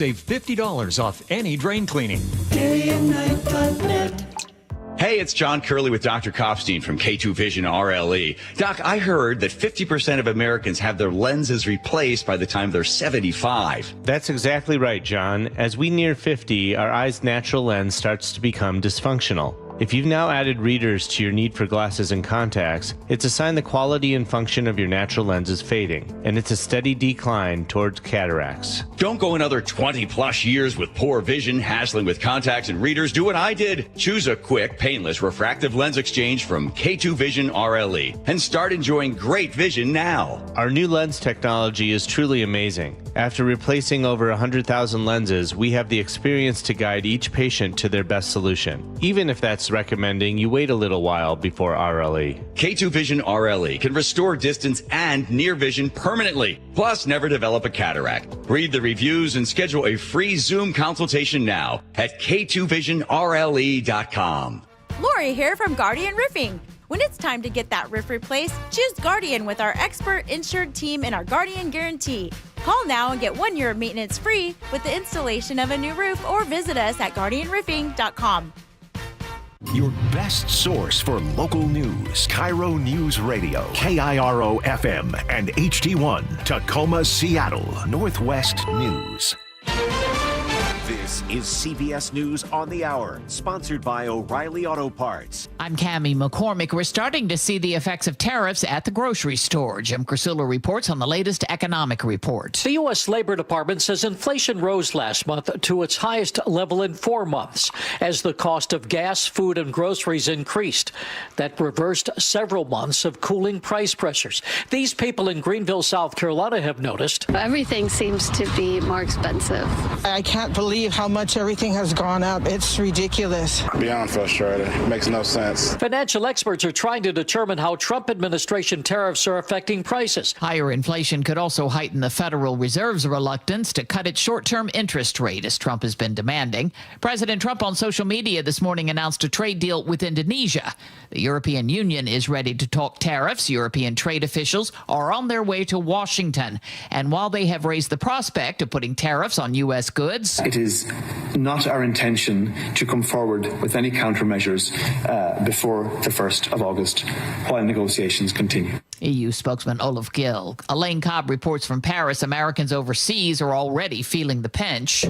Save $50 off any drain cleaning. Hey, it's John Curley with Dr. Kopstein from K2 Vision RLE. Doc, I heard that 50% of Americans have their lenses replaced by the time they're 75. That's exactly right, John. As we near 50, our eye's natural lens starts to become dysfunctional. If you've now added readers to your need for glasses and contacts, it's a sign the quality and function of your natural lens is fading, and it's a steady decline towards cataracts. Don't go another 20 plus years with poor vision, hassling with contacts and readers. Do what I did. Choose a quick, painless refractive lens exchange from K2 Vision RLE and start enjoying great vision now. Our new lens technology is truly amazing. After replacing over 100,000 lenses, we have the experience to guide each patient to their best solution, even if that's recommending you wait a little while before RLE. K2 Vision RLE can restore distance and near vision permanently, plus never develop a cataract. Read the reviews and schedule a free Zoom consultation now at k2visionrle.com. Lori here from Guardian Roofing. When it's time to get that roof replaced, choose Guardian with our expert insured team and our Guardian Guarantee. Call now and get 1 year of maintenance free with the installation of a new roof, or visit us at guardianroofing.com. Your best source for local news. KIRO Newsradio, KIRO FM and HD1, Tacoma, Seattle, Northwest News. This is CBS News on the Hour, sponsored by O'Reilly Auto Parts. I'm Cammie McCormick. We're starting to see the effects of tariffs at the grocery store. Jim Crisula reports on the latest economic report. The U.S. Labor Department says inflation rose last month to its highest level in 4 months as the cost of gas, food, and groceries increased. That reversed several months of cooling price pressures. These people in Greenville, South Carolina have noticed. Everything seems to be more expensive. I can't believe how much everything has gone up. It's ridiculous. Beyond frustrated. It makes no sense. Financial experts are trying to determine how Trump administration tariffs are affecting prices. Higher inflation could also heighten the Federal Reserve's reluctance to cut its short-term interest rate, as Trump has been demanding. President Trump on social media this morning announced a trade deal with Indonesia. The European Union is ready to talk tariffs. European trade officials are on their way to Washington. And while they have raised the prospect of putting tariffs on U.S. goods, it is not our intention to come forward with any countermeasures before the 1st of August while negotiations continue. EU spokesman Olaf Gill. Elaine Cobb reports from Paris. Americans overseas are already feeling the pinch.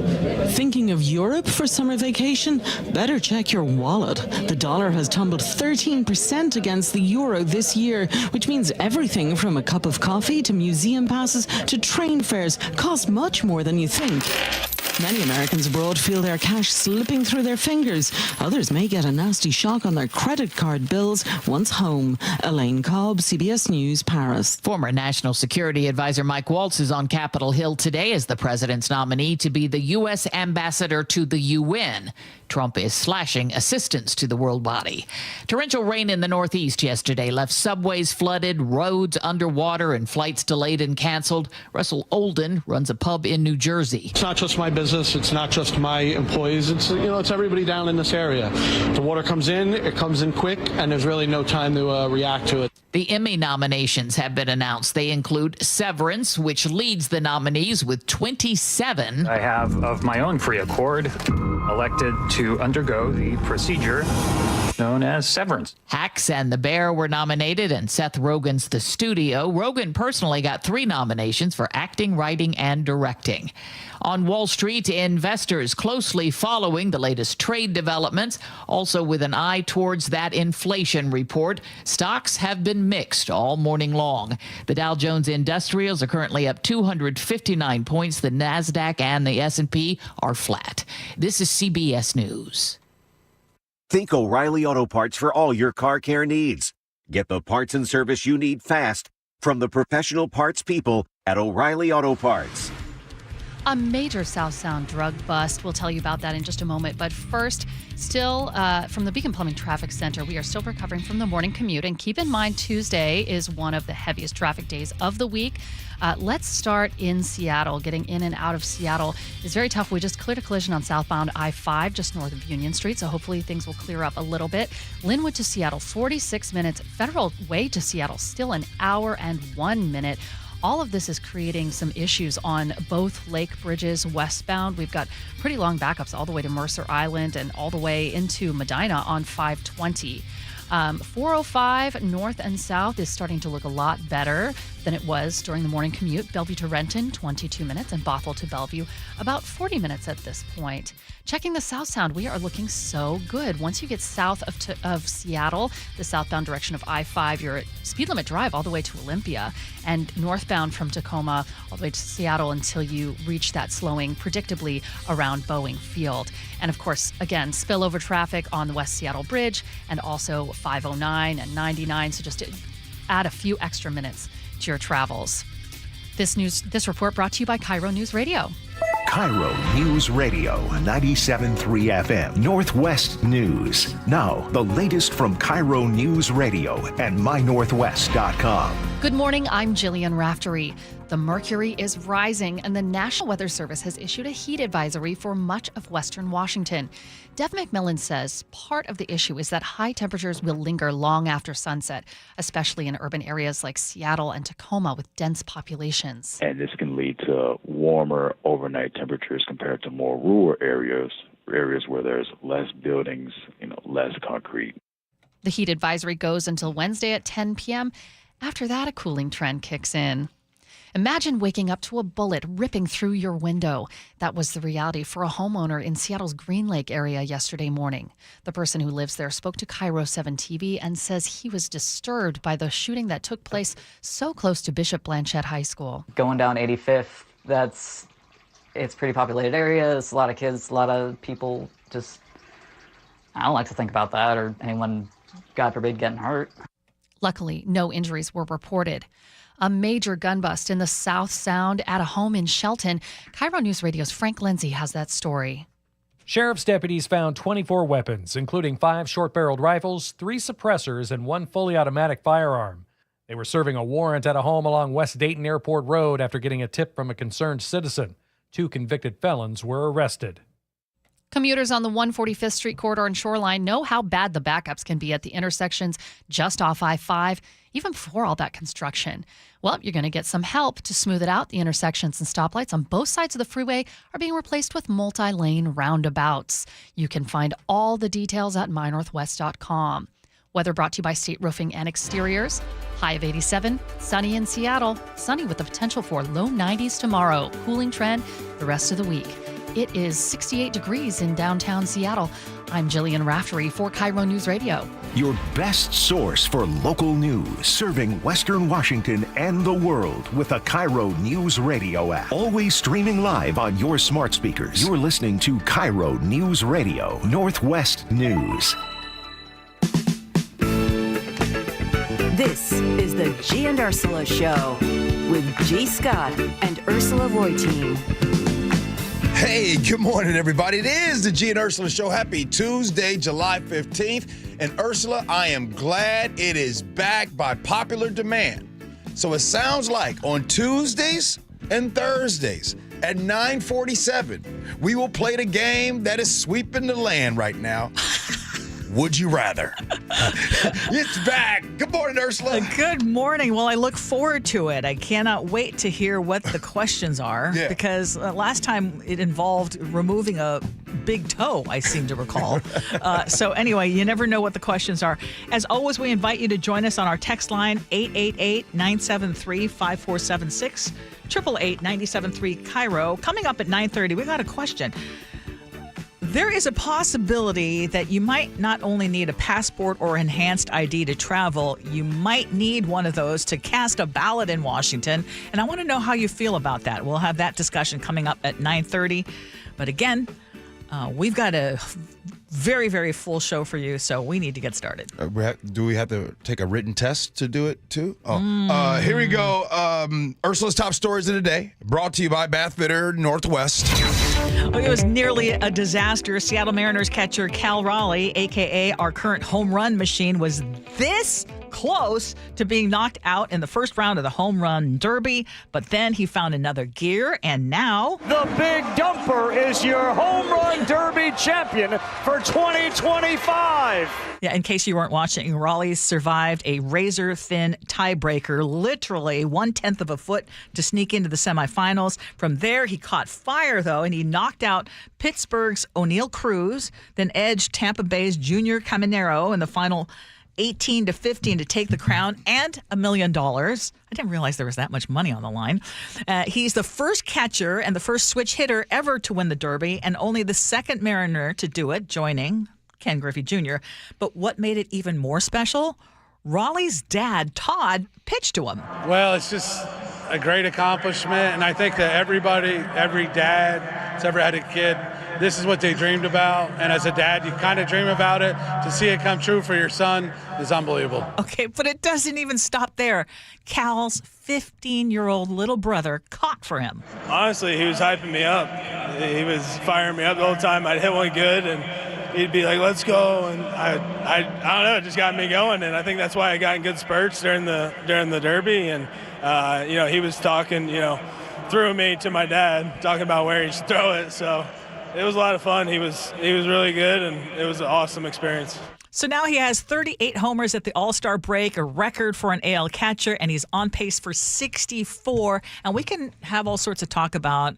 Thinking of Europe for summer vacation? Better check your wallet. The dollar has tumbled 13% against the euro this year, which means everything from a cup of coffee to museum passes to train fares cost much more than you think. Many Americans abroad feel their cash slipping through their fingers. Others may get a nasty shock on their credit card bills once home. Elaine Cobb, CBS News, Paris. Former National Security Advisor Mike Waltz is on Capitol Hill today as the president's nominee to be the U.S. ambassador to the UN. Trump is slashing assistance to the world body. Torrential rain in the Northeast yesterday left subways flooded, roads underwater, and flights delayed and canceled. Russell Olden runs a pub in New Jersey. It's not just my business. It's not just my employees. It's everybody down in this area. The water comes in, it comes in quick, and there's really no time to react to it. The Emmy nominations have been announced. They include Severance, which leads the nominees with 27. I have, of my own free accord, elected to undergo the procedure known as severance. Hacks and The Bear were nominated, and Seth Rogen's The Studio. Rogen personally got 3 nominations for acting, writing, and directing. On Wall Street, investors closely following the latest trade developments, also with an eye towards that inflation report. Stocks have been mixed all morning long. The Dow Jones Industrials are currently up 259 points. The NASDAQ and the S&P are flat. This is CBS News. Think O'Reilly Auto Parts for all your car care needs. Get the parts and service you need fast from the professional parts people at O'Reilly Auto Parts. A major South Sound drug bust. We'll tell you about that in just a moment. But first, still from the Beacon Plumbing Traffic Center, we are still recovering from the morning commute. And keep in mind, Tuesday is one of the heaviest traffic days of the week. Let's start in Seattle. Getting in and out of Seattle is very tough. We just cleared a collision on southbound I-5 just north of Union Street, so hopefully things will clear up a little bit. Linwood to Seattle, 46 minutes. Federal Way to Seattle, still an hour and 1 minute. All of this is creating some issues on both lake bridges westbound. We've got pretty long backups all the way to Mercer Island and all the way into Medina on 520. 405 north and south is starting to look a lot better than it was during the morning commute. Bellevue to Renton, 22 minutes, and Bothell to Bellevue, about 40 minutes at this point. Checking the South Sound, we are looking so good. Once you get south of Seattle, the southbound direction of I-5, you're at speed limit drive all the way to Olympia, and northbound from Tacoma all the way to Seattle until you reach that slowing predictably around Boeing Field. And of course, again, spillover traffic on the West Seattle Bridge and also 509 and 99. So just add a few extra minutes to your travels. This report brought to you by KIRO Newsradio. KIRO News Radio 97.3 FM Northwest News. Now, the latest from KIRO News Radio and mynorthwest.com. Good morning, I'm Jillian Raftery. The mercury is rising, and the National Weather Service has issued a heat advisory for much of western Washington. Dev McMillan says part of the issue is that high temperatures will linger long after sunset, especially in urban areas like Seattle and Tacoma with dense populations. And this can lead to warmer overnight temperatures compared to more rural areas where there's less buildings, less concrete. The heat advisory goes until Wednesday at 10 p.m. After that, a cooling trend kicks in. Imagine waking up to a bullet ripping through your window. That was the reality for a homeowner in Seattle's Green Lake area yesterday morning. The person who lives there spoke to KIRO 7 TV and says he was disturbed by the shooting that took place so close to Bishop Blanchette High School. Going down 85th, it's a pretty populated area. It's a lot of kids, a lot of people I don't like to think about that or anyone, God forbid, getting hurt. Luckily, no injuries were reported. A major gun bust in the South Sound at a home in Shelton. KIRO News Radio's Frank Lindsay has that story. Sheriff's deputies found 24 weapons, including 5 short-barreled rifles, 3 suppressors, and 1 fully automatic firearm. They were serving a warrant at a home along West Dayton Airport Road after getting a tip from a concerned citizen. 2 convicted felons were arrested. Commuters on the 145th Street corridor and Shoreline know how bad the backups can be at the intersections just off I-5, even before all that construction. Well, you're going to get some help to smooth it out. The intersections and stoplights on both sides of the freeway are being replaced with multi-lane roundabouts. You can find all the details at mynorthwest.com. Weather brought to you by State Roofing and Exteriors. High of 87, sunny in Seattle. Sunny with the potential for low 90s tomorrow. Cooling trend the rest of the week. It is 68 degrees in downtown Seattle. I'm Jillian Raftery for KIRO News Radio. Your best source for local news, serving Western Washington and the world with the KIRO News Radio app. Always streaming live on your smart speakers. You're listening to KIRO News Radio, Northwest News. This is the Gee and Ursula Show with G. Scott and Ursula Reutin. Hey, good morning, everybody. It is the Gee and Ursula Show. Happy Tuesday, July 15th. And Ursula, I am glad it is back by popular demand. So it sounds like on Tuesdays and Thursdays at 9:47, we will play the game that is sweeping the land right now. Would you rather? It's back. Good morning, Ursula. Good morning. Well, I look forward to it. I cannot wait to hear what the questions are because last time it involved removing a big toe, I seem to recall. So anyway, you never know what the questions are. As always, we invite you to join us on our text line, 888-973-5476, 888-973-KIRO. Coming up at 9:30, we got a question. There is a possibility that you might not only need a passport or enhanced ID to travel, you might need one of those to cast a ballot in Washington. And I want to know how you feel about that. We'll have that discussion coming up at 9:30. But again, we've got a very, very full show for you, so we need to get started. Do we have to take a written test to do it, too? Here we go. Ursula's top stories of the day, brought to you by Bath Fitter Northwest. It was nearly a disaster. Seattle Mariners catcher Cal Raleigh, a.k.a. our current home run machine, was this close to being knocked out in the first round of the Home Run Derby, but then he found another gear, and now the Big Dumper is your Home Run Derby champion for 2025. Yeah, in case you weren't watching, Raleigh survived a razor-thin tiebreaker, literally 1/10 of a foot, to sneak into the semifinals. From there, he caught fire, though, and he knocked out Pittsburgh's O'Neill Cruz, then edged Tampa Bay's Junior Caminero in the final 18-15 to take the crown and $1 million. I didn't realize there was that much money on the line. He's the first catcher and the first switch hitter ever to win the Derby, and only the second Mariner to do it, joining Ken Griffey Jr. But what made it even more special? Raleigh's dad, Todd, pitched to him. Well, it's just a great accomplishment, and I think that every dad that's ever had a kid, this is what they dreamed about. And as a dad, you kind of dream about it. To see it come true for your son is unbelievable. Okay, but it doesn't even stop there. Cal's 15-year-old little brother caught for him. Honestly, he was hyping me up. He was firing me up the whole time. I'd hit one good, and he'd be like, let's go. And I don't know, it just got me going. And I think that's why I got in good spurts during the Derby. And, he was talking, through me to my dad, talking about where he should throw it. So it was a lot of fun. He was really good, and it was an awesome experience. So now he has 38 homers at the All-Star break, a record for an AL catcher, and he's on pace for 64. And we can have all sorts of talk about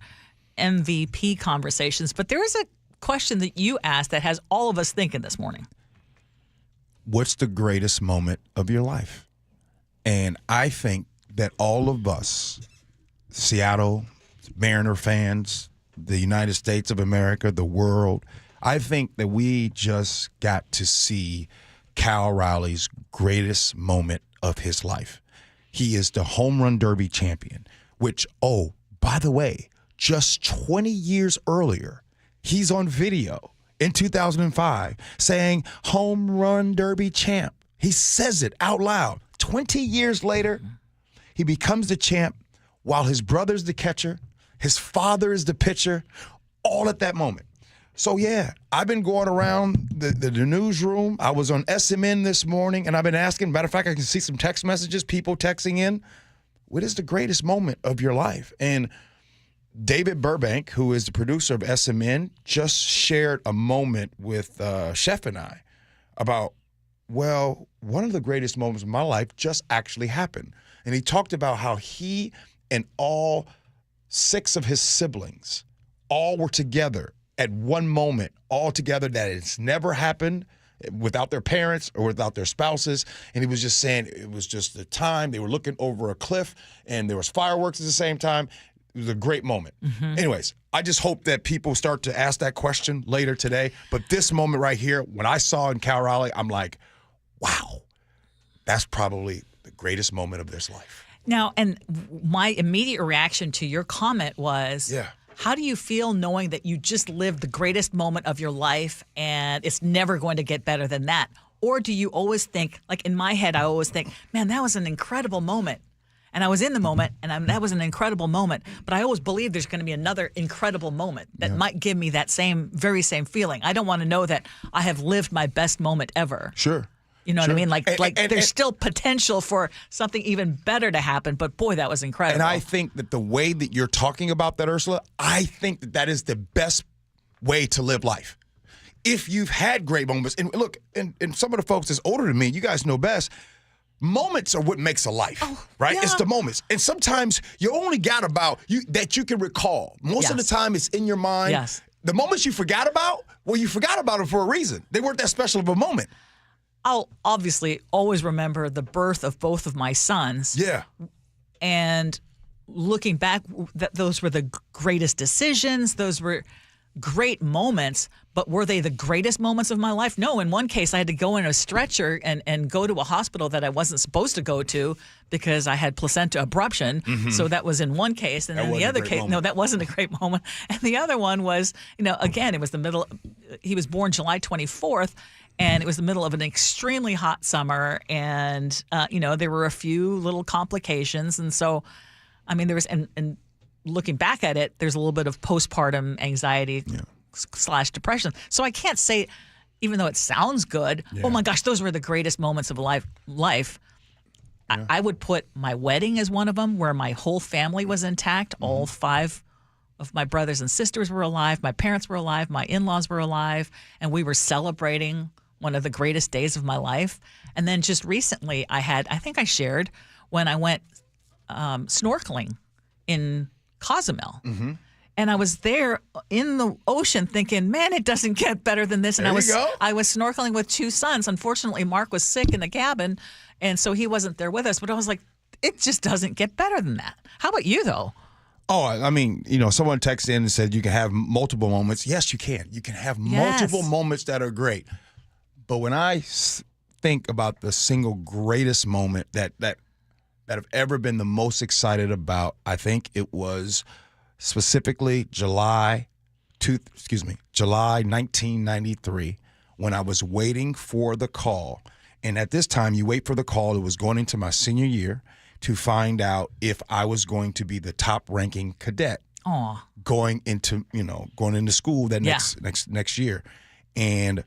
MVP conversations, but there is a question that you asked that has all of us thinking this morning. What's the greatest moment of your life? And I think that all of us, Seattle, Mariner fans, the United States of America, the world, I think that we just got to see Cal Raleigh's greatest moment of his life. He is the Home Run Derby champion, which, oh, by the way, just 20 years earlier, he's on video in 2005 saying Home Run Derby champ. He says it out loud. 20 years later, he becomes the champ while his brother's the catcher, his father is the pitcher, all at that moment. So, yeah, I've been going around the newsroom. I was on SMN this morning, and I've been asking. Matter of fact, I can see some text messages, people texting in. What is the greatest moment of your life? And David Burbank, who is the producer of SMN, just shared a moment with Chef and I about, well, one of the greatest moments of my life just actually happened. And he talked about how he and all 6 of his siblings all were together at one moment, all together, that it's never happened without their parents or without their spouses. And he was just saying it was just the time. They were looking over a cliff, and there was fireworks at the same time. It was a great moment. Mm-hmm. Anyways, I just hope that people start to ask that question later today. But this moment right here, when I saw in Cal Raleigh, I'm like, wow, that's probably the greatest moment of this life. Now, and my immediate reaction to your comment was, how do you feel knowing that you just lived the greatest moment of your life and it's never going to get better than that? Or do you always think, like in my head, I always think, man, that was an incredible moment. And I was in the moment, and that was an incredible moment. But I always believe there's going to be another incredible moment that might give me that very same feeling. I don't want to know that I have lived my best moment ever. Sure. You know what I mean? Like there's still potential for something even better to happen. But boy, that was incredible. And I think that the way that you're talking about that, Ursula, I think that that is the best way to live life. If you've had great moments, and look, and some of the folks that's older than me, you guys know best, moments are what makes a life, right? Yeah. It's the moments. And sometimes you only got about that you can recall. Most of the time it's in your mind. Yes. The moments you forgot about, well, you forgot about them for a reason. They weren't that special of a moment. I'll obviously always remember the birth of both of my sons. Yeah. And looking back, those were the greatest decisions. Those were great moments. But were they the greatest moments of my life? No. In one case, I had to go in a stretcher and go to a hospital that I wasn't supposed to go to because I had placenta abruption. Mm-hmm. So that was in one case. And then the other case, no, that wasn't a great moment. And the other one was, again, it was he was born July 24th. And it was the middle of an extremely hot summer. And, there were a few little complications. And so, I mean, there was, and looking back at it, there's a little bit of postpartum anxiety / depression. So I can't say even though it sounds good. Yeah. Oh my gosh, those were the greatest moments of life. Yeah. I would put my wedding as one of them, where my whole family was intact. Mm-hmm. All 5 of my brothers and sisters were alive. My parents were alive. My in-laws were alive. And we were celebrating one of the greatest days of my life. And then just recently I think I shared when I went snorkeling in Cozumel. Mm-hmm. And I was there in the ocean thinking, man, it doesn't get better than this. And I was snorkeling with 2 sons. Unfortunately, Mark was sick in the cabin, and so he wasn't there with us. But I was like, it just doesn't get better than that. How about you, though? Oh, I mean, someone texted in and said you can have multiple moments. Yes, you can. You can have multiple moments that are great. But when I think about the single greatest moment that I've ever been the most excited about, I think it was specifically July 1993, when I was waiting for the call. And at this time, you wait for the call. It was going into my senior year to find out if I was going to be the top-ranking cadet. Aw. Going into school that next year. And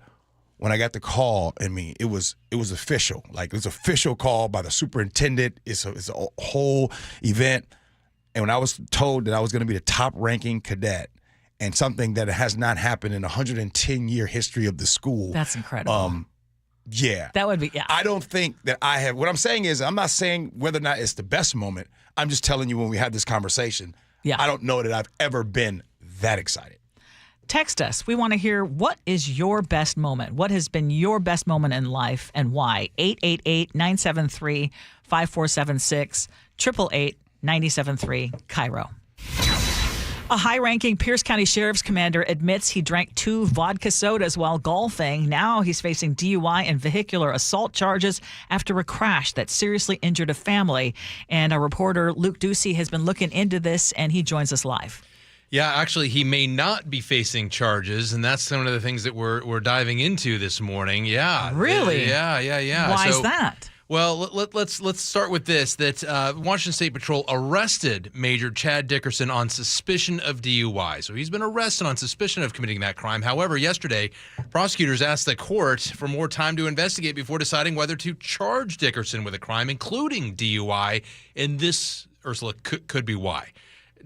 when I got the call, I mean, it was official. Like, it was official call by the superintendent. It's a whole event. And when I was told that I was going to be the top-ranking cadet, and something that has not happened in 110-year history of the school. That's incredible. Yeah. That would be, yeah. I don't think that I have. What I'm saying is, I'm not saying whether or not it's the best moment. I'm just telling you when we had this conversation, I don't know that I've ever been that excited. Text us. We want to hear, what is your best moment? What has been your best moment in life and why? 888-973-5476, 888-973 KIRO. A high-ranking Pierce County Sheriff's Commander admits he drank 2 vodka sodas while golfing. Now he's facing DUI and vehicular assault charges after a crash that seriously injured a family. And our reporter, Luke Ducey, has been looking into this, and he joins us live. Yeah, actually, he may not be facing charges, and that's one of the things that we're diving into this morning. Yeah. Really? Yeah. Why is that? Well, let's start with this, that Washington State Patrol arrested Major Chad Dickerson on suspicion of DUI. So he's been arrested on suspicion of committing that crime. However, yesterday, prosecutors asked the court for more time to investigate before deciding whether to charge Dickerson with a crime, including DUI, and this, Ursula, could be why.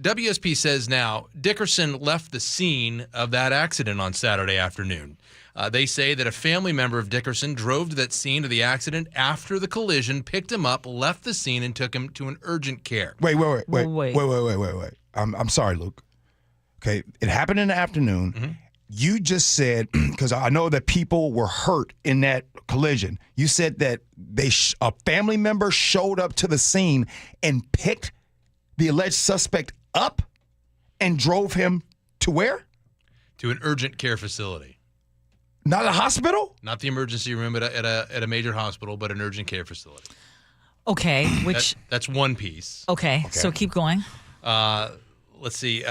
WSP says now Dickerson left the scene of that accident on Saturday afternoon. They say that a family member of Dickerson drove to that scene of the accident after the collision, picked him up, left the scene, and took him to an urgent care. Wait. I'm sorry, Luke. Okay, it happened in the afternoon. Mm-hmm. You just said, because I know that people were hurt in that collision. You said that a family member showed up to the scene and picked the alleged suspect up and drove him to where? To an urgent care facility. Not a hospital? Not the emergency room at a major hospital, but an urgent care facility. Okay, that's one piece. Okay, so keep going. Let's see.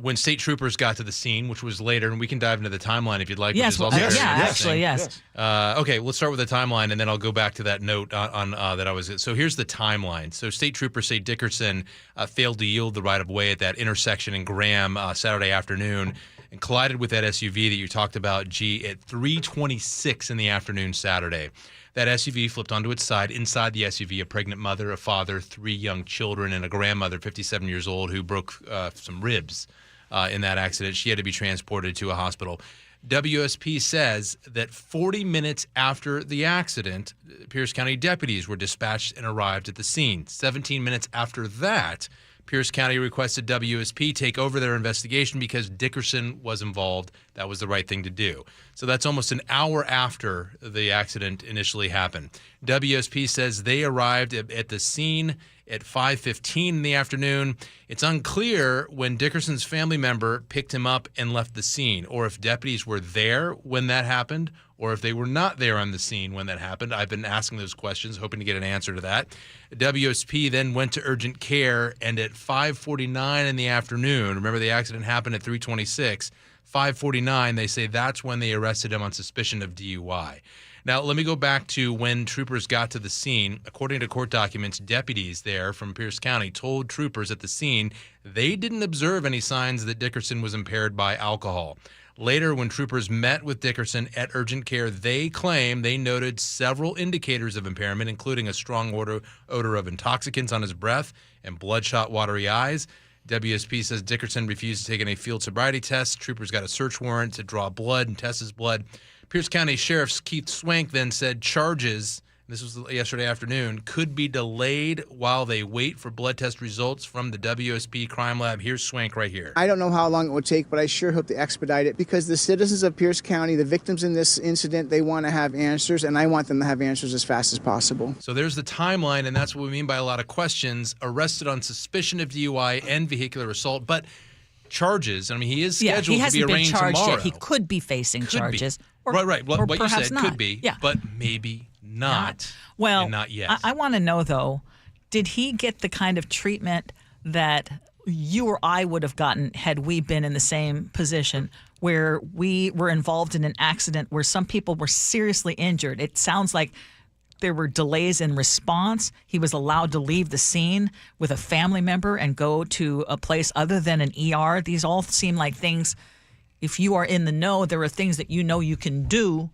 When state troopers got to the scene, which was later, and we can dive into the timeline if you'd like. Yes, yes. Okay, let's start with the timeline, and then I'll go back to that note on that I was. So here's the timeline. So state troopers say Dickerson failed to yield the right of way at that intersection in Graham Saturday afternoon, and collided with that SUV that you talked about, G, at 3:26 in the afternoon Saturday. That SUV flipped onto its side. Inside the SUV, a pregnant mother, a father, 3 young children, and a grandmother, 57 years old, who broke some ribs in that accident. She had to be transported to a hospital. WSP says that 40 minutes after the accident, Pierce County deputies were dispatched and arrived at the scene. 17 minutes after that, Pierce County requested WSP take over their investigation because Dickerson was involved. That was the right thing to do. So that's almost an hour after the accident initially happened. WSP says they arrived at the scene at 5:15 in the afternoon. It's unclear when Dickerson's family member picked him up and left the scene, or if deputies were there when that happened, or if they were not there on the scene when that happened. I've been asking those questions, hoping to get an answer to that. WSP then went to urgent care, and at 5:49 in the afternoon, remember the accident happened at 3:26, 5:49, they say that's when they arrested him on suspicion of DUI. Now, let me go back to when troopers got to the scene. According to court documents, deputies there from Pierce County told troopers at the scene they didn't observe any signs that Dickerson was impaired by alcohol. Later, when troopers met with Dickerson at urgent care, they claim they noted several indicators of impairment, including a strong odor of intoxicants on his breath and bloodshot, watery eyes. WSP says Dickerson refused to take any field sobriety tests. Troopers got a search warrant to draw blood and test his blood. Pierce County Sheriff Keith Swank then said charges, this was yesterday afternoon, could be delayed while they wait for blood test results from the WSP Crime Lab. Here's Swank right here. I don't know how long it will take, but I sure hope to expedite it because the citizens of Pierce County, the victims in this incident, they want to have answers, and I want them to have answers as fast as possible. So there's the timeline, and that's what we mean by a lot of questions. Arrested on suspicion of DUI and vehicular assault, but charges. I mean, he is scheduled to be arraigned tomorrow. He hasn't been charged yet. He could be facing charges. Or, right. Or what you said not. could be, but maybe not. Well, and not yet. I want to know, though, did he get the kind of treatment that you or I would have gotten had we been in the same position where we were involved in an accident where some people were seriously injured? It sounds like there were delays in response. He was allowed to leave the scene with a family member and go to a place other than an ER. These all seem like things, if you are in the know, there are things that you know you can do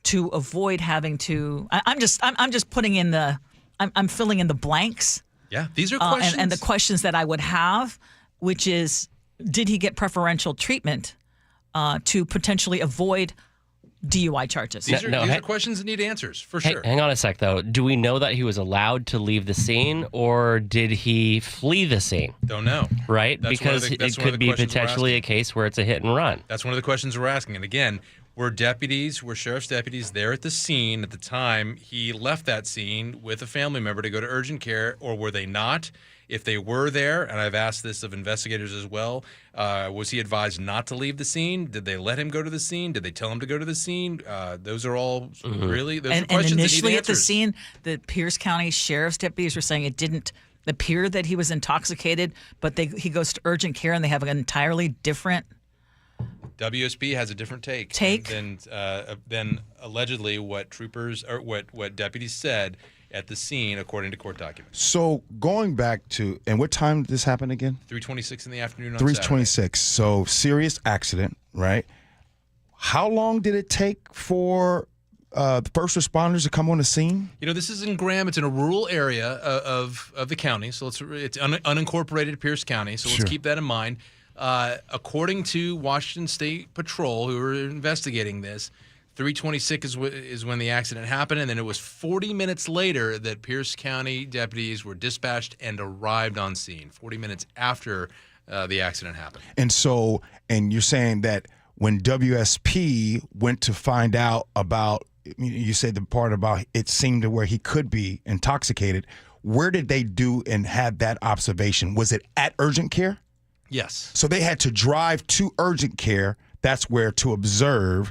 to avoid having to. I'm just putting in the. I'm filling in the blanks. Yeah, these are questions. And the questions that I would have, which is, did he get preferential treatment to potentially avoid DUI charges? These are questions that need answers, for sure. Hang on a sec, though. Do we know that he was allowed to leave the scene, or did he flee the scene? Don't know. Right? Because it could be potentially a case where it's a hit and run. That's one of the questions we're asking. And again, we're sheriff's deputies there at the scene at the time he left that scene with a family member to go to urgent care, or were they not? If they were there, and I've asked this of investigators as well, was he advised not to leave the scene? Did they let him go to the scene? Did they tell him to go to the scene? Those are all really those are questions and initially that need at the answers. scene, the Pierce County Sheriff's deputies were saying it didn't appear that he was intoxicated, but he goes to urgent care and they have an entirely different. WSP has a different take than allegedly what troopers or what deputies said at the scene, according to court documents. So going back to, and what time did this happen again? 3:26 in the afternoon on 3:26. So serious accident, right? How long did it take for the first responders to come on the scene? You know, this is in Graham. It's in a rural area of the county, so it's unincorporated Pierce County. So let's keep that in mind. According to Washington State Patrol, who were investigating this, 3:26 is when the accident happened, and then it was 40 minutes later that Pierce County deputies were dispatched and arrived on scene. 40 minutes after the accident happened. And so, and you're saying that when WSP went to find out about, you said the part about it seemed to where he could be intoxicated. Where did they do and have that observation? Was it at urgent care? Yes. So they had to drive to urgent care. That's where to observe.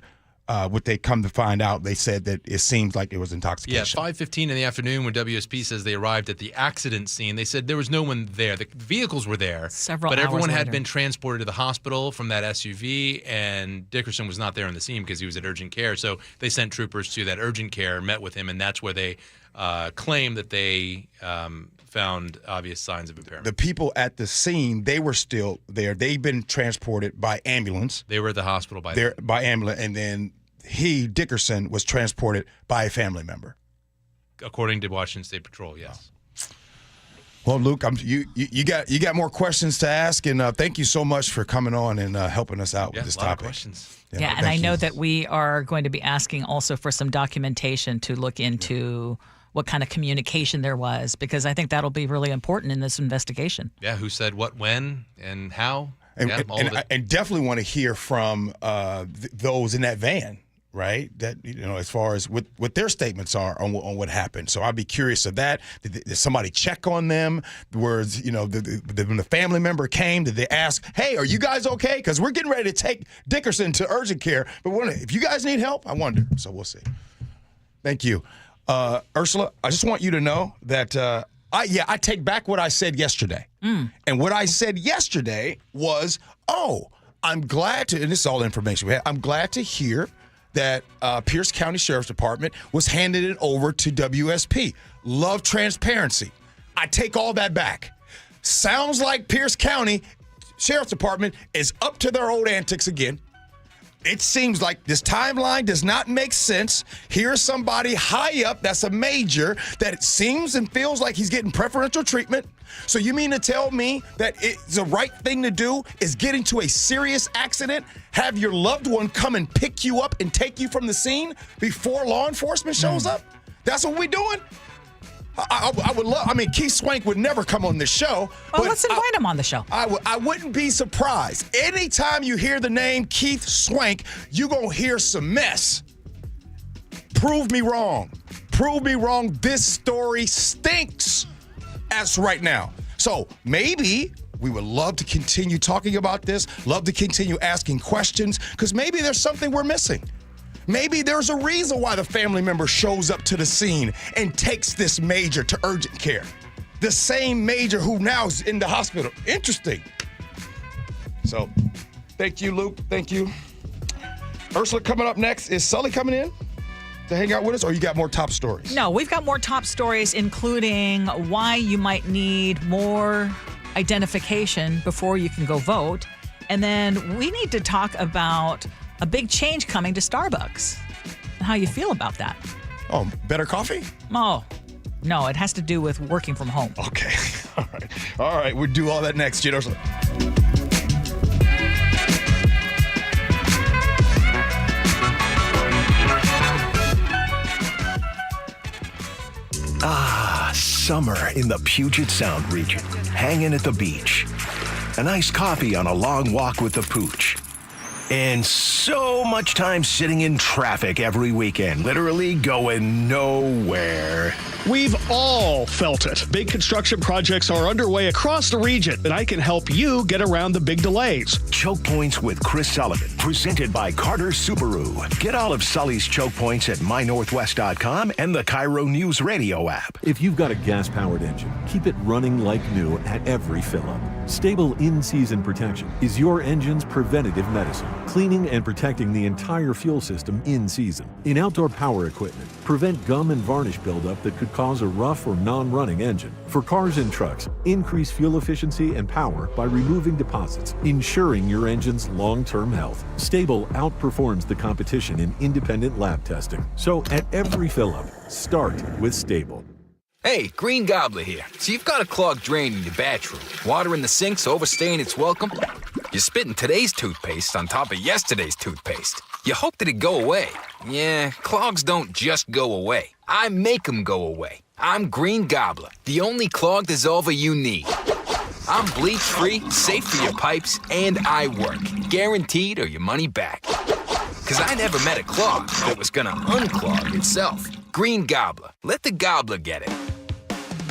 What they come to find out, they said that it seems like it was intoxication. Yeah, 5:15 in the afternoon when WSP says they arrived at the accident scene. They said there was no one there. The vehicles were there, but everyone had been transported to the hospital from that SUV, and Dickerson was not there on the scene because he was at urgent care. So they sent troopers to that urgent care, met with him, and that's where they claimed that they found obvious signs of impairment. The people at the scene, they were still there. They'd been transported by ambulance. They were at the hospital by ambulance, and then Dickerson was transported by a family member. According to Washington State Patrol, yes. Well, Luke, you got more questions to ask, and thank you so much for coming on and helping us out with this topic. Of questions. Yeah, and I know that we are going to be asking also for some documentation to look into what kind of communication there was, because I think that'll be really important in this investigation. Yeah, who said what, when, and how. And definitely want to hear from those in that van, right? That, as far as what their statements are on what happened. So I'd be curious of that. Did somebody check on them? When the family member came, did they ask, hey, are you guys okay? Because we're getting ready to take Dickerson to urgent care. But if you guys need help, I wonder. So we'll see. Thank you. Ursula, I just want you to know that I take back what I said yesterday. And what I said yesterday was, I'm glad to, and this is all the information we have, I'm glad to hear that Pierce County Sheriff's Department was handing it over to WSP. Love transparency. I take all that back. Sounds like Pierce County Sheriff's Department is up to their old antics again. it seems like this timeline does not make sense. Here's somebody high up that's a major that it seems and feels like he's getting preferential treatment. So you mean to tell me that it's the right thing to do is get into a serious accident, have your loved one come and pick you up and take you from the scene before law enforcement shows up? That's what we're doing? I would love, I mean, Keith Swank would never come on this show. Well, let's invite him on the show. I wouldn't be surprised. Anytime you hear the name Keith Swank, you're going to hear some mess. Prove me wrong. Prove me wrong. This story stinks as right now. So maybe we would love to continue talking about this, love to continue asking questions, because maybe there's something we're missing. Maybe there's a reason why the family member shows up to the scene and takes this major to urgent care. The same major who now is in the hospital. Interesting. So, thank you, Luke. Thank you. Ursula, coming up next. Is Sully coming in to hang out with us, or you got more top stories? No, we've got more top stories, including why you might need more identification before you can go vote. And then we need to talk about a big change coming to Starbucks and how you feel about that. Oh, better coffee? Oh, no, it has to do with working from home. Okay. All right. We'll do all that next. Gee Ursula. Ah, summer in the Puget Sound region. Hanging at the beach. A nice coffee on a long walk with the pooch. And so much time sitting in traffic every weekend, literally going nowhere. We've all felt it. Big construction projects are underway across the region, and I can help you get around the big delays. Choke Points with Chris Sullivan, presented by Carter Subaru. Get all of Sully's choke points at mynorthwest.com and the KIRO Newsradio app. If you've got a gas-powered engine, keep it running like new at every fill-up. Stable in-season protection is your engine's preventative medicine, cleaning and protecting the entire fuel system in season. In outdoor power equipment, prevent gum and varnish buildup that could cause a rough or non-running engine. For cars and trucks, increase fuel efficiency and power by removing deposits, ensuring your engine's long-term health. Stable outperforms the competition in independent lab testing. So at every fill-up, start with Stable. Hey, Green Gobbler here. So you've got a clogged drain in your bathroom. Water in the sink's overstaying its welcome. You're spitting today's toothpaste on top of yesterday's toothpaste. You hope that it go away. Yeah, clogs don't just go away. I make them go away. I'm Green Gobbler, the only clog dissolver you need. I'm bleach-free, safe for your pipes, and I work. Guaranteed or your money back. Because I never met a clog that was gonna unclog itself. Green Gobbler. Let the gobbler get it.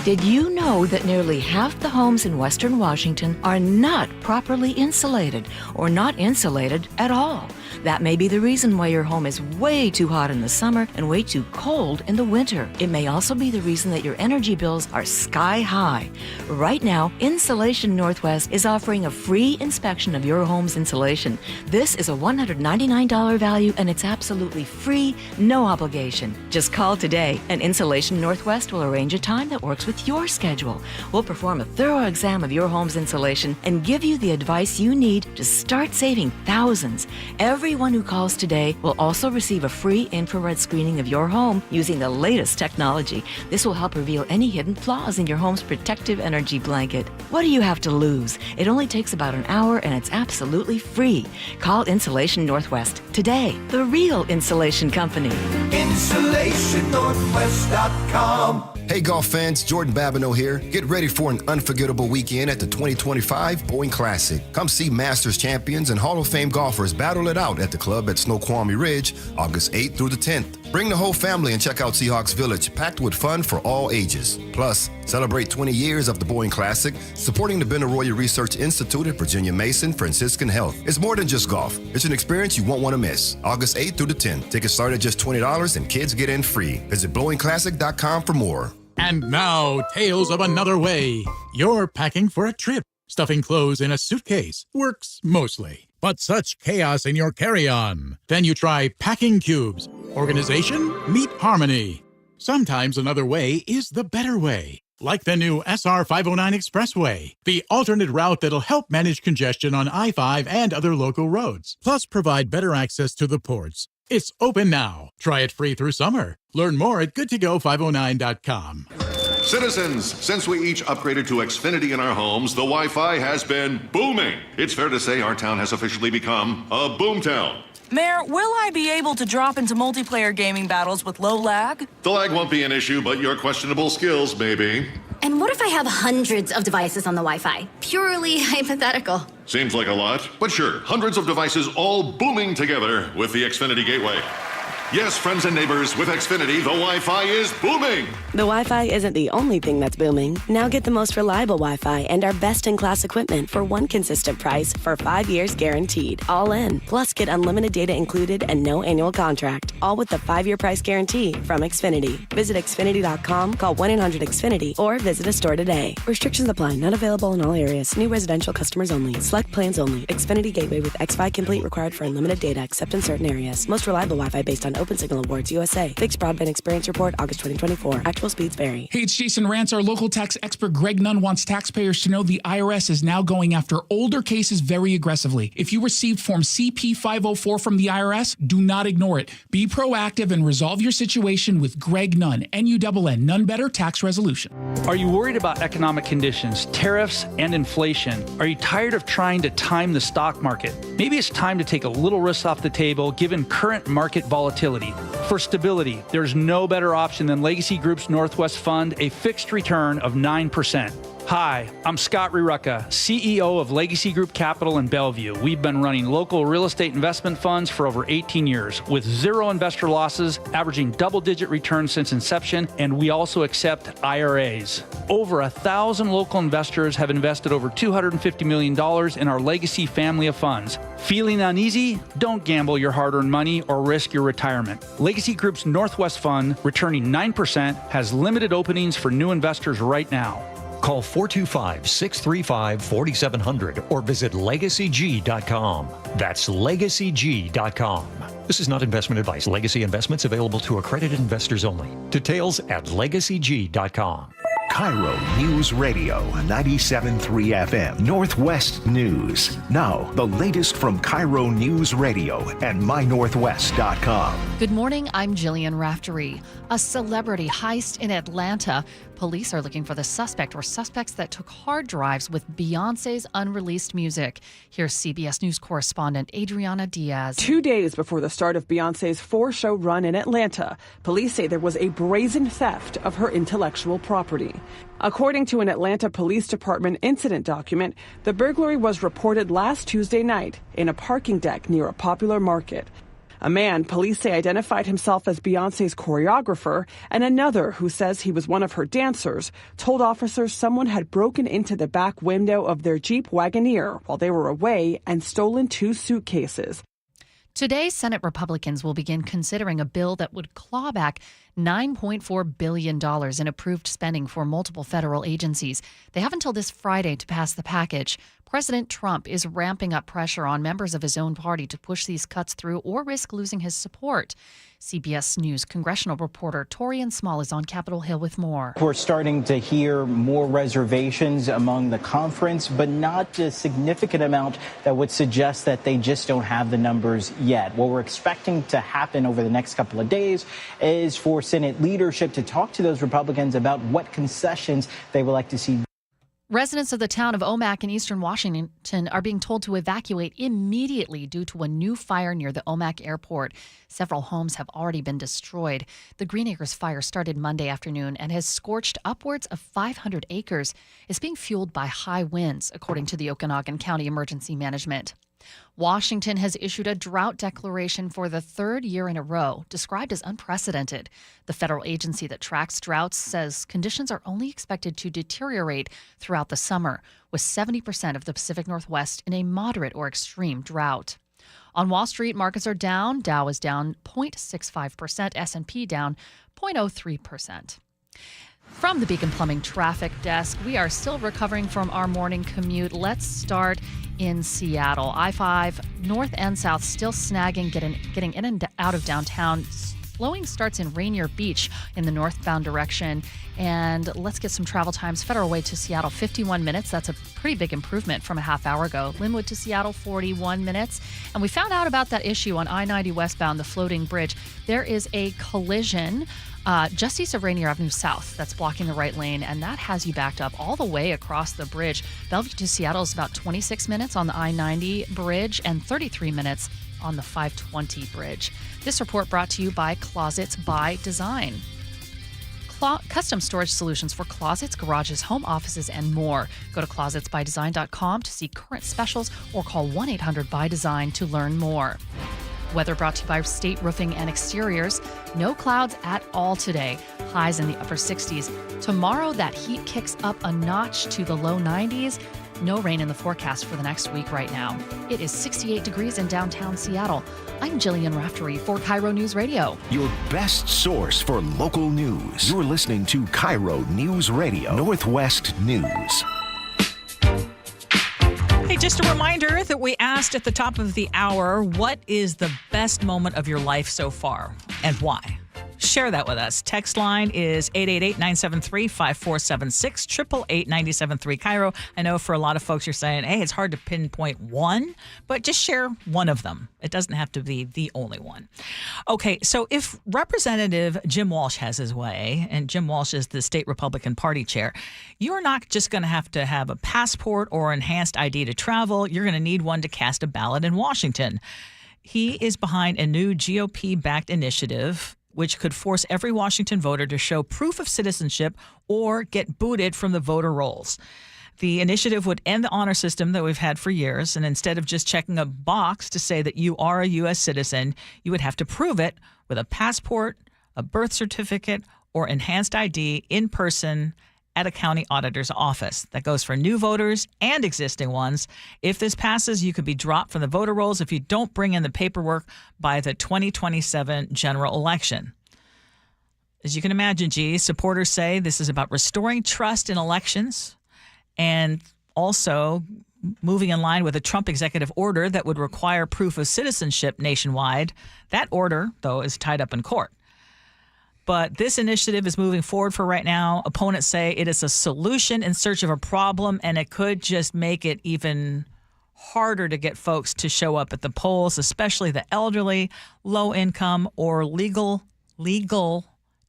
Did you know that nearly half the homes in Western Washington are not properly insulated or not insulated at all? That may be the reason why your home is way too hot in the summer and way too cold in the winter. It may also be the reason that your energy bills are sky high. Right now, Insulation Northwest is offering a free inspection of your home's insulation. This is a $199 value and it's absolutely free, no obligation. Just call today and Insulation Northwest will arrange a time that works with your schedule. We'll perform a thorough exam of your home's insulation and give you the advice you need to start saving thousands. Everyone who calls today will also receive a free infrared screening of your home using the latest technology. This will help reveal any hidden flaws in your home's protective energy blanket. What do you have to lose? It only takes about an hour and it's absolutely free. Call Insulation Northwest today, the real insulation company. InsulationNorthwest.com. Hey golf fans, Jordan Babineau here. Get ready for an unforgettable weekend at the 2025 Boeing Classic. Come see Masters champions and Hall of Fame golfers battle it out at the club at Snoqualmie Ridge, August 8th through the 10th. Bring the whole family and check out Seahawks Village, packed with fun for all ages. Plus, celebrate 20 years of the Boeing Classic, supporting the Benaroya Research Institute at Virginia Mason Franciscan Health. It's more than just golf. It's an experience you won't want to miss. August 8th through the 10th. Tickets start at just $20 and kids get in free. Visit BlowingClassic.com for more. And now, tales of another way. You're packing for a trip. Stuffing clothes in a suitcase works mostly. But such chaos in your carry-on. Then you try packing cubes. Organization? Meet harmony. Sometimes another way is the better way. like the new SR 509 Expressway, the alternate route that'll help manage congestion on I-5 and other local roads, plus provide better access to the ports. It's open now. Try it free through summer. Learn more at goodtogo509.com. Citizens, since we each upgraded to Xfinity in our homes, the Wi-Fi has been booming. It's fair to say our town has officially become a boomtown. Mayor, will I be able to drop into multiplayer gaming battles with low lag? The lag won't be an issue, but your questionable skills may be. And what if I have hundreds of devices on the Wi-Fi? Purely hypothetical. Seems like a lot, but sure, hundreds of devices all booming together with the Xfinity Gateway. Yes, friends and neighbors, with Xfinity, the Wi-Fi is booming. The Wi-Fi isn't the only thing that's booming. Now get the most reliable Wi-Fi and our best-in-class equipment for one consistent price for 5 years guaranteed. All in. Plus, get unlimited data included and no annual contract. All with the 5-year price guarantee from Xfinity. Visit Xfinity.com, call 1-800-XFINITY, or visit a store today. Restrictions apply. Not available in all areas. New residential customers only. Select plans only. Xfinity Gateway with XFi Complete required for unlimited data except in certain areas. Most reliable Wi-Fi based on Open Signal Awards USA. Fixed Broadband Experience Report, August 2024. Actual speeds vary. Hey, it's Jason Rantz. Our local tax expert Greg Nunn wants taxpayers to know the IRS is now going after older cases very aggressively. If you received Form CP-504 from the IRS, do not ignore it. Be proactive and resolve your situation with Greg Nunn, N-U-N-N, None Better Tax Resolution. Are you worried about economic conditions, tariffs, and inflation? Are you tired of trying to time the stock market? Maybe it's time to take a little risk off the table given current market volatility. For stability, there's no better option than Legacy Group's Northwest Fund, a fixed return of 9%. Hi, I'm Scott Rurucka, CEO of Legacy Group Capital in Bellevue. We've been running local real estate investment funds for over 18 years with zero investor losses, averaging double-digit returns since inception, and we also accept IRAs. Over 1,000 local investors have invested over $250 million in our Legacy family of funds. Feeling uneasy? Don't gamble your hard-earned money or risk your retirement. Legacy Group's Northwest Fund, returning 9%, has limited openings for new investors right now. Call 425-635-4700 or visit LegacyG.com. That's LegacyG.com. This is not investment advice. Legacy investments available to accredited investors only. Details at LegacyG.com. KIRO Newsradio 97.3 FM Northwest News. Now, the latest from KIRO Newsradio and MyNorthwest.com. Good morning, I'm Jillian Raftery. A celebrity heist in Atlanta. Police are looking for the suspect or suspects that took hard drives with Beyoncé's unreleased music. Here's CBS News correspondent Adriana Diaz. 2 days before the start of Beyoncé's 4-show run in Atlanta, police say there was a brazen theft of her intellectual property. According to an Atlanta Police Department incident document, the burglary was reported last Tuesday night in a parking deck near a popular market. A man police say identified himself as Beyoncé's choreographer, and another who says he was one of her dancers told officers someone had broken into the back window of their Jeep Wagoneer while they were away and stolen 2 suitcases. Today, Senate Republicans will begin considering a bill that would claw back $9.4 billion in approved spending for multiple federal agencies. They have until this Friday to pass the package. President Trump is ramping up pressure on members of his own party to push these cuts through or risk losing his support. CBS News congressional reporter Torian Small is on Capitol Hill with more. We're starting to hear more reservations among the conference, but not a significant amount that would suggest that they just don't have the numbers yet. What we're expecting to happen over the next couple of days is for Senate leadership to talk to those Republicans about what concessions they would like to see. Residents of the town of Omak in eastern Washington are being told to evacuate immediately due to a new fire near the Omak airport. Several homes have already been destroyed. The Green Acres fire started Monday afternoon and has scorched upwards of 500 acres. It's being fueled by high winds, according to the Okanagan County Emergency Management. Washington has issued a drought declaration for the 3rd year in a row, described as unprecedented. The federal agency that tracks droughts says conditions are only expected to deteriorate throughout the summer, with 70% of the Pacific Northwest in a moderate or extreme drought. On Wall Street, markets are down. Dow is down 0.65%, S&P down 0.03%. From the Beacon Plumbing Traffic Desk, we are still recovering from our morning commute. Let's start in Seattle. I-5 north and south still snagging, getting in and out of downtown. Flowing starts in Rainier Beach in the northbound direction. And let's get some travel times. Federal Way to Seattle, 51 minutes. That's a pretty big improvement from a half hour ago. Linwood to Seattle, 41 minutes. And we found out about that issue on I-90 westbound, the floating bridge. There is a collision just east of Rainier Avenue South that's blocking the right lane, and that has you backed up all the way across the bridge. Bellevue to Seattle is about 26 minutes on the I-90 bridge and 33 minutes on the 520 bridge. This report brought to you by Closets by Design. Custom storage solutions for closets, garages, home offices, and more. Go to closetsbydesign.com to see current specials or call 1-800-BY-DESIGN to learn more. Weather brought to you by State Roofing and Exteriors. No clouds at all today. Highs in the upper 60s. Tomorrow, that heat kicks up a notch to the low 90s. No rain in the forecast for the next week right now. It is 68 degrees in downtown Seattle. I'm Jillian Raftery for KIRO News Radio. Your best source for local news. You're listening to KIRO News Radio, Northwest News. Hey, just a reminder that we asked at the top of the hour, what is the best moment of your life so far and why? Share that with us. Text line is 888-973-5476, 888-973 KIRO. I know for a lot of folks you're saying, hey, it's hard to pinpoint one, but just share one of them. It doesn't have to be the only one. Okay, so if Representative Jim Walsh has his way, and Jim Walsh is the state Republican Party chair, you're not just going to have a passport or enhanced ID to travel. You're going to need one to cast a ballot in Washington. He is behind a new GOP-backed initiative which could force every Washington voter to show proof of citizenship or get booted from the voter rolls. The initiative would end the honor system that we've had for years, and instead of just checking a box to say that you are a U.S. citizen, you would have to prove it with a passport, a birth certificate, or enhanced ID in person at a county auditor's office. That goes for new voters and existing ones. If this passes, you could be dropped from the voter rolls if you don't bring in the paperwork by the 2027 general election. As you can imagine, Gee, supporters say this is about restoring trust in elections and also moving in line with a Trump executive order that would require proof of citizenship nationwide. That order, though, is tied up in court. But this initiative is moving forward for right now. Opponents say it is a solution in search of a problem, and it could just make it even harder to get folks to show up at the polls, especially the elderly, low income, or legal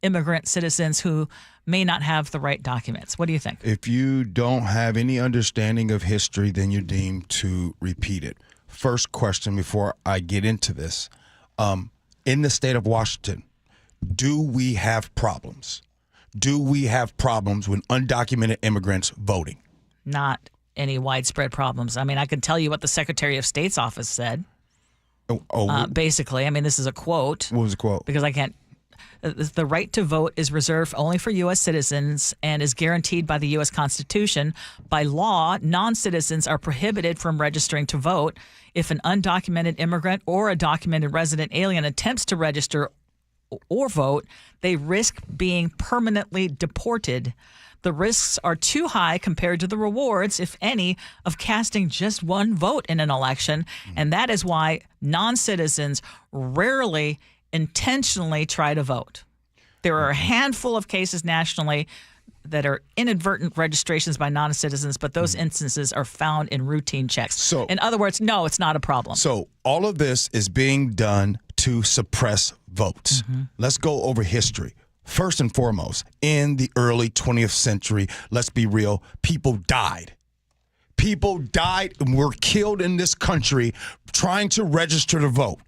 immigrant citizens who may not have the right documents. What do you think? If you don't have any understanding of history, then you're deemed to repeat it. First question before I get into this. In the state of Washington, do we have problems? Do we have problems with undocumented immigrants voting? Not any widespread problems. I mean, I can tell you what the Secretary of State's office said. Basically, I mean, this is a quote. What was the quote? Because I can't. The right to vote is reserved only for U.S. citizens and is guaranteed by the U.S. Constitution. By law, non-citizens are prohibited from registering to vote. If an undocumented immigrant or a documented resident alien attempts to register or vote, they risk being permanently deported. The risks are too high compared to the rewards, if any, of casting just one vote in an election. And that is why non-citizens rarely intentionally try to vote. There are a handful of cases nationally that are inadvertent registrations by non-citizens, but those instances are found in routine checks. So, in other words, no, it's not a problem. So all of this is being done to suppress votes. Let's go over history. First and foremost, in the early 20th century, let's be real, people died. People died and were killed in this country trying to register to vote,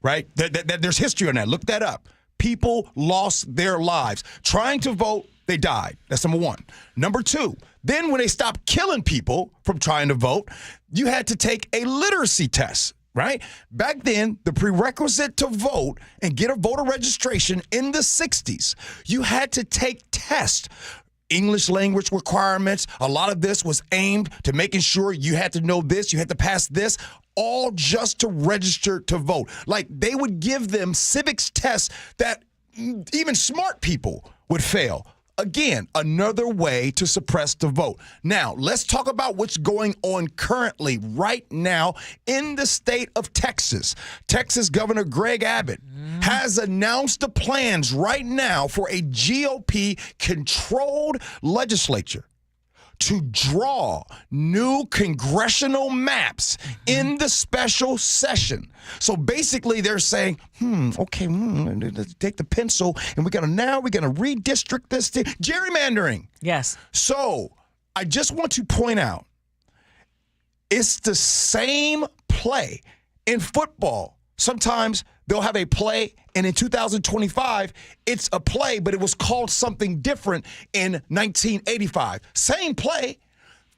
right? There's history on that. Look that up. People lost their lives. Trying to vote, they died. That's number one. Number two, then when they stopped killing people from trying to vote, you had to take a literacy test. Right? Back then, the prerequisite to vote and get a voter registration in the 60s, you had to take tests, English language requirements. A lot of this was aimed to making sure you had to know this, you had to pass this, all just to register to vote. Like they would give them civics tests that even smart people would fail. Again, another way to suppress the vote. Now, let's talk about what's going on currently right now in the state of Texas. Texas Governor Greg Abbott has announced the plans right now for a GOP-controlled legislature to draw new congressional maps in the special session. So basically they're saying, okay, let's take the pencil and we're going to redistrict this thing. Gerrymandering. Yes. So I just want to point out, it's the same play in football. Sometimes they'll have a play, and in 2025, it's a play, but it was called something different in 1985. Same play.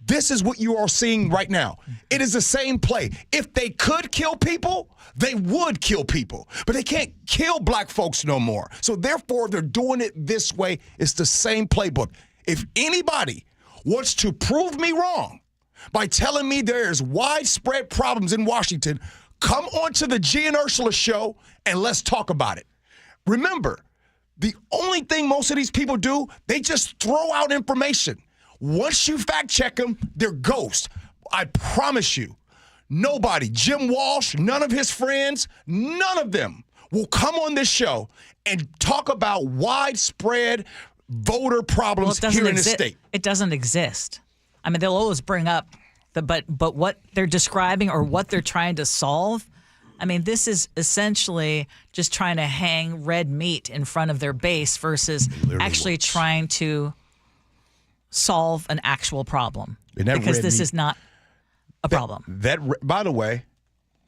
This is what you are seeing right now. It is the same play. If they could kill people, they would kill people. But they can't kill black folks no more. So therefore, they're doing it this way. It's the same playbook. If anybody wants to prove me wrong by telling me there's widespread problems in Washington, come on to the Gee and Ursula Show and let's talk about it. Remember, the only thing most of these people do, they just throw out information. Once you fact check them, they're ghosts. I promise you, nobody, Jim Walsh, none of his friends, none of them will come on this show and talk about widespread voter problems here in the state. It doesn't exist. I mean, they'll always bring up but what they're describing or what they're trying to solve, I mean, this is essentially just trying to hang red meat in front of their base versus actually trying to solve an actual problem. Because this is not a problem. By the way,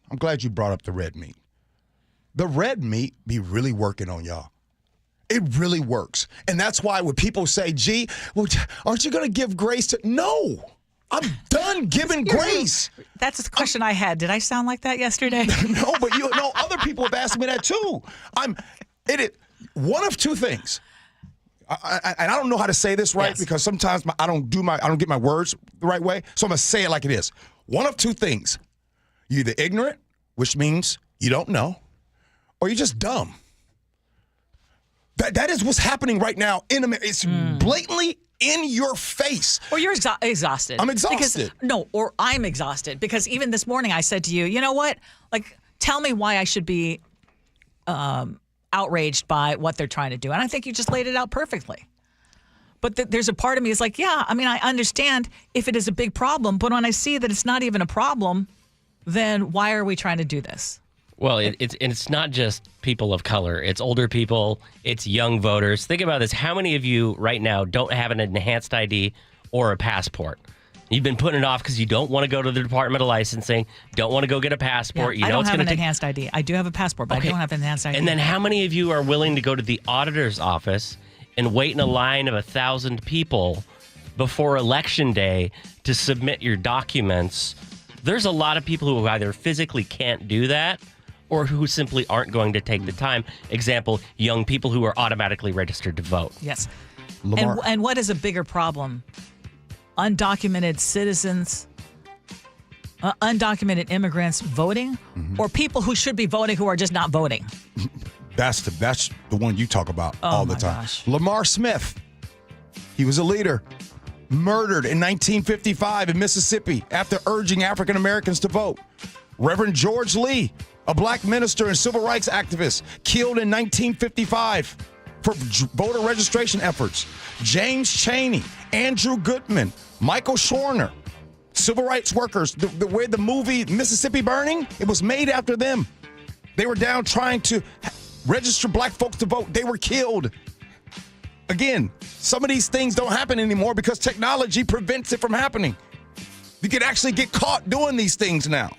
I'm glad you brought up the red meat. The red meat be really working on y'all. It really works. And that's why when people say, gee, well, aren't you going to give grace to... No. I'm done giving grace. That's the question I had. Did I sound like that yesterday? No, but other people have asked me that too. One of two things. I don't know how to say this right because sometimes I don't get my words the right way. So I'm gonna say it like it is. One of two things. You're either ignorant, which means you don't know, or you're just dumb. That is what's happening right now in America. It's blatantly in your face. Or you're exhausted. I'm exhausted. Or I'm exhausted. Because even this morning I said to you, you know what? Like, tell me why I should be outraged by what they're trying to do. And I think you just laid it out perfectly. But there's a part of me that's like, yeah, I mean, I understand if it is a big problem. But when I see that it's not even a problem, then why are we trying to do this? Well, it's not just people of color. It's older people. It's young voters. Think about this. How many of you right now don't have an enhanced ID or a passport? You've been putting it off because you don't want to go to the Department of Licensing, don't want to go get a passport. Yeah, I don't have an enhanced ID. I do have a passport, but I don't have an enhanced ID. And then how many of you are willing to go to the auditor's office and wait in a line of 1,000 people before Election Day to submit your documents? There's a lot of people who either physically can't do that or who simply aren't going to take the time. Example, young people who are automatically registered to vote. Yes. And what is a bigger problem? Undocumented citizens, undocumented immigrants voting, or people who should be voting who are just not voting? That's the one you talk about all the time. Gosh. Lamar Smith, he was a leader, murdered in 1955 in Mississippi after urging African Americans to vote. Reverend George Lee, a black minister and civil rights activist, killed in 1955 for voter registration efforts. James Chaney, Andrew Goodman, Michael Schwerner, civil rights workers. The way the movie Mississippi Burning, it was made after them. They were down trying to register black folks to vote. They were killed. Again, some of these things don't happen anymore because technology prevents it from happening. You can actually get caught doing these things now.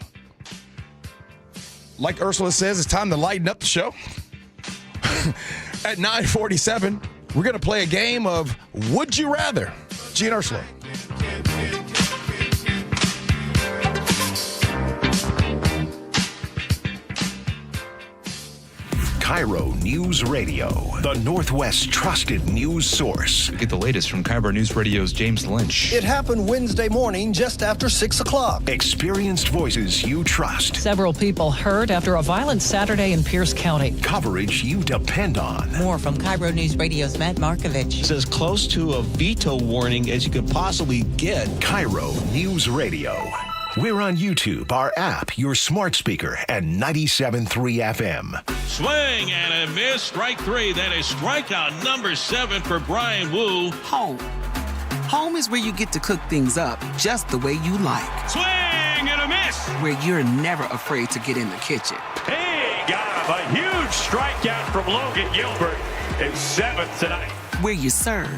Like Ursula says, it's time to lighten up the show. At 9:47, we're going to play a game of Would You Rather? Gee and Ursula. KIRO News Radio, the Northwest's trusted news source. Get the latest from KIRO News Radio's James Lynch. It happened Wednesday morning just after 6 o'clock. Experienced voices you trust. Several people hurt after a violent Saturday in Pierce County. Coverage you depend on. More from KIRO News Radio's Matt Markovich. It's as close to a veto warning as you could possibly get. KIRO News Radio. We're on YouTube, our app, your smart speaker, and 97.3 FM. Swing and a miss. Strike three. That is strikeout number 7 for Brian Wu. Home. Home is where you get to cook things up just the way you like. Swing and a miss. Where you're never afraid to get in the kitchen. He got him. A huge strikeout from Logan Gilbert in 7th tonight. Where you serve.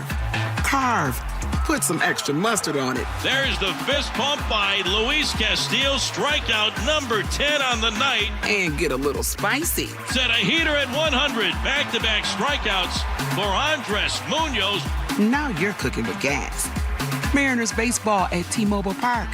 Carve. Put some extra mustard on it. There's the fist pump by Luis Castillo. Strikeout number 10 on the night. And get a little spicy. Set a heater at 100. Back-to-back strikeouts for Andres Munoz. Now you're cooking with gas. Mariners baseball at T-Mobile Park.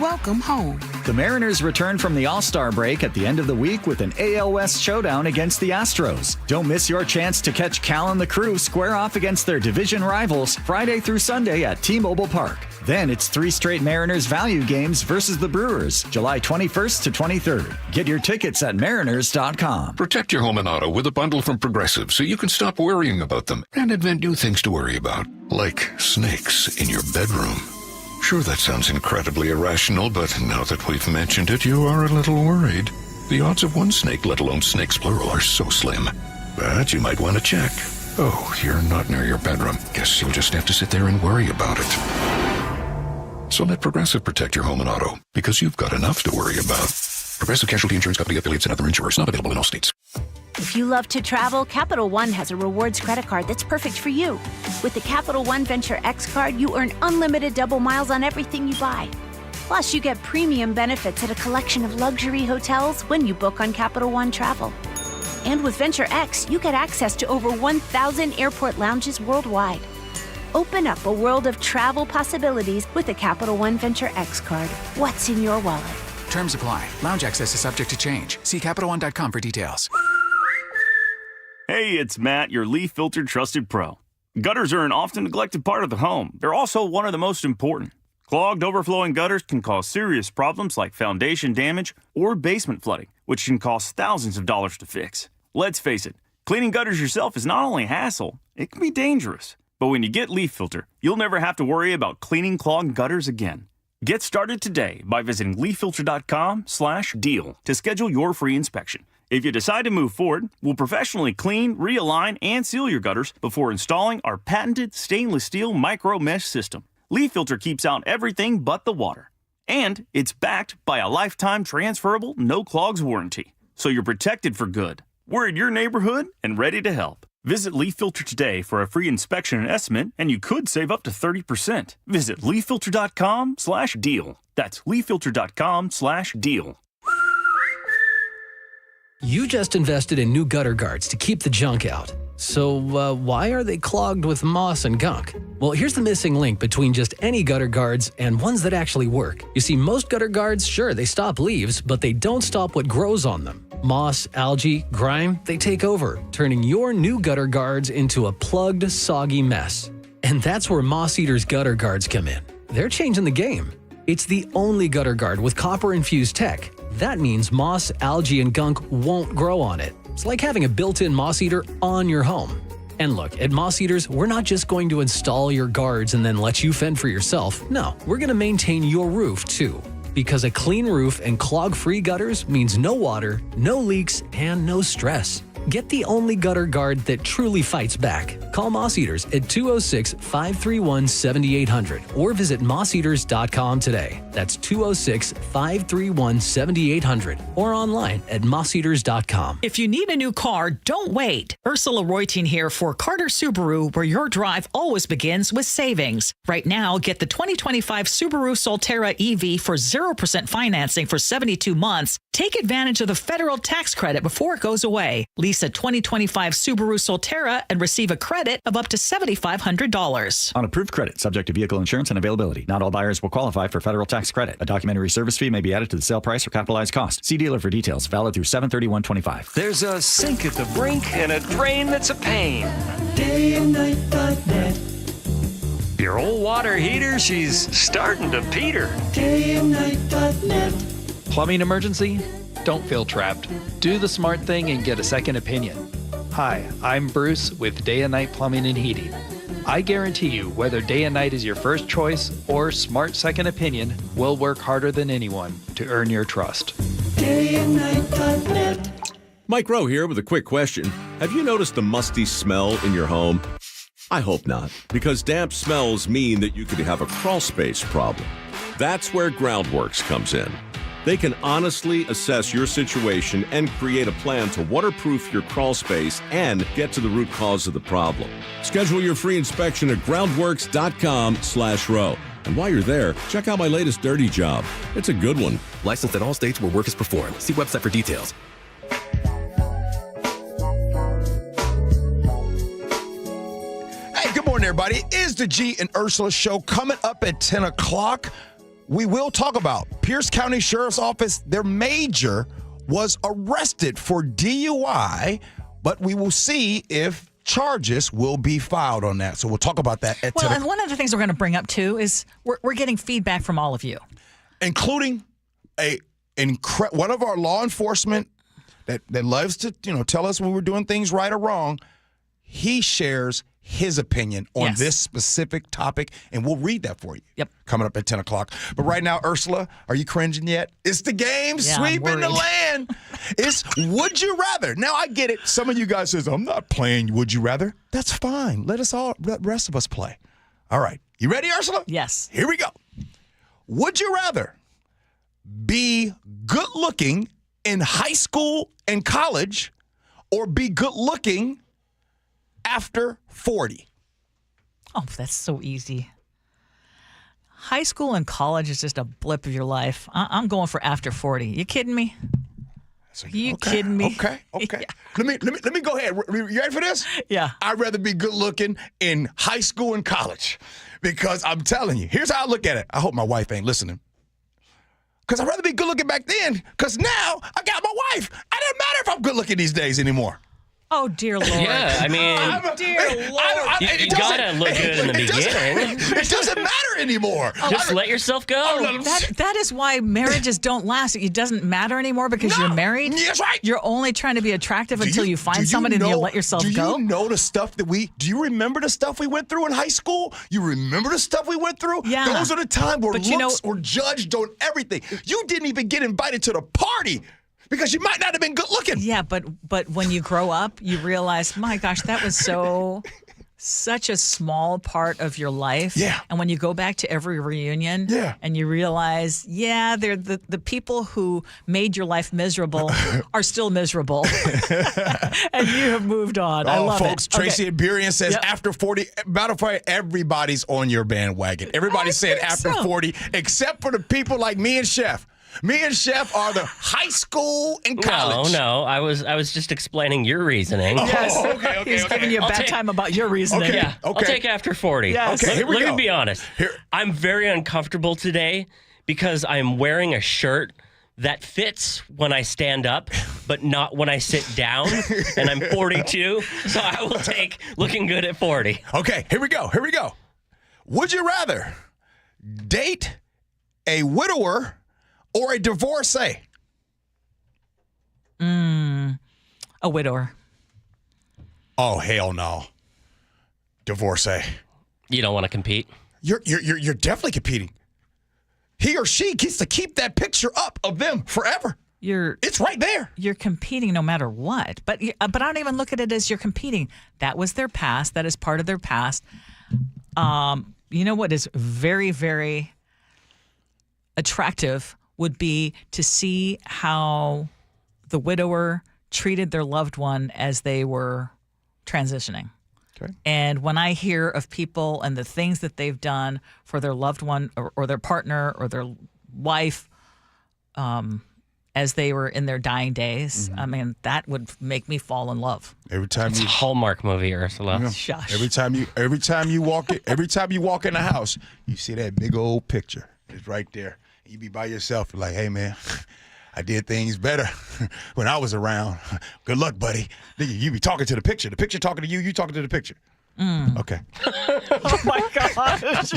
Welcome home. The Mariners return from the All-Star break at the end of the week with an AL West showdown against the Astros. Don't miss your chance to catch Cal and the crew square off against their division rivals Friday through Sunday at T-Mobile Park. Then it's 3 straight Mariners value games versus the Brewers, July 21st to 23rd. Get your tickets at mariners.com. Protect your home and auto with a bundle from Progressive so you can stop worrying about them and invent new things to worry about, like snakes in your bedroom. Sure, that sounds incredibly irrational, but now that we've mentioned it, you are a little worried. The odds of one snake, let alone snakes plural, are so slim. But you might want to check. Oh, you're not near your bedroom. Guess you'll just have to sit there and worry about it. So let Progressive protect your home and auto, because you've got enough to worry about. Progressive Casualty Insurance Company, affiliates, and other insurers. Not available in all states. If you love to travel, Capital One has a rewards credit card that's perfect for you. With the Capital One Venture X card, you earn unlimited double miles on everything you buy. Plus, you get premium benefits at a collection of luxury hotels when you book on Capital One Travel. And with Venture X, you get access to over 1,000 airport lounges worldwide. Open up a world of travel possibilities with the Capital One Venture X card. What's in your wallet? Terms apply. Lounge access is subject to change. See CapitalOne.com for details. Hey, it's Matt, your leaf filter trusted pro. Gutters are an often neglected part of the home. They're also one of the most important. Clogged, overflowing gutters can cause serious problems like foundation damage or basement flooding, which can cost thousands of dollars to fix. Let's face it, cleaning gutters yourself is not only a hassle, it can be dangerous. But when you get Leaf Filter, you'll never have to worry about cleaning clogged gutters again. Get started today by visiting leaffilter.com/deal to schedule your free inspection. If you decide to move forward, we'll professionally clean, realign, and seal your gutters before installing our patented stainless steel micro mesh system. Leaf Filter keeps out everything but the water. And it's backed by a lifetime transferable no clogs warranty. So you're protected for good. We're in your neighborhood and ready to help. Visit Leaf Filter today for a free inspection and estimate, and you could save up to 30%. Visit leaffilter.com/deal. That's leaffilter.com/deal. You just invested in new gutter guards to keep the junk out. So why are they clogged with moss and gunk? Well, here's the missing link between just any gutter guards and ones that actually work. You see, most gutter guards, sure, they stop leaves, but they don't stop what grows on them. Moss, algae, grime, they take over, turning your new gutter guards into a plugged, soggy mess. And that's where Moss Eater's gutter guards come in. They're changing the game. It's the only gutter guard with copper-infused tech. That means moss, algae, and gunk won't grow on it. It's like having a built-in Moss Eater on your home. And look, at Moss Eaters, we're not just going to install your guards and then let you fend for yourself. No, we're going to maintain your roof too. Because a clean roof and clog-free gutters means no water, no leaks, and no stress. Get the only gutter guard that truly fights back. Call Moss Eaters at 206-531-7800 or visit mosseaters.com today. That's 206-531-7800 or online at mosseaters.com. If you need a new car, don't wait. Ursula Reutin here for Carter Subaru, where your drive always begins with savings. Right now, get the 2025 Subaru Solterra EV for 0% financing for 72 months. Take advantage of the federal tax credit before it goes away. Lease lease a 2025 Subaru Solterra and receive a credit of up to $7,500. On approved credit, subject to vehicle insurance and availability. Not all buyers will qualify for federal tax credit. A documentary service fee may be added to the sale price or capitalized cost. See dealer for details. Valid through 7/31/25. There's a sink at the brink and a drain that's a pain. DayandNight.net. Your old water heater, she's starting to peter. DayandNight.net. Plumbing emergency? Don't feel trapped. Do the smart thing and get a second opinion. Hi, I'm Bruce with Day and Night Plumbing and Heating. I guarantee you, whether Day and Night is your first choice or smart second opinion, we'll work harder than anyone to earn your trust. DayandNight.net. Mike Rowe here with a quick question. Have you noticed the musty smell in your home? I hope not, because damp smells mean that you could have a crawl space problem. That's where Groundworks comes in. They can honestly assess your situation and create a plan to waterproof your crawl space and get to the root cause of the problem. Schedule your free inspection at groundworks.com/row. And while you're there, check out my latest dirty job. It's a good one. Licensed in all states where work is performed. See website for details. Hey, good morning, everybody. It is the Gee and Ursula Show coming up at 10 o'clock. We will talk about Pierce County Sheriff's Office. Their major was arrested for DUI, but we will see if charges will be filed on that. So we'll talk about that at 10 o'clock. And one of the things we're going to bring up, too, is we're getting feedback from all of you. Including one of our law enforcement that loves to tell us when we're doing things right or wrong. He shares his opinion on this specific topic, and we'll read that for you. Yep. Coming up at 10 o'clock. But right now, Ursula, are you cringing yet? It's the game sweeping the land. It's Would You Rather. Now, I get it. Some of you guys says, I'm not playing Would You Rather. That's fine. Let the rest of us play. All right. You ready, Ursula? Yes. Here we go. Would you rather be good looking in high school and college or be good looking after 40? Oh, that's so easy. High school and college is just a blip of your life. I'm going for after 40. You kidding me? You kidding me? Okay. Yeah. Let me go ahead. You ready for this? Yeah. I'd rather be good looking in high school and college because I'm telling you, here's how I look at it. I hope my wife ain't listening. Because I'd rather be good looking back then because now I got my wife. It doesn't matter if I'm good looking these days anymore. Oh, dear Lord. Yeah, I mean, dear Lord. You gotta look good in the beginning. It doesn't matter anymore. Just let yourself go. That is why marriages don't last. It doesn't matter anymore because you're married. That's right. You're only trying to be attractive until you find somebody and you let yourself go. Do you know the stuff do you remember the stuff we went through in high school? You remember the stuff we went through? Yeah. Those are the times where looks were judged on everything. You didn't even get invited to the party because you might not have been good looking. Yeah, but when you grow up, you realize, my gosh, that was such a small part of your life. Yeah. And when you go back to every reunion and you realize, they're the people who made your life miserable are still miserable. And you have moved on. I love folks, it. Tracy Iberian says after 40, matter of fact, everybody's on your bandwagon. Everybody's saying after 40, except for the people like me and Chef. Me and Chef are the high school and college. No. I was just explaining your reasoning. Yes. Okay. He's giving you a bad time about your reasoning. Okay. I'll take after 40. Yes. Okay, here we go. Let me be honest. I'm very uncomfortable today because I'm wearing a shirt that fits when I stand up, but not when I sit down, and I'm 42, so I will take looking good at 40. Okay, here we go. Would you rather date a widower or a divorcee? A widower. Oh, hell no. Divorcee. You don't want to compete? You're definitely competing. He or she gets to keep that picture up of them forever. It's right there. You're competing no matter what. But I don't even look at it as you're competing. That was their past. That is part of their past. You know what is very, very attractive would be to see how the widower treated their loved one as they were transitioning. Okay. And when I hear of people and the things that they've done for their loved one or their partner or their wife, as they were in their dying days. I mean, that would make me fall in love. Every time It's a Hallmark movie, Ursula. Shush. Every time you walk in the house, you see that big old picture. It's right there. You be by yourself, like, hey man, I did things better when I was around. Good luck, buddy. You be talking to the picture. The picture talking to you. You talking to the picture. Okay. Oh my gosh.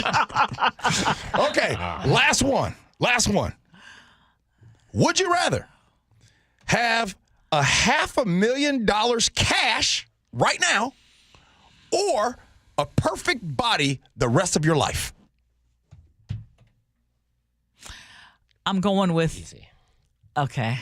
Okay. Last one. Would you rather have $500,000 cash right now or a perfect body the rest of your life? I'm going with easy. Okay.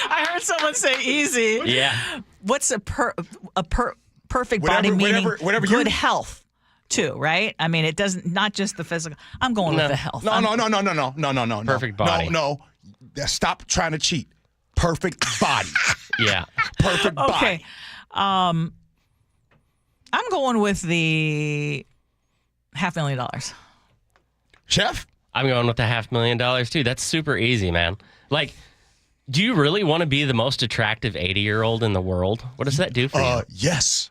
I heard someone say easy. Yeah. What's a perfect body meaning? Whatever good health too, right? I mean, it doesn't not just the physical. I'm going with the health. No. Perfect body. No. Stop trying to cheat. Perfect body. Yeah. Perfect body. Okay. I'm going with the $500,000. Chef? I'm going with the $500,000 too. That's super easy, man. Like, do you really want to be the most attractive 80-year-old in the world? What does that do for you? Yes.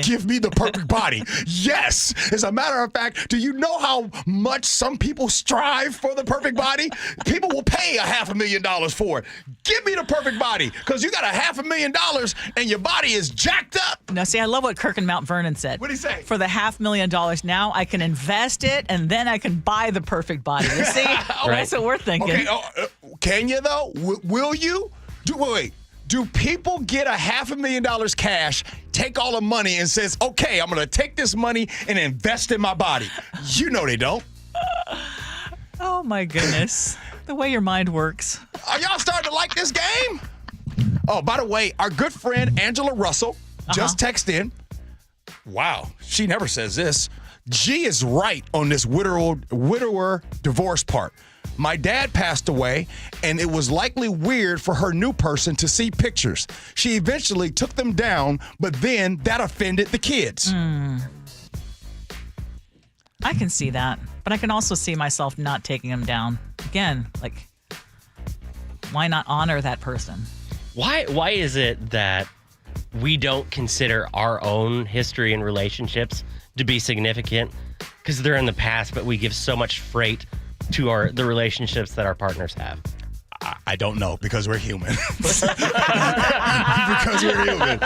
Give me the perfect body. Yes. As a matter of fact, do you know how much some people strive for the perfect body? People will pay $500,000 for it. Give me the perfect body, because you got $500,000 and your body is jacked up. No, see, I love what Kirk and Mount Vernon said. What did he say? For the $500,000, now I can invest it and then I can buy the perfect body. You see? That's what we're thinking. Okay. Can you though? Will you? Wait. Do people get $500,000 cash, take all the money, and says, okay, I'm going to take this money and invest in my body? You know they don't. Oh, my goodness. The way your mind works. Are y'all starting to like this game? Oh, by the way, our good friend Angela Russell just texted in. Wow, she never says this. G is right on this widower divorce part. My dad passed away, and it was likely weird for her new person to see pictures. She eventually took them down, but then that offended the kids. I can see that, but I can also see myself not taking them down. Again, like, why not honor that person? Why is it that we don't consider our own history and relationships to be significant? Because they're in the past, but we give so much freight to the relationships that our partners have. I don't know, because we're human. Because we're human.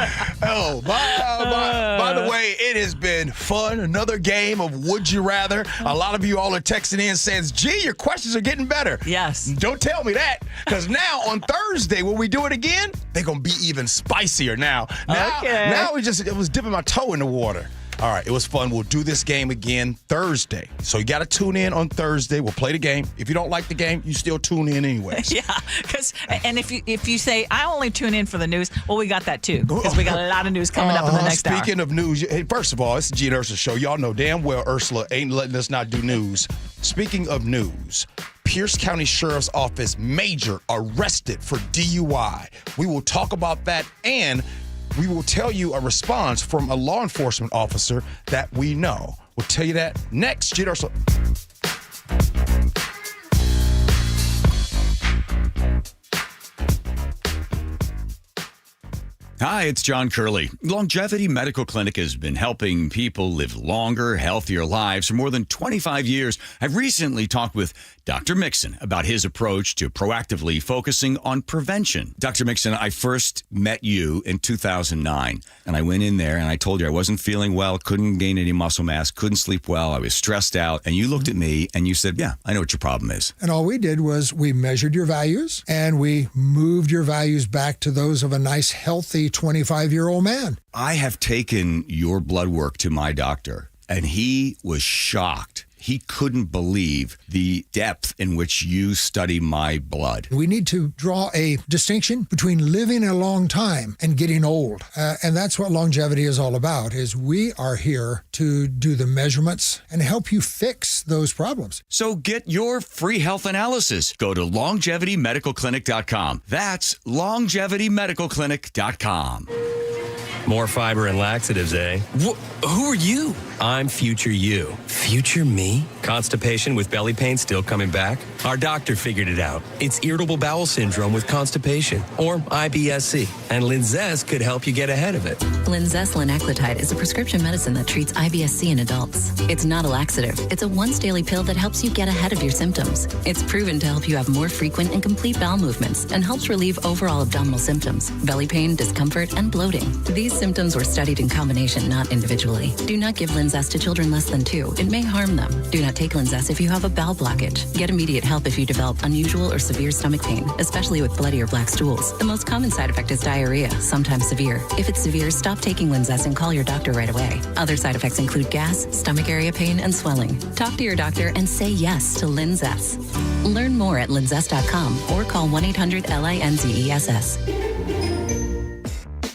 Oh, by the way, it has been fun. Another game of Would You Rather. A lot of you all are texting in saying, gee, your questions are getting better. Yes. Don't tell me that, because now on Thursday, when we do it again, they're going to be even spicier now. Now it was dipping my toe in the water. All right, it was fun. We'll do this game again Thursday. So you got to tune in on Thursday. We'll play the game. If you don't like the game, you still tune in anyways. Yeah, and if you say, I only tune in for the news, well, we got that too, because we got a lot of news coming up in the next hour. Speaking of news, hey, first of all, it's the Gee and Ursula Show. Y'all know damn well Ursula ain't letting us not do news. Speaking of news, Pierce County Sheriff's Office major arrested for DUI. We will talk about that, and we will tell you a response from a law enforcement officer that we know. We'll tell you that next. Gee and Ursula. Hi, it's John Curley. Longevity Medical Clinic has been helping people live longer, healthier lives for more than 25 years. I recently talked with Dr. Mixon about his approach to proactively focusing on prevention. Dr. Mixon, I first met you in 2009, and I went in there and I told you I wasn't feeling well, couldn't gain any muscle mass, couldn't sleep well, I was stressed out, and you looked at me and you said, yeah, I know what your problem is. And all we did was we measured your values and we moved your values back to those of a nice, healthy 25-year-old man. I have taken your blood work to my doctor, and he was shocked. He couldn't believe the depth in which you study my blood. We need to draw a distinction between living a long time and getting old. And that's what longevity is all about, is we are here to do the measurements and help you fix those problems. So get your free health analysis. Go to longevitymedicalclinic.com. That's longevitymedicalclinic.com. More fiber and laxatives, eh? Who are you? I'm future you. Future me? Constipation with belly pain still coming back? Our doctor figured it out. It's irritable bowel syndrome with constipation, or IBS-C, and Linzess could help you get ahead of it. Linzess linaclotide is a prescription medicine that treats IBS-C in adults. It's not a laxative. It's a once-daily pill that helps you get ahead of your symptoms. It's proven to help you have more frequent and complete bowel movements and helps relieve overall abdominal symptoms, belly pain, discomfort, and bloating. These symptoms were studied in combination, not individually. Do not give Linzess to children less than 2. It may harm them. Do not take Linzess if you have a bowel blockage. Get immediate help if you develop unusual or severe stomach pain, especially with bloody or black stools. The most common side effect is diarrhea, sometimes severe. If it's severe, stop taking Linzess and call your doctor right away. Other side effects include gas, stomach area pain, and swelling. Talk to your doctor and say yes to Linzess. Learn more at linzess.com or call 1-800-LINZESS.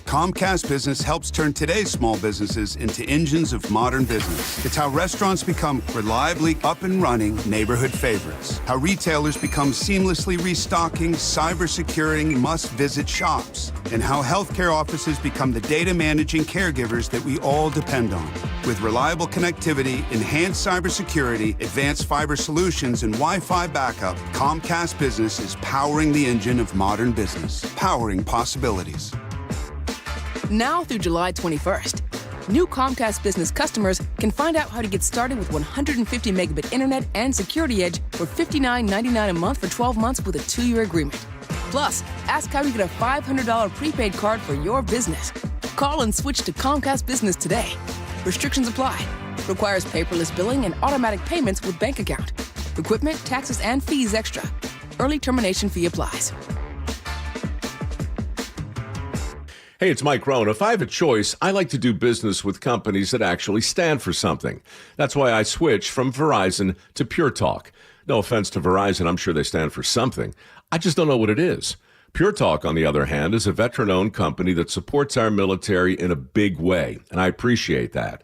Comcast Business helps turn today's small businesses into engines of modern business. It's how restaurants become reliably up and running neighborhood favorites. How retailers become seamlessly restocking, cyber-securing, must-visit shops. And how healthcare offices become the data-managing caregivers that we all depend on. With reliable connectivity, enhanced cybersecurity, advanced fiber solutions, and Wi-Fi backup, Comcast Business is powering the engine of modern business. Powering possibilities. Now through July 21st, new Comcast Business customers can find out how to get started with 150 megabit internet and Security Edge for $59.99 a month for 12 months with a 2-year agreement. Plus, ask how you get a $500 prepaid card for your business. Call and switch to Comcast Business today. Restrictions apply. Requires paperless billing and automatic payments with bank account. Equipment, taxes, and fees extra. Early termination fee applies. Hey, it's Mike Rohn. If I have a choice, I like to do business with companies that actually stand for something. That's why I switched from Verizon to Pure Talk. No offense to Verizon, I'm sure they stand for something. I just don't know what it is. Pure Talk, on the other hand, is a veteran-owned company that supports our military in a big way, and I appreciate that.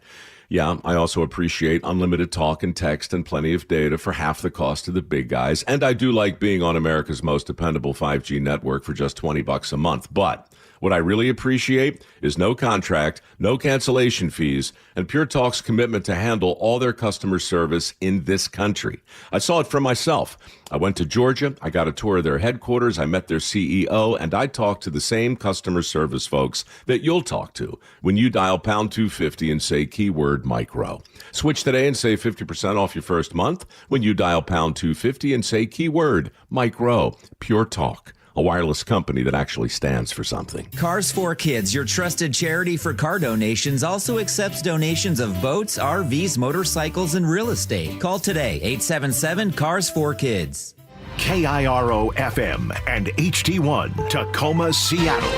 Yeah, I also appreciate unlimited talk and text and plenty of data for half the cost of the big guys, and I do like being on America's most dependable 5G network for just $20 a month, but what I really appreciate is no contract, no cancellation fees, and Pure Talk's commitment to handle all their customer service in this country. I saw it for myself. I went to Georgia, I got a tour of their headquarters, I met their CEO, and I talked to the same customer service folks that you'll talk to when you dial pound 250 and say keyword Mike Rowe. Switch today and save 50% off your first month when you dial pound 250 and say keyword Mike Rowe. Pure Talk. A wireless company that actually stands for something. Cars for Kids, your trusted charity for car donations, also accepts donations of boats, RVs, motorcycles, and real estate. Call today, 877-CARS4KIDS. KIRO FM and HD1, Tacoma, Seattle.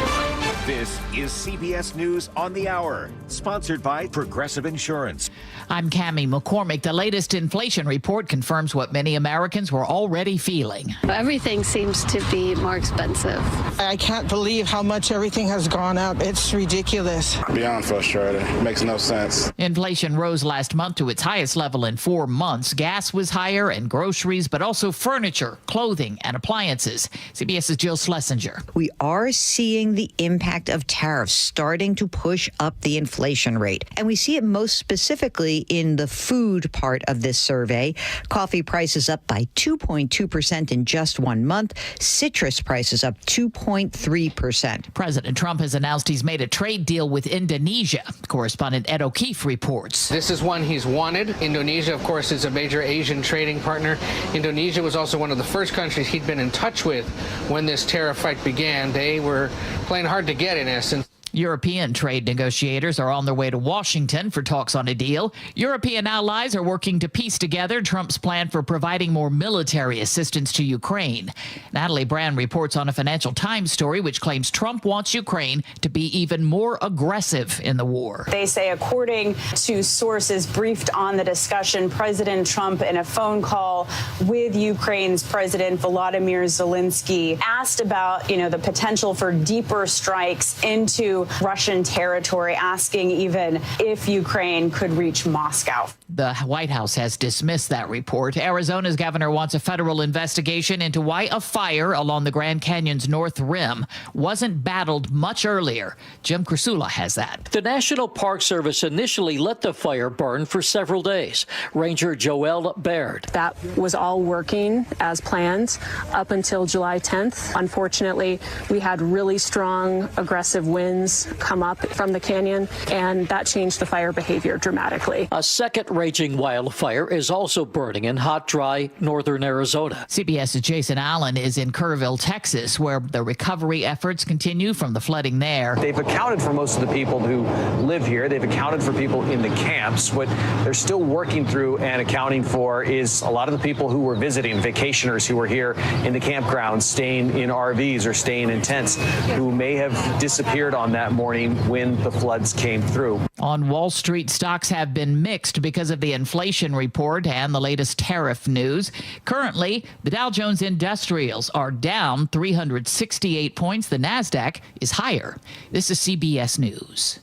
This is CBS News on the Hour, sponsored by Progressive Insurance. I'm Cammie McCormick. The latest inflation report confirms what many Americans were already feeling. Everything seems to be more expensive. I can't believe how much everything has gone up. It's ridiculous. Beyond frustrated. Makes no sense. Inflation rose last month to its highest level in 4 months. Gas was higher and groceries, but also furniture, clothing, and appliances. CBS's Jill Schlesinger. We are seeing the impact of tariffs starting to push up the inflation rate. And we see it most specifically in the food part of this survey. Coffee prices up by 2.2% in just 1 month. Citrus prices up 2.3%. President Trump has announced he's made a trade deal with Indonesia. Correspondent Ed O'Keefe reports. This is one he's wanted. Indonesia, of course, is a major Asian trading partner. Indonesia was also one of the first countries he'd been in touch with when this tariff fight began. They were playing hard to get, in essence. European trade negotiators are on their way to Washington for talks on a deal. European allies are working to piece together Trump's plan for providing more military assistance to Ukraine. Natalie Brand reports on a Financial Times story which claims Trump wants Ukraine to be even more aggressive in the war. They say, according to sources briefed on the discussion, President Trump, in a phone call with Ukraine's President Volodymyr Zelensky, asked about, the potential for deeper strikes into into Russian territory, asking even if Ukraine could reach Moscow. The White House has dismissed that report. Arizona's governor wants a federal investigation into why a fire along the Grand Canyon's north rim wasn't battled much earlier. Jim Ursula has that. The National Park Service initially let the fire burn for several days. Ranger Joelle Baird. That was all working as planned up until July 10th. Unfortunately, we had really strong, aggressive winds come up from the canyon, and that changed the fire behavior dramatically. A second raging wildfire is also burning in hot, dry northern Arizona. CBS's Jason Allen is in Kerrville, Texas, where the recovery efforts continue from the flooding there. They've accounted for most of the people who live here. They've accounted for people in the camps. What they're still working through and accounting for is a lot of the people who were visiting, vacationers who were here in the campground, staying in RVs or staying in tents, who may have disappeared on that morning when the floods came through. On Wall Street, stocks have been mixed because of the inflation report and the latest tariff news. Currently, the Dow Jones Industrials are down 368 points. The NASDAQ is higher. This is CBS News.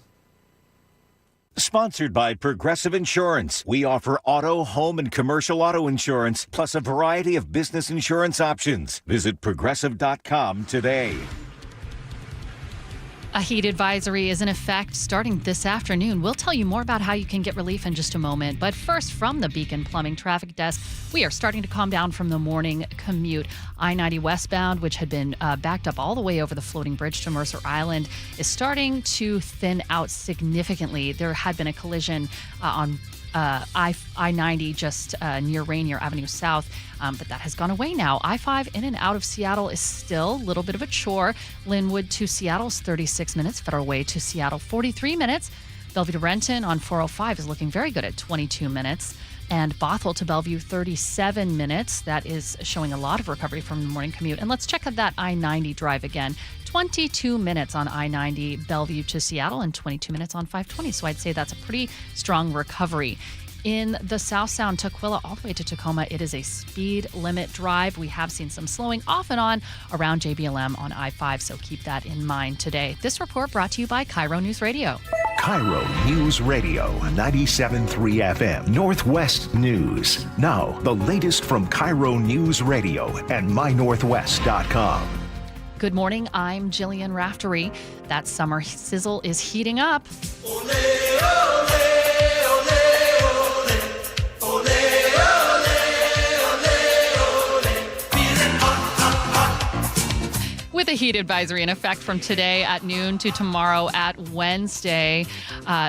Sponsored by Progressive Insurance. We offer auto, home, and commercial auto insurance, plus a variety of business insurance options. Visit Progressive.com today. A heat advisory is in effect starting this afternoon. We'll tell you more about how you can get relief in just a moment. But first, from the Beacon Plumbing Traffic Desk, we are starting to calm down from the morning commute. I-90 westbound, which had been backed up all the way over the floating bridge to Mercer Island, is starting to thin out significantly. There had been a collision on I-90 just near Rainier Avenue South, but that has gone away now. I-5 in and out of Seattle is still a little bit of a chore. Linwood to Seattle is 36 minutes. Federal Way to Seattle, 43 minutes. Bellevue to Renton on 405 is looking very good at 22 minutes. And Bothell to Bellevue, 37 minutes. That is showing a lot of recovery from the morning commute. And let's check out that I-90 drive again. 22 minutes on I-90 Bellevue to Seattle and 22 minutes on 520. So I'd say that's a pretty strong recovery. In the South Sound, Tukwila all the way to Tacoma, it is a speed limit drive. We have seen some slowing off and on around JBLM on I-5, so keep that in mind today. This report brought to you by KIRO News Radio. KIRO News Radio, 97.3 FM, Northwest News. Now, the latest from KIRO News Radio and mynorthwest.com. Good morning, I'm Jillian Raftery. That summer sizzle is heating up. With a heat advisory in effect from today at noon to tomorrow at Wednesday,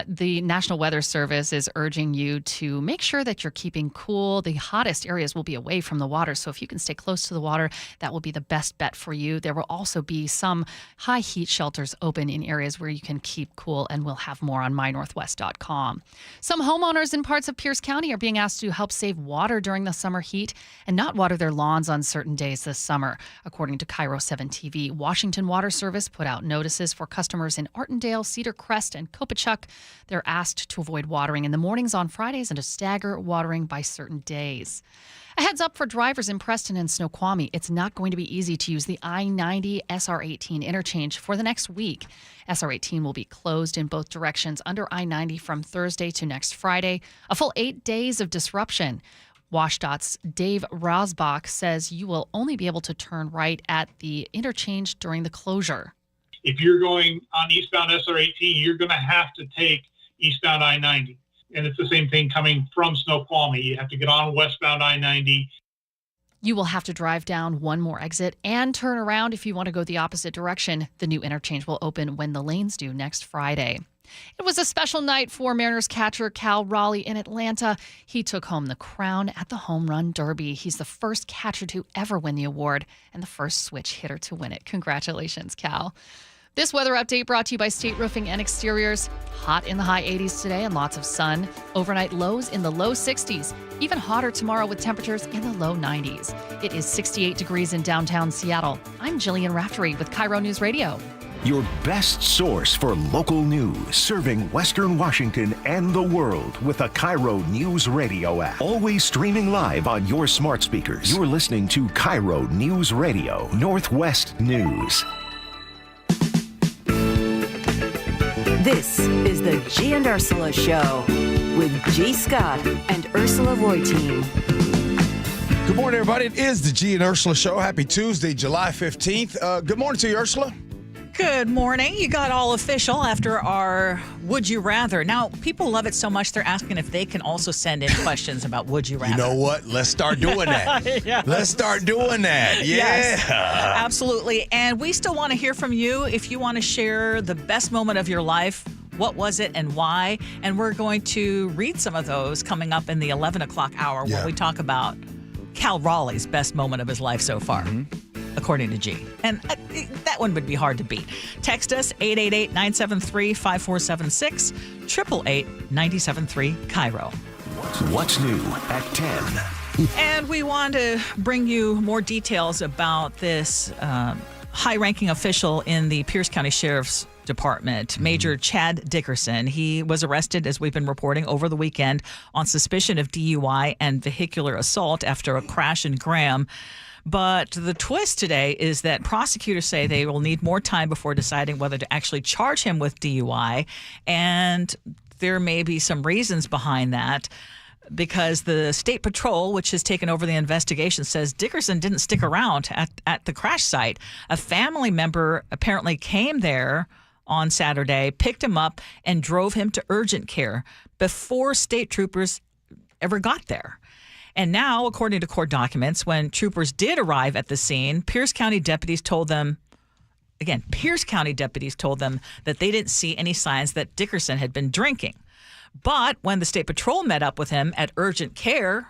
the National Weather Service is urging you to make sure that you're keeping cool. The hottest areas will be away from the water, so if you can stay close to the water, that will be the best bet for you. There will also be some high heat shelters open in areas where you can keep cool, and we'll have more on mynorthwest.com. Some homeowners in parts of Pierce County are being asked to help save water during the summer heat and not water their lawns on certain days this summer, according to KIRO 7 TV. Washington Water Service put out notices for customers in Artendale, Cedar Crest, and Kopachuk. They're asked to avoid watering in the mornings on Fridays and to stagger watering by certain days. A heads up for drivers in Preston and Snoqualmie. It's not going to be easy to use the I-90 SR18 interchange for the next week. SR18 will be closed in both directions under I-90 from Thursday to next Friday. A full 8 days of disruption. WashDOT's Dave Rosbach says you will only be able to turn right at the interchange during the closure. If you're going on eastbound SR18, you're going to have to take eastbound I-90. And it's the same thing coming from Snoqualmie. You have to get on westbound I-90. You will have to drive down one more exit and turn around if you want to go the opposite direction. The new interchange will open when the lanes do next Friday. It was a special night for Mariners catcher Cal Raleigh in Atlanta. He took home the crown at the Home Run Derby. He's the first catcher to ever win the award and the first switch hitter to win it. Congratulations, Cal. This weather update brought to you by State Roofing and Exteriors. Hot in the high 80s today and lots of sun. Overnight lows in the low 60s. Even hotter tomorrow with temperatures in the low 90s. It is 68 degrees in downtown Seattle. I'm Jillian Raftery with KIRO News Radio. Your best source for local news, serving Western Washington and the world with the KIRO News Radio app. Always streaming live on your smart speakers. You're listening to KIRO News Radio, Northwest News. This is the Gee and Ursula Show with G. Scott and Ursula Reutin. Good morning, everybody. It is the Gee and Ursula Show. Happy Tuesday, July 15th. Good morning to you, Ursula. Good morning. You got all official after our Would You Rather. Now, people love it so much, they're asking if they can also send in questions about Would You Rather. You know what? Let's start doing that. Yes. Let's start doing that. Yeah. Yes, absolutely. And we still want to hear from you. If you want to share the best moment of your life, what was it and why? And we're going to read some of those coming up in the 11 o'clock hour when we talk about Cal Raleigh's best moment of his life so far. According to G. And that one would be hard to beat. Text us 888-973-5476, 888-973-KIRO. What's new at 10? And we want to bring you more details about this high-ranking official in the Pierce County Sheriff's Department, Major Chad Dickerson. He was arrested, as we've been reporting, over the weekend on suspicion of DUI and vehicular assault after a crash in Graham. But the twist today is that prosecutors say they will need more time before deciding whether to actually charge him with DUI. And there may be some reasons behind that, because the State Patrol, which has taken over the investigation, says Dickerson didn't stick around at the crash site. A family member apparently came there on Saturday, picked him up, and drove him to urgent care before state troopers ever got there. And now, according to court documents, when troopers did arrive at the scene, Pierce County deputies told them that they didn't see any signs that Dickerson had been drinking. But when the State Patrol met up with him at urgent care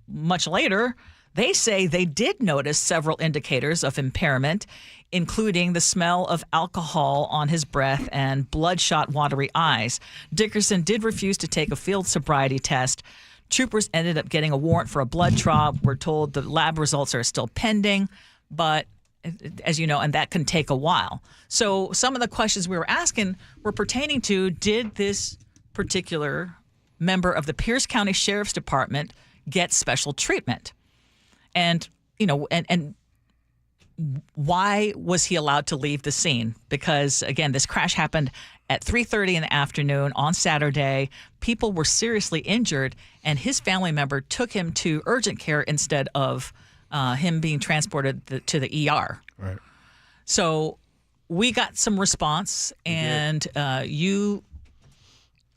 much later, they say they did notice several indicators of impairment, including the smell of alcohol on his breath and bloodshot, watery eyes. Dickerson did refuse to take a field sobriety test. Troopers ended up getting a warrant for a blood draw. We're told the lab results are still pending, but as you know, and that can take a while. So some of the questions we were asking were pertaining to, did this particular member of the Pierce County Sheriff's Department get special treatment? And, and why was he allowed to leave the scene? Because, again, this crash happened at 3:30 in the afternoon on Saturday. People were seriously injured, and his family member took him to urgent care instead of him being transported to the ER. Right. So we got some response, and you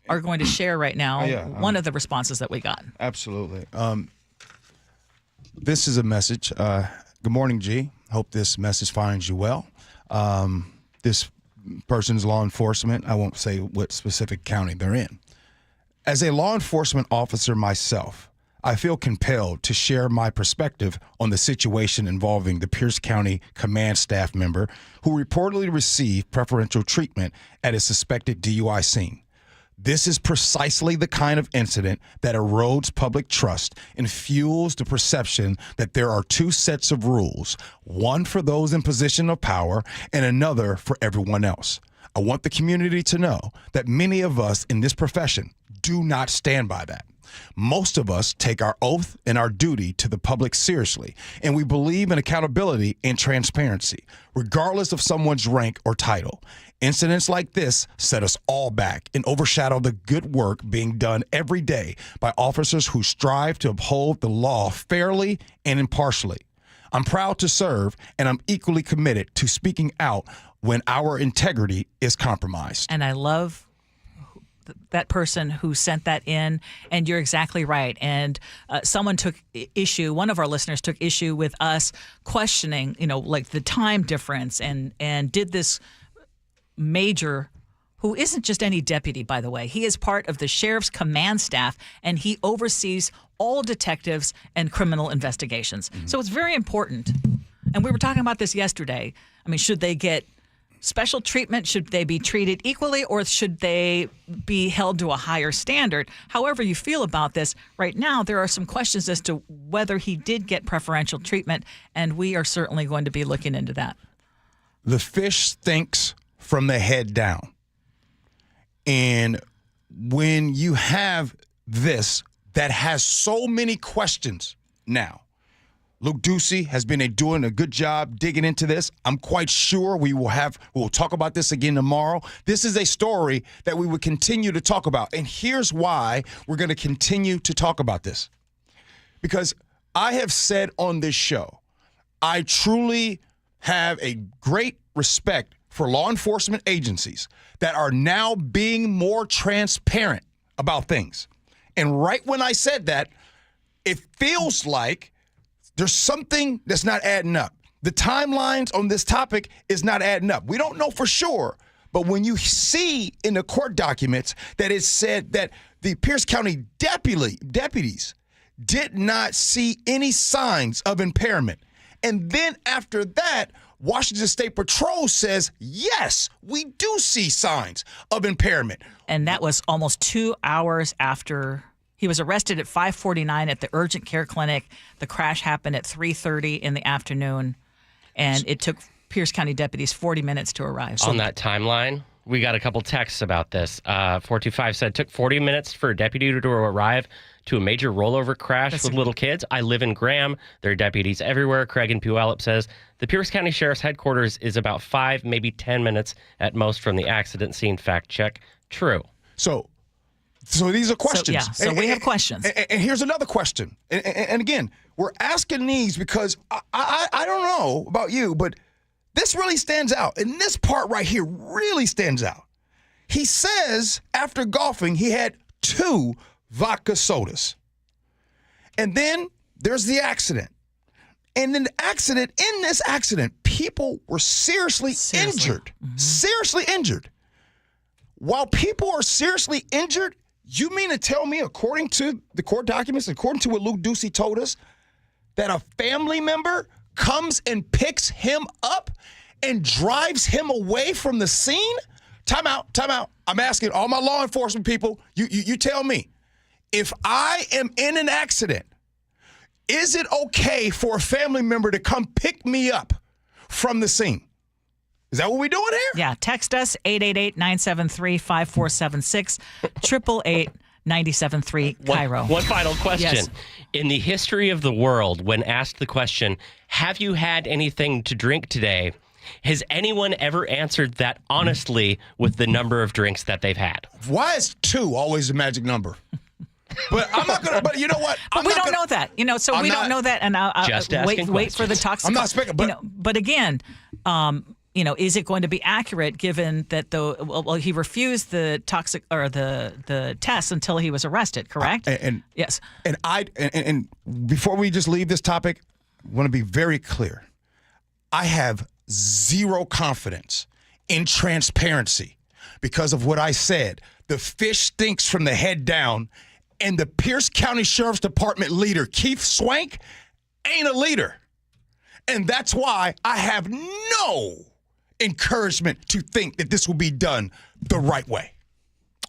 are going to share right now one of the responses that we got. Absolutely. This is a message. Good morning, G. Hope this message finds you well. This person's law enforcement. I won't say what specific county they're in. As a law enforcement officer myself, I feel compelled to share my perspective on the situation involving the Pierce County command staff member who reportedly received preferential treatment at a suspected DUI scene. This is precisely the kind of incident that erodes public trust and fuels the perception that there are two sets of rules, one for those in position of power and another for everyone else. I want the community to know that many of us in this profession do not stand by that. Most of us take our oath and our duty to the public seriously, and we believe in accountability and transparency, regardless of someone's rank or title. Incidents like this set us all back and overshadow the good work being done every day by officers who strive to uphold the law fairly and impartially. I'm proud to serve, and I'm equally committed to speaking out when our integrity is compromised. And I love that person who sent that in, and you're exactly right. And someone took issue, one of our listeners took issue with us questioning, like the time difference, and did this major, who isn't just any deputy, by the way, he is part of the sheriff's command staff, and he oversees all detectives and criminal investigations. So it's very important. And we were talking about this yesterday. I mean, should they get special treatment? Should they be treated equally, or should they be held to a higher standard? However you feel about this, right now there are some questions as to whether he did get preferential treatment, and we are certainly going to be looking into that. The fish stinks from the head down. And when you have this that has so many questions now, Luke Ducey has been doing a good job digging into this. I'm quite sure we'll talk about this again tomorrow. This is a story that we would continue to talk about. And here's why we're going to continue to talk about this. Because I have said on this show, I truly have a great respect for law enforcement agencies that are now being more transparent about things. And right when I said that, it feels like there's something that's not adding up. The timelines on this topic is not adding up. We don't know for sure, but when you see in the court documents that it said that the Pierce County deputies did not see any signs of impairment. And then after that, Washington State Patrol says, yes, we do see signs of impairment. And that was almost 2 hours after he was arrested at 5:49 at the urgent care clinic. The crash happened at 3:30 in the afternoon, and it took Pierce County deputies 40 minutes to arrive. On that timeline, we got a couple texts about this. 425 said, took 40 minutes for a deputy to arrive to a major rollover crash with little kids. I live in Graham. There are deputies everywhere. Craig in Puyallup says, the Pierce County Sheriff's headquarters is about 5, maybe 10 minutes at most from the accident scene. Fact check. True. So these are questions. So we have questions. And here's another question. And again, we're asking these because I don't know about you, but this really stands out. And this part right here really stands out. He says after golfing, he had 2 vodka sodas. And then there's the accident. And in this accident, people were seriously injured. Mm-hmm. Seriously injured. While people are seriously injured, you mean to tell me, according to the court documents, according to what Luke Ducey told us, that a family member comes and picks him up and drives him away from the scene? Time out. I'm asking all my law enforcement people, you tell me, if I am in an accident, is it okay for a family member to come pick me up from the scene? Is that what we're doing here? Yeah. Text us 888-973-5476, 888-973 KIRO. One final question. Yes. In the history of the world, when asked the question, have you had anything to drink today? Has anyone ever answered that honestly with the number of drinks that they've had? Why is 2 always the magic number? But I'm not gonna. But you know what? But we don't know that. So we don't know that. And I'll wait for the toxic. I'm not speaking. But again, is it going to be accurate given that he refused the toxic or the test until he was arrested? Correct. Yes. And before we just leave this topic, I want to be very clear. I have zero confidence in transparency because of what I said. The fish stinks from the head down. And the Pierce County Sheriff's Department leader, Keith Swank, ain't a leader. And that's why I have no encouragement to think that this will be done the right way.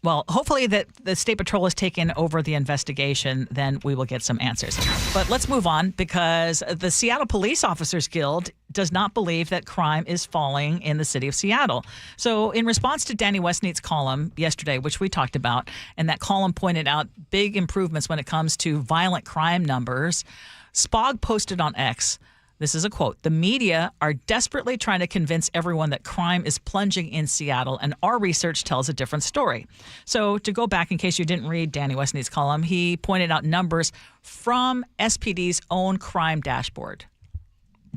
Well, hopefully that the State Patrol has taken over the investigation, then we will get some answers. But let's move on because the Seattle Police Officers Guild does not believe that crime is falling in the city of Seattle. So in response to Danny Westneat's column yesterday, which we talked about, and that column pointed out big improvements when it comes to violent crime numbers, Spog posted on X, this is a quote, "The media are desperately trying to convince everyone that crime is plunging in Seattle, and our research tells a different story." So to go back, in case you didn't read Danny Westneat's column, he pointed out numbers from SPD's own crime dashboard.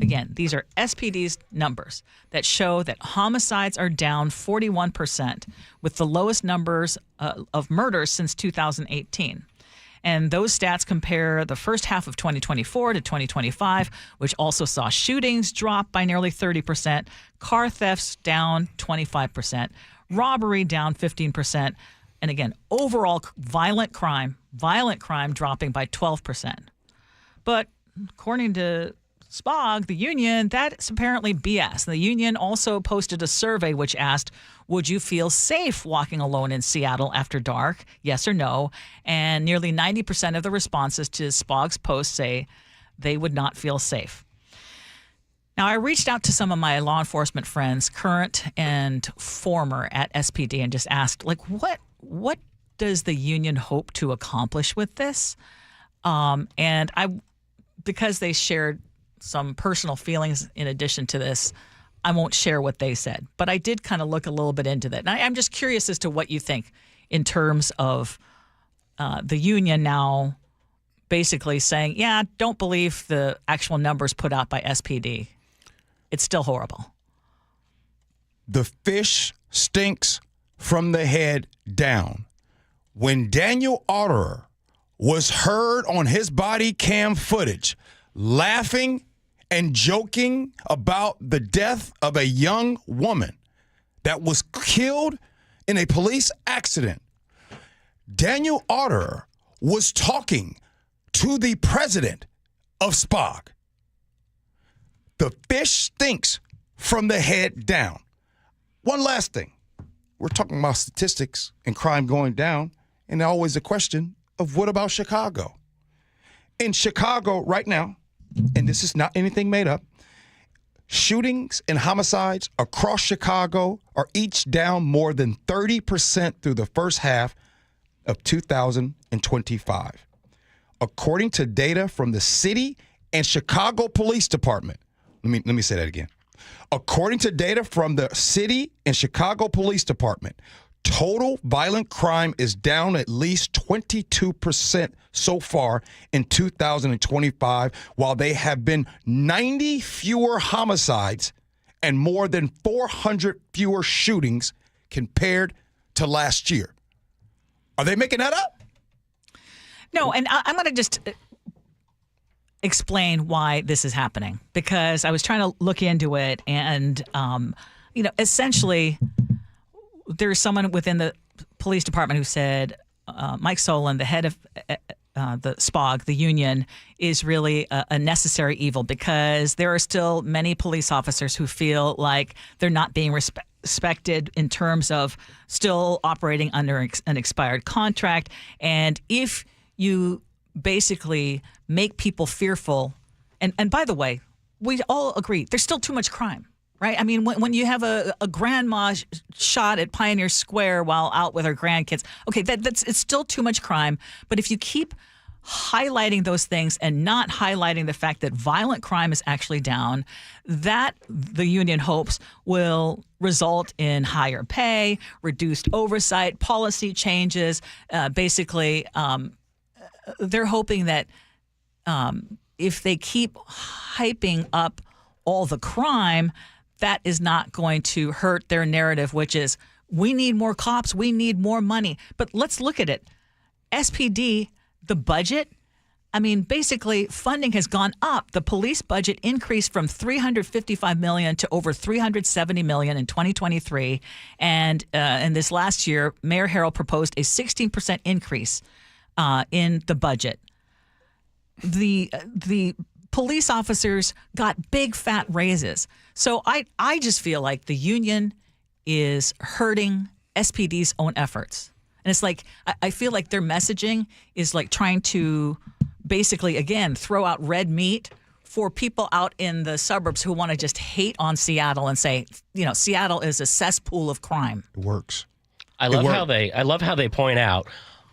Again, these are SPD's numbers that show that homicides are down 41%, with the lowest numbers of murders since 2018. And those stats compare the first half of 2024 to 2025, which also saw shootings drop by nearly 30%, car thefts down 25%, robbery down 15%, and again, overall violent crime dropping by 12%. But according to Spog, the union, that's apparently BS. The union also posted a survey which asked, would you feel safe walking alone in Seattle after dark? Yes or no? And nearly 90% of the responses to Spog's post say they would not feel safe. Now, I reached out to some of my law enforcement friends, current and former at SPD, and just asked, what does the union hope to accomplish with this? And I because they shared some personal feelings in addition to this, I won't share what they said. But I did kind of look a little bit into that. And I'm just curious as to what you think in terms of the union now basically saying, yeah, don't believe the actual numbers put out by SPD. It's still horrible. The fish stinks from the head down. When Daniel Otterer was heard on his body cam footage laughing and joking about the death of a young woman that was killed in a police accident, Daniel Otterer was talking to the president of SPOG. The fish stinks from the head down. One last thing. We're talking about statistics and crime going down, and always a question of what about Chicago? In Chicago right now, and this is not anything made up, shootings and homicides across Chicago are each down more than 30% through the first half of 2025. According to data from the city and Chicago Police Department. Let me say that again. According to data from the city and Chicago Police Department, total violent crime is down at least 22% so far in 2025, while there have been 90 fewer homicides and more than 400 fewer shootings compared to last year. Are they making that up? No, and I'm going to just explain why this is happening, because I was trying to look into it, and essentially there's someone within the police department who said Mike Solon, the head of the SPOG, the union, is really a necessary evil, because there are still many police officers who feel like they're not being respected in terms of still operating under an expired contract. And if you basically make people fearful, and by the way, we all agree there's still too much crime, right? I mean, when you have a grandma shot at Pioneer Square while out with her grandkids, okay, it's still too much crime. But if you keep highlighting those things and not highlighting the fact that violent crime is actually down, that the union hopes will result in higher pay, reduced oversight, policy changes. Basically, they're hoping that if they keep hyping up all the crime, that is not going to hurt their narrative, which is we need more cops, we need more money. But let's look at it. SPD, the budget, I mean, basically funding has gone up. The police budget increased from $355 million to over $370 million in 2023. And in this last year, Mayor Harrell proposed a 16% increase in the budget. The police officers got big fat raises. So I just feel like the union is hurting SPD's own efforts. And it's like, I feel like their messaging is like trying to basically, again, throw out red meat for people out in the suburbs who want to just hate on Seattle and say, Seattle is a cesspool of crime. It works. I love how they point out,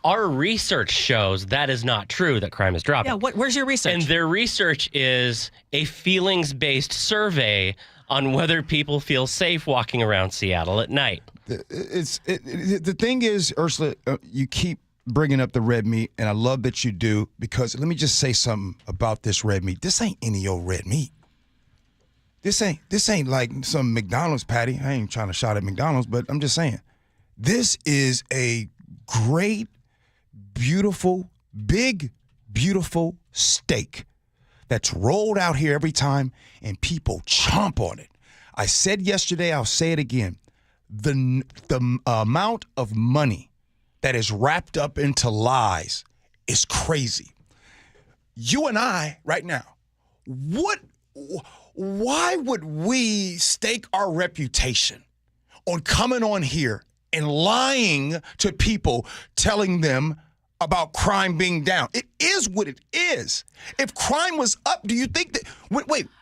our research shows that is not true, that crime is dropping. Yeah, where's your research? And their research is a feelings-based survey on whether people feel safe walking around Seattle at night. The thing is, Ursula, you keep bringing up the red meat, and I love that you do, because let me just say something about this red meat. This ain't any old red meat. This ain't like some McDonald's patty. I ain't trying to shout at McDonald's, but I'm just saying. This is a great, beautiful, big, beautiful steak that's rolled out here every time, and people chomp on it. I said yesterday, I'll say it again. The amount of money that is wrapped up into lies is crazy. You and I, right now, why would we stake our reputation on coming on here and lying to people, telling them about crime being down? It is what it is. If crime was up, do you think that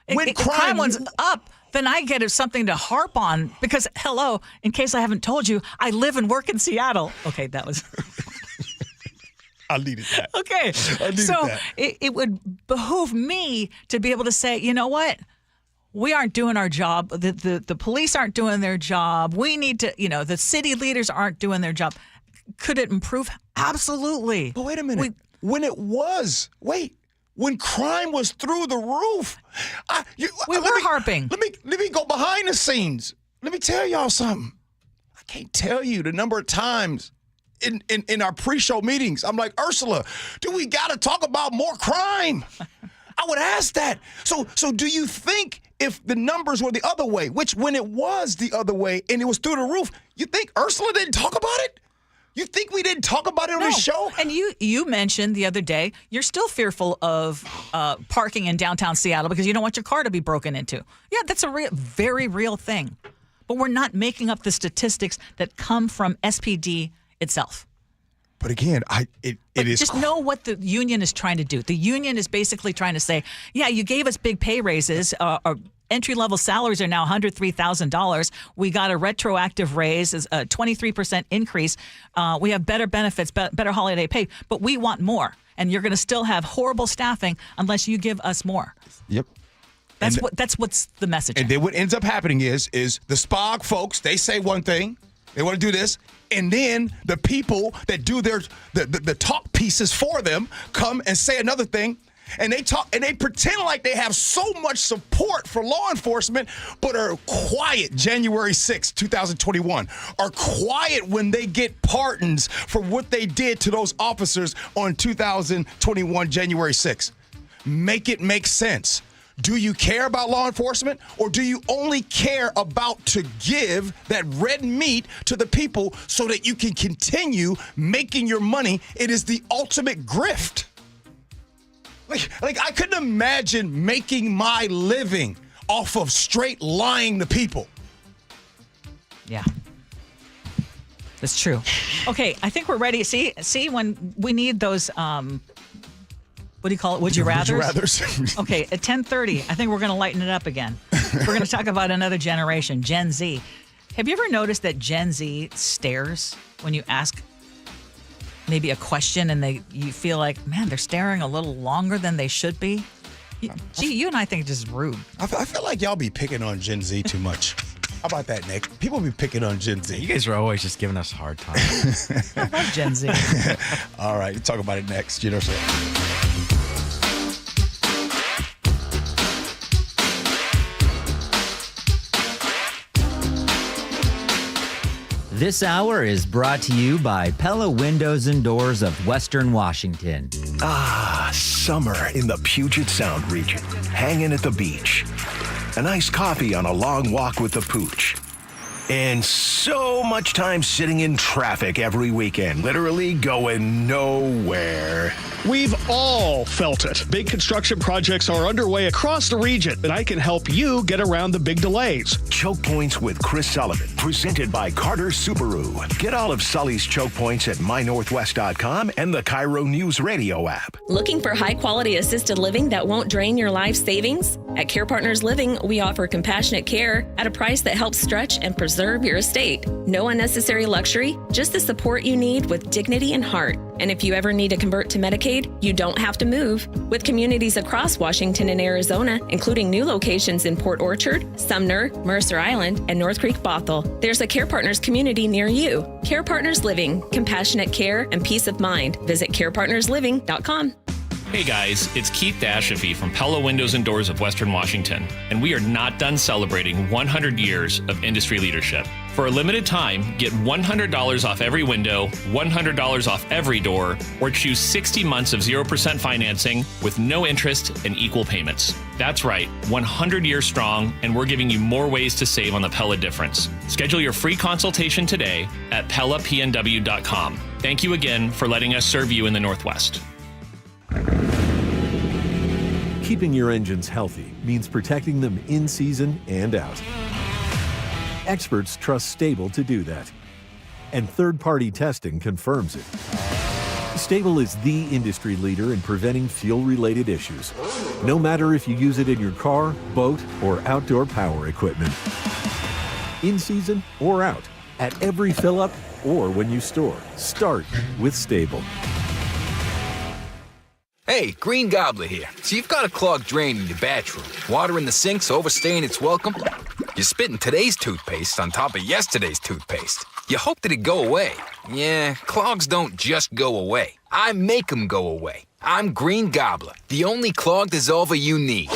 if crime was up, then I get something to harp on, because, hello, in case I haven't told you, I live and work in Seattle. Okay, that was... I needed that. Okay. So it would behoove me to be able to say, you know what? We aren't doing our job. The police aren't doing their job. We need to, the city leaders aren't doing their job. Could it improve? Absolutely. But wait a minute. When crime was through the roof, we were harping. Let me go behind the scenes. Let me tell y'all something. I can't tell you the number of times in our pre-show meetings, I'm like, Ursula, do we got to talk about more crime? I would ask that. So do you think if the numbers were the other way, which when it was the other way and it was through the roof, you think Ursula didn't talk about it? You think we didn't talk about it on this show? And you mentioned the other day, you're still fearful of parking in downtown Seattle because you don't want your car to be broken into. Yeah, that's a very real thing. But we're not making up the statistics that come from SPD itself. But again, it is just know what the union is trying to do. The union is basically trying to say, yeah, you gave us big pay raises. Our entry-level salaries are now $103,000. We got a retroactive raise, a 23% increase. We have better benefits, better holiday pay, but we want more. And you're going to still have horrible staffing unless you give us more. Yep. That's what's the message. And then what ends up happening is the SPOG folks, they say one thing, they want to do this, and then the people that do the talk pieces for them come and say another thing. And they talk and they pretend like they have so much support for law enforcement, but are quiet January 6, 2021, are quiet when they get pardons for what they did to those officers on 2021 January 6. Make it make sense. Do you care about law enforcement, or do you only care about to give that red meat to the people so that you can continue making your money? It is the ultimate grift. Like I couldn't imagine making my living off of straight lying to people. Yeah. That's true. Okay, I think we're ready. See when we need those what do you call it? Would you rathers? Okay, at 10:30, I think we're going to lighten it up again. We're going to talk about another generation, Gen Z. Have you ever noticed that Gen Z stares when you ask maybe a question and you feel like, man, they're staring a little longer than they should be? Gee, you and I think it's just rude. I feel like y'all be picking on Gen Z too much. How about that, Nick? People be picking on Gen Z. You guys are always just giving us a hard time. I love Gen Z. All right, we'll talk about it next. Gee Ursula. This hour is brought to you by Pella Windows and Doors of Western Washington. Ah, summer in the Puget Sound region. Hanging at the beach. A nice coffee on a long walk with the pooch. And so much time sitting in traffic every weekend, literally going nowhere. We've all felt it. Big construction projects are underway across the region, and I can help you get around the big delays. Choke Points with Chris Sullivan, presented by Carter Subaru. Get all of Sully's choke points at mynorthwest.com and the KIRO Newsradio app. Looking for high-quality assisted living that won't drain your life savings? At Care Partners Living, we offer compassionate care at a price that helps stretch and preserve your estate. No unnecessary luxury, just the support you need with dignity and heart. And if you ever need to convert to Medicaid, you don't have to move. With communities across Washington and Arizona, including new locations in Port Orchard, Sumner, Mercer Island, and North Creek Bothell, there's a Care Partners community near you. Care Partners Living, compassionate care and peace of mind. Visit carepartnersliving.com. Hey guys, it's Keith Dashafi from Pella Windows and Doors of Western Washington, and we are not done celebrating 100 years of industry leadership. For a limited time, get $100 off every window, $100 off every door, or choose 60 months of 0% financing with no interest and equal payments. That's right, 100 years strong, and we're giving you more ways to save on the Pella difference. Schedule your free consultation today at PellaPNW.com. Thank you again for letting us serve you in the Northwest. Keeping your engines healthy means protecting them in season and out. Experts trust Stable to do that. And third-party testing confirms it. Stable is the industry leader in preventing fuel-related issues, no matter if you use it in your car, boat, or outdoor power equipment. In season or out, at every fill-up or when you store, start with Stable. Hey, Green Gobbler here. So you've got a clogged drain in your bathroom. Water in the sink's overstaying its welcome. You're spitting today's toothpaste on top of yesterday's toothpaste. You hope that it'd go away. Yeah, clogs don't just go away. I make them go away. I'm Green Gobbler, the only clog dissolver you need.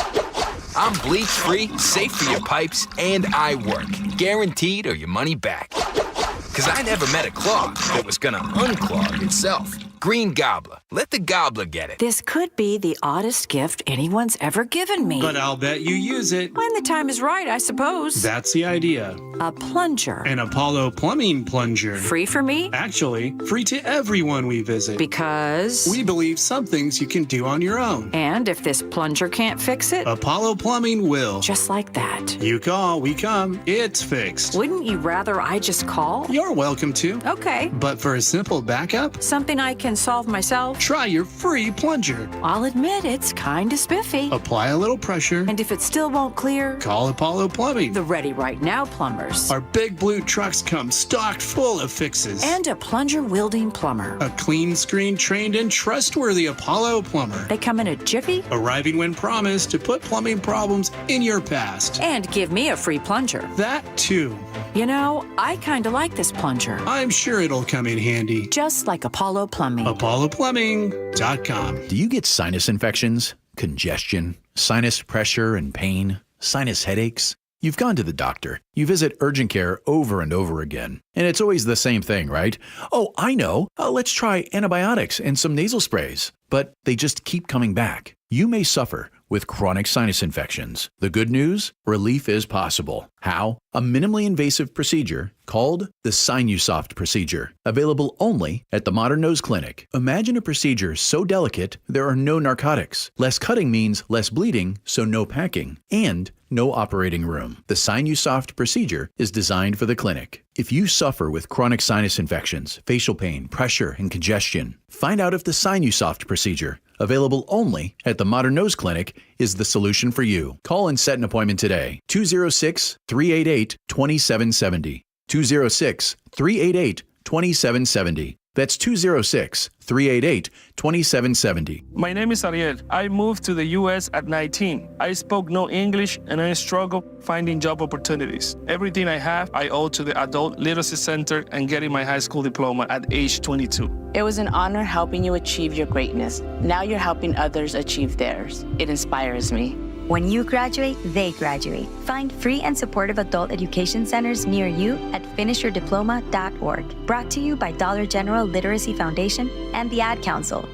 I'm bleach-free, safe for your pipes, and I work. Guaranteed or your money back. Because I never met a clog that was gonna unclog itself. Green Gobbler. Let the gobbler get it. This could be the oddest gift anyone's ever given me. But I'll bet you use it. When the time is right, I suppose. That's the idea. A plunger. An Apollo plumbing plunger. Free for me? Actually, free to everyone we visit. Because? We believe some things you can do on your own. And if this plunger can't fix it? Apollo Plumbing will. Just like that. You call, we come. It's fixed. Wouldn't you rather I just call? You're welcome to. Okay. But for a simple backup? Something I can solve myself? Try your free plunger. I'll admit it's kinda spiffy. Apply a little pressure. And if it still won't clear? Call Apollo Plumbing. The ready right now plumbers. Our big blue trucks come stocked full of fixes. And a plunger-wielding plumber. A clean screen trained and trustworthy Apollo plumber. They come in a jiffy? Arriving when promised to put plumbing problems in your past. And give me a free plunger. That too. You know, I kinda like this plunger. I'm sure it'll come in handy. Just like Apollo Plumbing. ApolloPlumbing.com. Do you get sinus infections, congestion, sinus pressure and pain, sinus headaches? You've gone to the doctor. You visit urgent care over and over again. And it's always the same thing, right? Oh, I know. Let's try antibiotics and some nasal sprays. But they just keep coming back. You may suffer with chronic sinus infections. The good news? Relief is possible. How? A minimally invasive procedure called the Sinusoft procedure, available only at the Modern Nose Clinic. Imagine a procedure so delicate there are no narcotics. Less cutting means less bleeding, so no packing, and no operating room. The Sinusoft procedure is designed for the clinic. If you suffer with chronic sinus infections, facial pain, pressure, and congestion, find out if the Sinusoft procedure, available only at the Modern Nose Clinic, is the solution for you. Call and set an appointment today. 206-388-2770. 206-388-2770. That's 206-388-2770. My name is Ariel. I moved to the U.S. at 19. I spoke no English and I struggled finding job opportunities. Everything I have, I owe to the Adult Literacy Center and getting my high school diploma at age 22. It was an honor helping you achieve your greatness. Now you're helping others achieve theirs. It inspires me. When you graduate, they graduate. Find free and supportive adult education centers near you at finishyourdiploma.org. Brought to you by Dollar General Literacy Foundation and the Ad Council.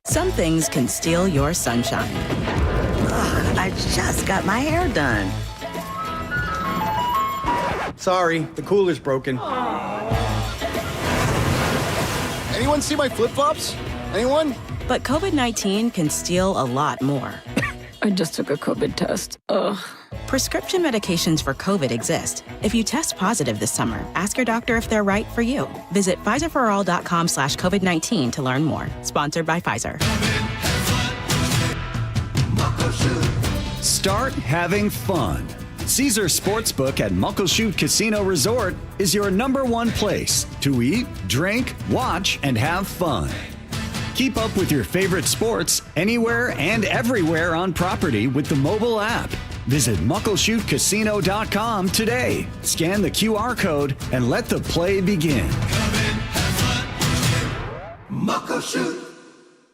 Some things can steal your sunshine. Ugh, I just got my hair done. Sorry, the cooler's broken. Anyone see my flip-flops? Anyone? But COVID-19 can steal a lot more. I just took a COVID test. Ugh. Prescription medications for COVID exist. If you test positive this summer, ask your doctor if they're right for you. Visit PfizerForAll.com/COVID-19 to learn more. Sponsored by Pfizer. Start having fun. Caesar Sportsbook at Muckleshoot Casino Resort is your #1 place to eat, drink, watch, and have fun. Keep up with your favorite sports anywhere and everywhere on property with the mobile app. Visit MuckleshootCasino.com today. Scan the QR code and let the play begin. Muckleshoot.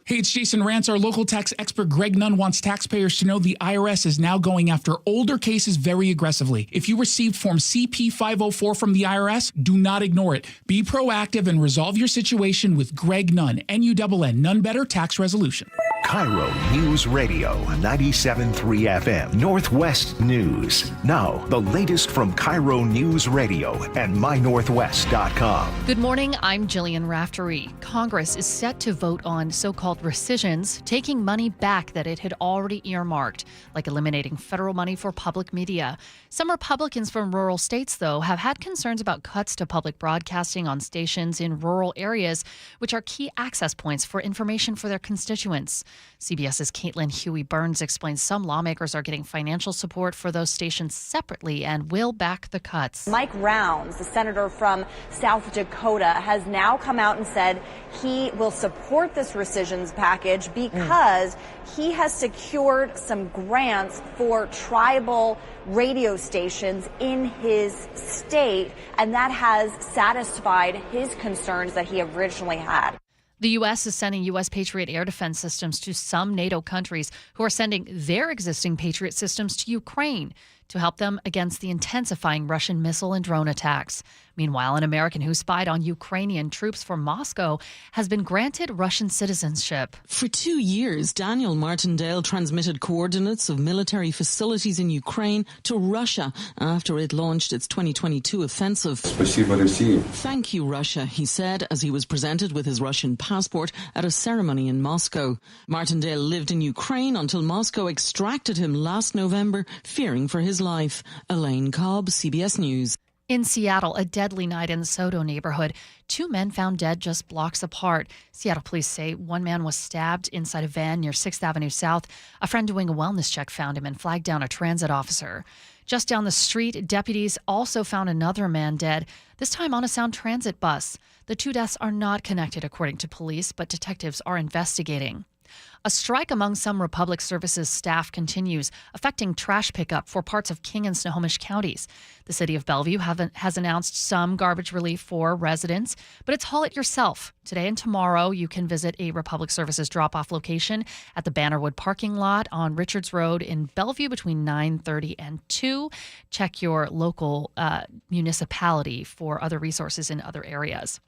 Hey, it's Jason Rantz. Our local tax expert Greg Nunn wants taxpayers to know the IRS is now going after older cases very aggressively. If you received Form CP-504 from the IRS, do not ignore it. Be proactive and resolve your situation with Greg Nunn, N-U-N-N, None Better Tax Resolution. KIRO Newsradio 97.3 FM Northwest News. Now, the latest from KIRO Newsradio and mynorthwest.com. Good morning, I'm Jillian Raftery. Congress is set to vote on so-called rescissions, taking money back that it had already earmarked, like eliminating federal money for public media. Some Republicans from rural states, though, have had concerns about cuts to public broadcasting on stations in rural areas, which are key access points for information for their constituents. CBS's Caitlin Huey-Burns explains some lawmakers are getting financial support for those stations separately and will back the cuts. Mike Rounds, the senator from South Dakota, has now come out and said he will support this rescissions package because he has secured some grants for tribal radio stations in his state, and that has satisfied his concerns that he originally had. The U.S. is sending U.S. Patriot air defense systems to some NATO countries who are sending their existing Patriot systems to Ukraine to help them against the intensifying Russian missile and drone attacks. Meanwhile, an American who spied on Ukrainian troops for Moscow has been granted Russian citizenship. For 2 years, Daniel Martindale transmitted coordinates of military facilities in Ukraine to Russia after it launched its 2022 offensive. Thank you, Russia, he said as he was presented with his Russian passport at a ceremony in Moscow. Martindale lived in Ukraine until Moscow extracted him last November, fearing for his life. Elaine Cobb, CBS News. In Seattle, a deadly night in the Soto neighborhood. 2 men found dead just blocks apart. Seattle police say one man was stabbed inside a van near 6th Avenue South. A friend doing a wellness check found him and flagged down a transit officer. Just down the street, deputies also found another man dead, this time on a Sound Transit bus. The 2 deaths are not connected, according to police, but detectives are investigating. A strike among some Republic Services staff continues, affecting trash pickup for parts of King and Snohomish counties. The city of Bellevue has announced some garbage relief for residents, but it's haul it yourself. Today and tomorrow, you can visit a Republic Services drop-off location at the Bannerwood parking lot on Richards Road in Bellevue between 9:30 and 2. Check your local municipality for other resources in other areas.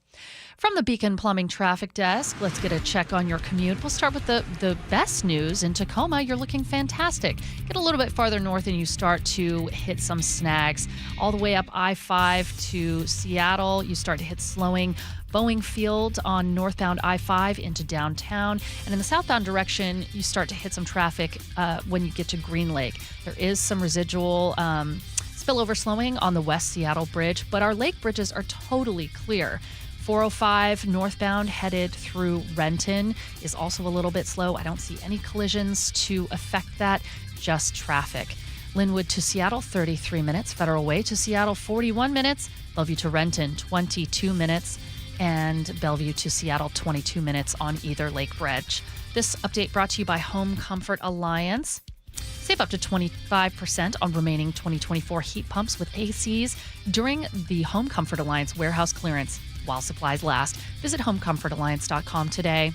From the Beacon Plumbing Traffic Desk, let's get a check on your commute. We'll start with the best news. In Tacoma, you're looking fantastic. Get a little bit farther north and you start to hit some snags. All the way up I-5 to Seattle, you start to hit slowing. Boeing Field on northbound I-5 into downtown. And in the southbound direction, you start to hit some traffic when you get to Green Lake. There is some residual spillover slowing on the West Seattle Bridge, but our lake bridges are totally clear. 405 northbound headed through Renton is also a little bit slow. I don't see any collisions to affect that, just traffic. Linwood to Seattle, 33 minutes. Federal Way to Seattle, 41 minutes. Bellevue to Renton, 22 minutes. And Bellevue to Seattle, 22 minutes on either lake bridge. This update brought to you by Home Comfort Alliance. Save up to 25% on remaining 2024 heat pumps with ACs during the Home Comfort Alliance warehouse clearance while supplies last. Visit homecomfortalliance.com today.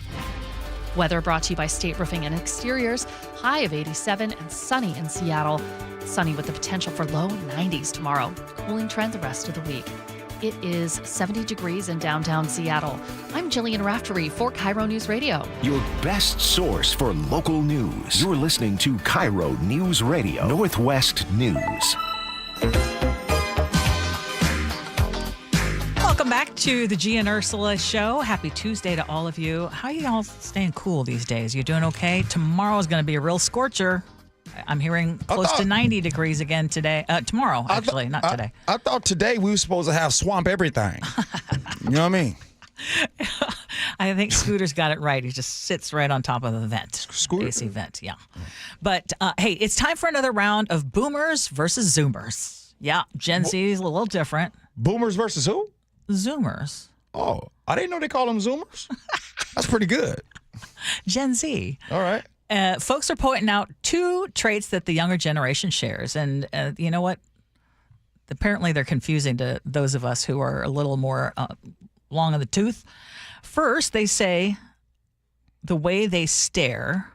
Weather brought to you by State Roofing and Exteriors. High of 87 and sunny in Seattle. Sunny with the potential for low 90s tomorrow. Cooling trend the rest of the week. It is 70 degrees in downtown Seattle. I'm Jillian Raftery for KIRO News Radio. Your best source for local news. You're listening to KIRO Newsradio Northwest News. Welcome back to the Gee and Ursula Show. Happy Tuesday to all of you. How are you all staying cool these days? You doing okay? Tomorrow is going to be a real scorcher. I'm hearing close to 90 degrees again today. Tomorrow, actually, not today. I thought today we were supposed to have swamp everything. You know what I mean? I think Scooter's got it right. He just sits right on top of the vent. AC vent, yeah. But, hey, it's time for another round of Boomers versus Zoomers. Yeah, Gen Z is a little different. Boomers versus who? Zoomers. Oh, I didn't know they call them Zoomers. That's pretty good. Gen Z. All right. Folks are pointing out 2 traits that the younger generation shares. And you know what? Apparently they're confusing to those of us who are a little more long in the tooth. First, they say the way they stare.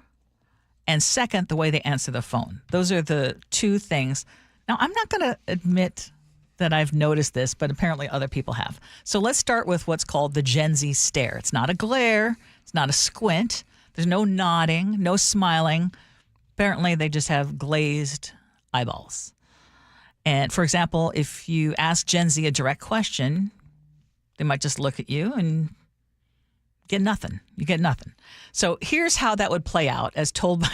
And second, the way they answer the phone. Those are the 2 things. Now, I'm not going to admit that I've noticed this, but apparently other people have. So let's start with what's called the Gen Z stare. It's not a glare. It's not a squint. There's no nodding, no smiling. Apparently, they just have glazed eyeballs. And for example, if you ask Gen Z a direct question, they might just look at you and get nothing. You get nothing. So here's how that would play out as told by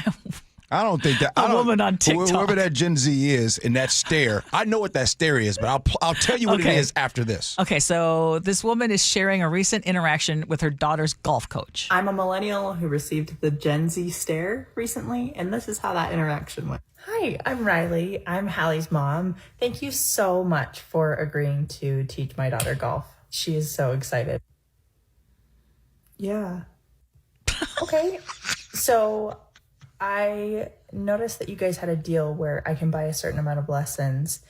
I don't think that woman on TikTok. Whoever that Gen Z is in that stare, I know what that stare is, but I'll tell you what it is after this. Okay, so this woman is sharing a recent interaction with her daughter's golf coach. I'm a millennial who received the Gen Z stare recently, and this is how that interaction went. Hi, I'm Riley. I'm Hallie's mom. Thank you so much for agreeing to teach my daughter golf. She is so excited. Yeah. Okay, so I noticed that you guys had a deal where I can buy a certain amount of lessons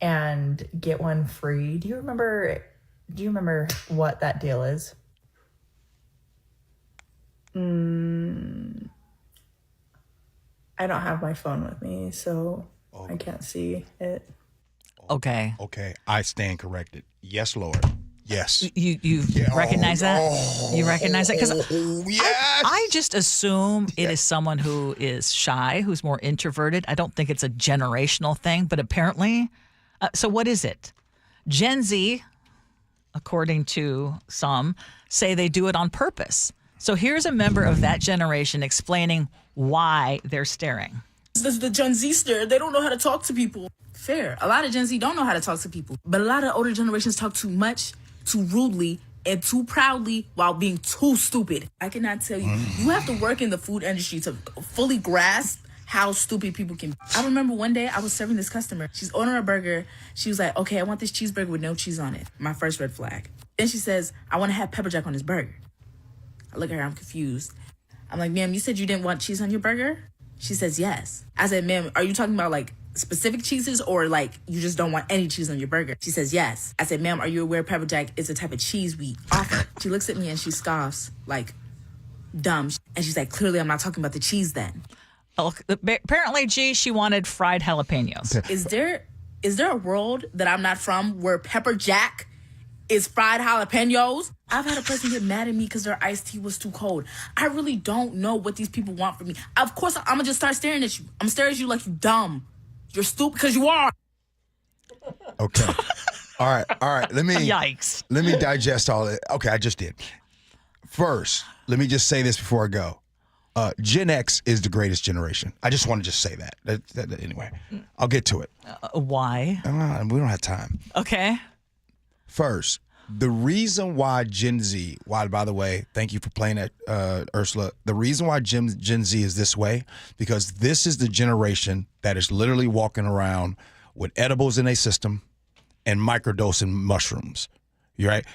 and get one free. Do you remember what that deal is? I don't have my phone with me, so I can't see it. Okay. Okay, I stand corrected. Yes, Lord. Yes. You recognize that? You recognize that? Because I just assume it is someone who is shy, who's more introverted. I don't think it's a generational thing, but apparently. So what is it? Gen Z, according to some, say they do it on purpose. So here's a member of that generation explaining why they're staring. This is the Gen Z stare. They don't know how to talk to people. Fair. A lot of Gen Z don't know how to talk to people. But a lot of older generations talk too much, too rudely, and too proudly while being too stupid. I cannot tell you. You have to work in the food industry to fully grasp how stupid people can be. I remember one day I was serving this customer. She's ordering a burger. She was like, okay, I want this cheeseburger with no cheese on it. My first red flag. Then she says, I want to have pepper jack on this burger. I look at her, I'm confused. I'm like, ma'am, you said you didn't want cheese on your burger? She says, yes. I said, ma'am, are you talking about like specific cheeses or like you just don't want any cheese on your burger? She says, yes. I said, ma'am, are you aware pepper jack is a type of cheese we offer? She looks at me and she scoffs like dumb. And she's like, clearly I'm not talking about the cheese then. Apparently, she wanted fried jalapenos. Okay. Is there a world that I'm not from where pepper jack is fried jalapenos? I've had a person get mad at me because their iced tea was too cold. I really don't know what these people want from me. Of course, I'm going to just start staring at you. I'm staring at you like you dumb. You're stupid because you are. Okay. All right. Yikes. Let me digest all that. Okay, I just did. First, let me just say this before I go. Gen X is the greatest generation. I just want to just say that. Anyway, I'll get to it. Why? We don't have time. Okay. First, the reason why Gen Z, by the way, thank you for playing that, Ursula. The reason why Gen Z is this way, because this is the generation that is literally walking around with edibles in a system and microdosing mushrooms. You right?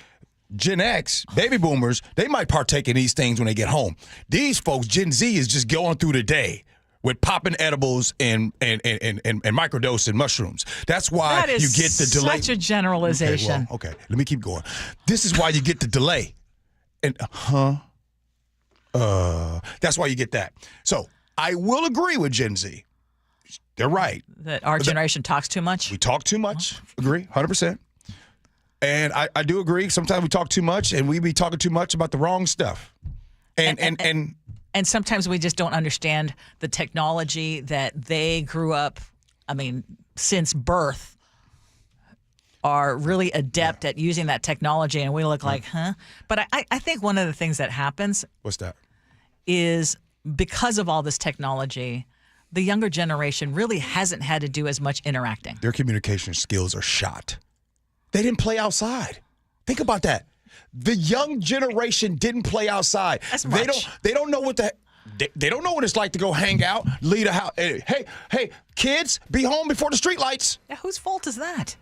Gen X, baby boomers, they might partake in these things when they get home. These folks, Gen Z, is just going through the day with popping edibles and microdosing mushrooms. That's why you get the delay. Such a generalization. Okay, let me keep going. This is why you get the delay. And that's why you get that. So I will agree with Gen Z. They're right. That our generation talks too much? We talk too much. Agree, 100%. And I do agree. Sometimes we talk too much, and we be talking too much about the wrong stuff. And sometimes we just don't understand the technology that they grew up, since birth, are really adept at using that technology, and we look like, huh? But I think one of the things that happens... What's that? ...is because of all this technology, the younger generation really hasn't had to do as much interacting. Their communication skills are shot. They didn't play outside. Think about that. The young generation didn't play outside. They don't know what they don't know what it's like to go hang out, lead a house. Hey, kids, be home before the street lights. Yeah, whose fault is that?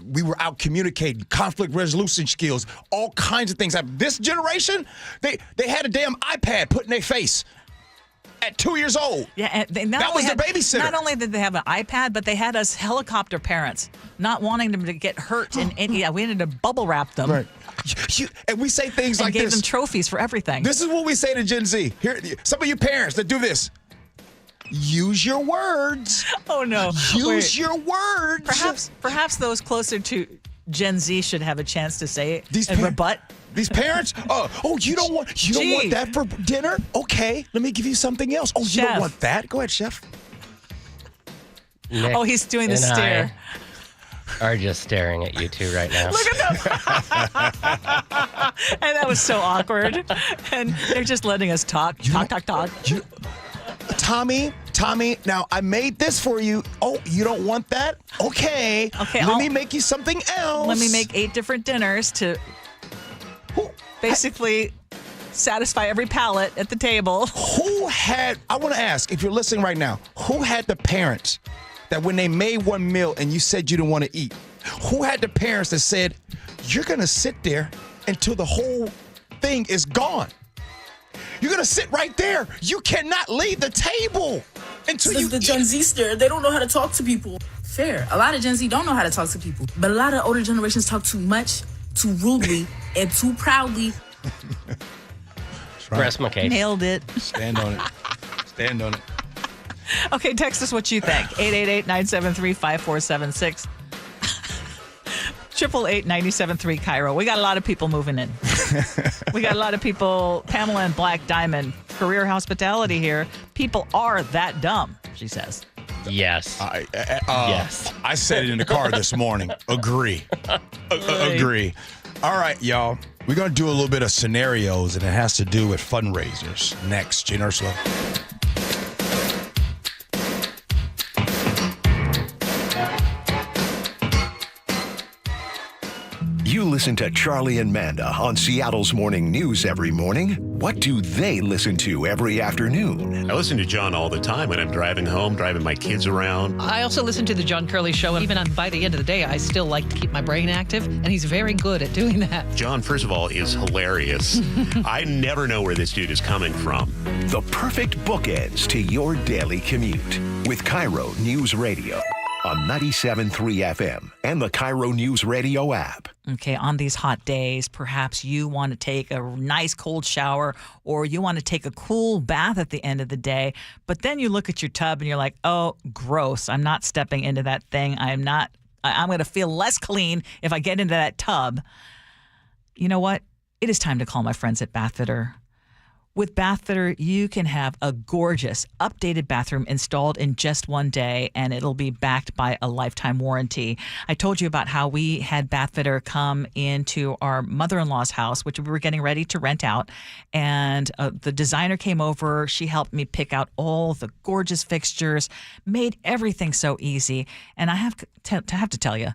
We were out communicating, conflict resolution skills, all kinds of things. This generation, they had a damn iPad put in their face at 2 years old. Yeah, and that was their babysitter. Not only did they have an iPad, but they had us helicopter parents not wanting them to get hurt. And we ended up bubble wrap them. Right. And we say things like this. And gave them trophies for everything. This is what we say to Gen Z. Here, some of you parents that do this. Use your words. Oh, no. Use your words. Perhaps those closer to Gen Z should have a chance to say it and rebut. These parents, you don't want that for dinner? Okay, let me give you something else. Oh, Chef. You don't want that? Go ahead, Chef. Nick he's doing the stare. Are just staring at you two right now. Look at them. And that was so awkward. And they're just letting us talk. Tommy, now I made this for you. Oh, you don't want that? Okay. Let me make you something else. Let me make 8 different dinners to basically satisfy every palate at the table. I want to ask, if you're listening right now, who had the parents that when they made one meal and you said you didn't want to eat, who had the parents that said, you're going to sit there until the whole thing is gone? You're going to sit right there. You cannot leave the table until you The Gen Z stare. They don't know how to talk to people. Fair. A lot of Gen Z don't know how to talk to people. But a lot of older generations talk too much, too rudely, and too proudly. Rest my case. Nailed it. Stand on it. Stand on it. Okay, text us what you think. 888-973-5476. 888-973 KIRO. We got a lot of people moving in. We got a lot of people. Pamela and Black Diamond, career hospitality here. People are that dumb, she says. Yes. Yes. I said it in the car this morning. Agree. Agree. All right, y'all. We're going to do a little bit of scenarios, and it has to do with fundraisers. Next, Gee Ursula. You listen to Charlie and Manda on Seattle's Morning News every morning. What do they listen to every afternoon? I listen to John all the time when I'm driving home, driving my kids around. I also listen to the John Curley Show, and even by the end of the day, I still like to keep my brain active, and he's very good at doing that. John, first of all, is hilarious. I never know where this dude is coming from. The perfect bookends to your daily commute with KIRO Newsradio on 97.3 FM and the KIRO Newsradio app. Okay, on these hot days, perhaps you want to take a nice cold shower or you want to take a cool bath at the end of the day, but then you look at your tub and you're like, oh, gross. I'm not stepping into that thing. I'm going to feel less clean if I get into that tub. You know what? It is time to call my friends at Bathfitter. With Bathfitter, you can have a gorgeous, updated bathroom installed in just one day, and it'll be backed by a lifetime warranty. I told you about how we had Bathfitter come into our mother-in-law's house, which we were getting ready to rent out, and the designer came over. She helped me pick out all the gorgeous fixtures, made everything so easy, and I have to tell you,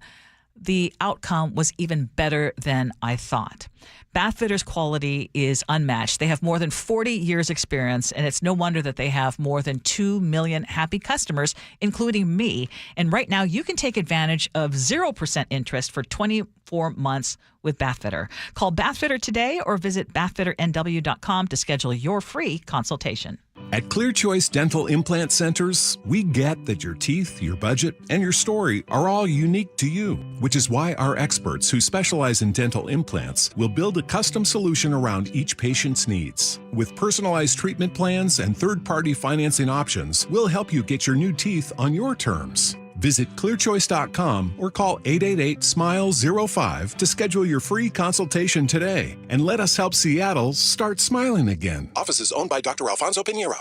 the outcome was even better than I thought. Bathfitter's quality is unmatched. They have more than 40 years experience, and it's no wonder that they have more than 2 million happy customers, including me. And right now, you can take advantage of 0% interest for 24 months with Bathfitter. Call Bathfitter today or visit bathfitternw.com to schedule your free consultation. At Clear Choice Dental Implant Centers, we get that your teeth, your budget, and your story are all unique to you, which is why our experts who specialize in dental implants will build a custom solution around each patient's needs. With personalized treatment plans and third-party financing options, we'll help you get your new teeth on your terms. Visit clearchoice.com or call 888-SMILE-05 to schedule your free consultation today and let us help Seattle start smiling again. Office is owned by Dr. Alfonso Pinheiro.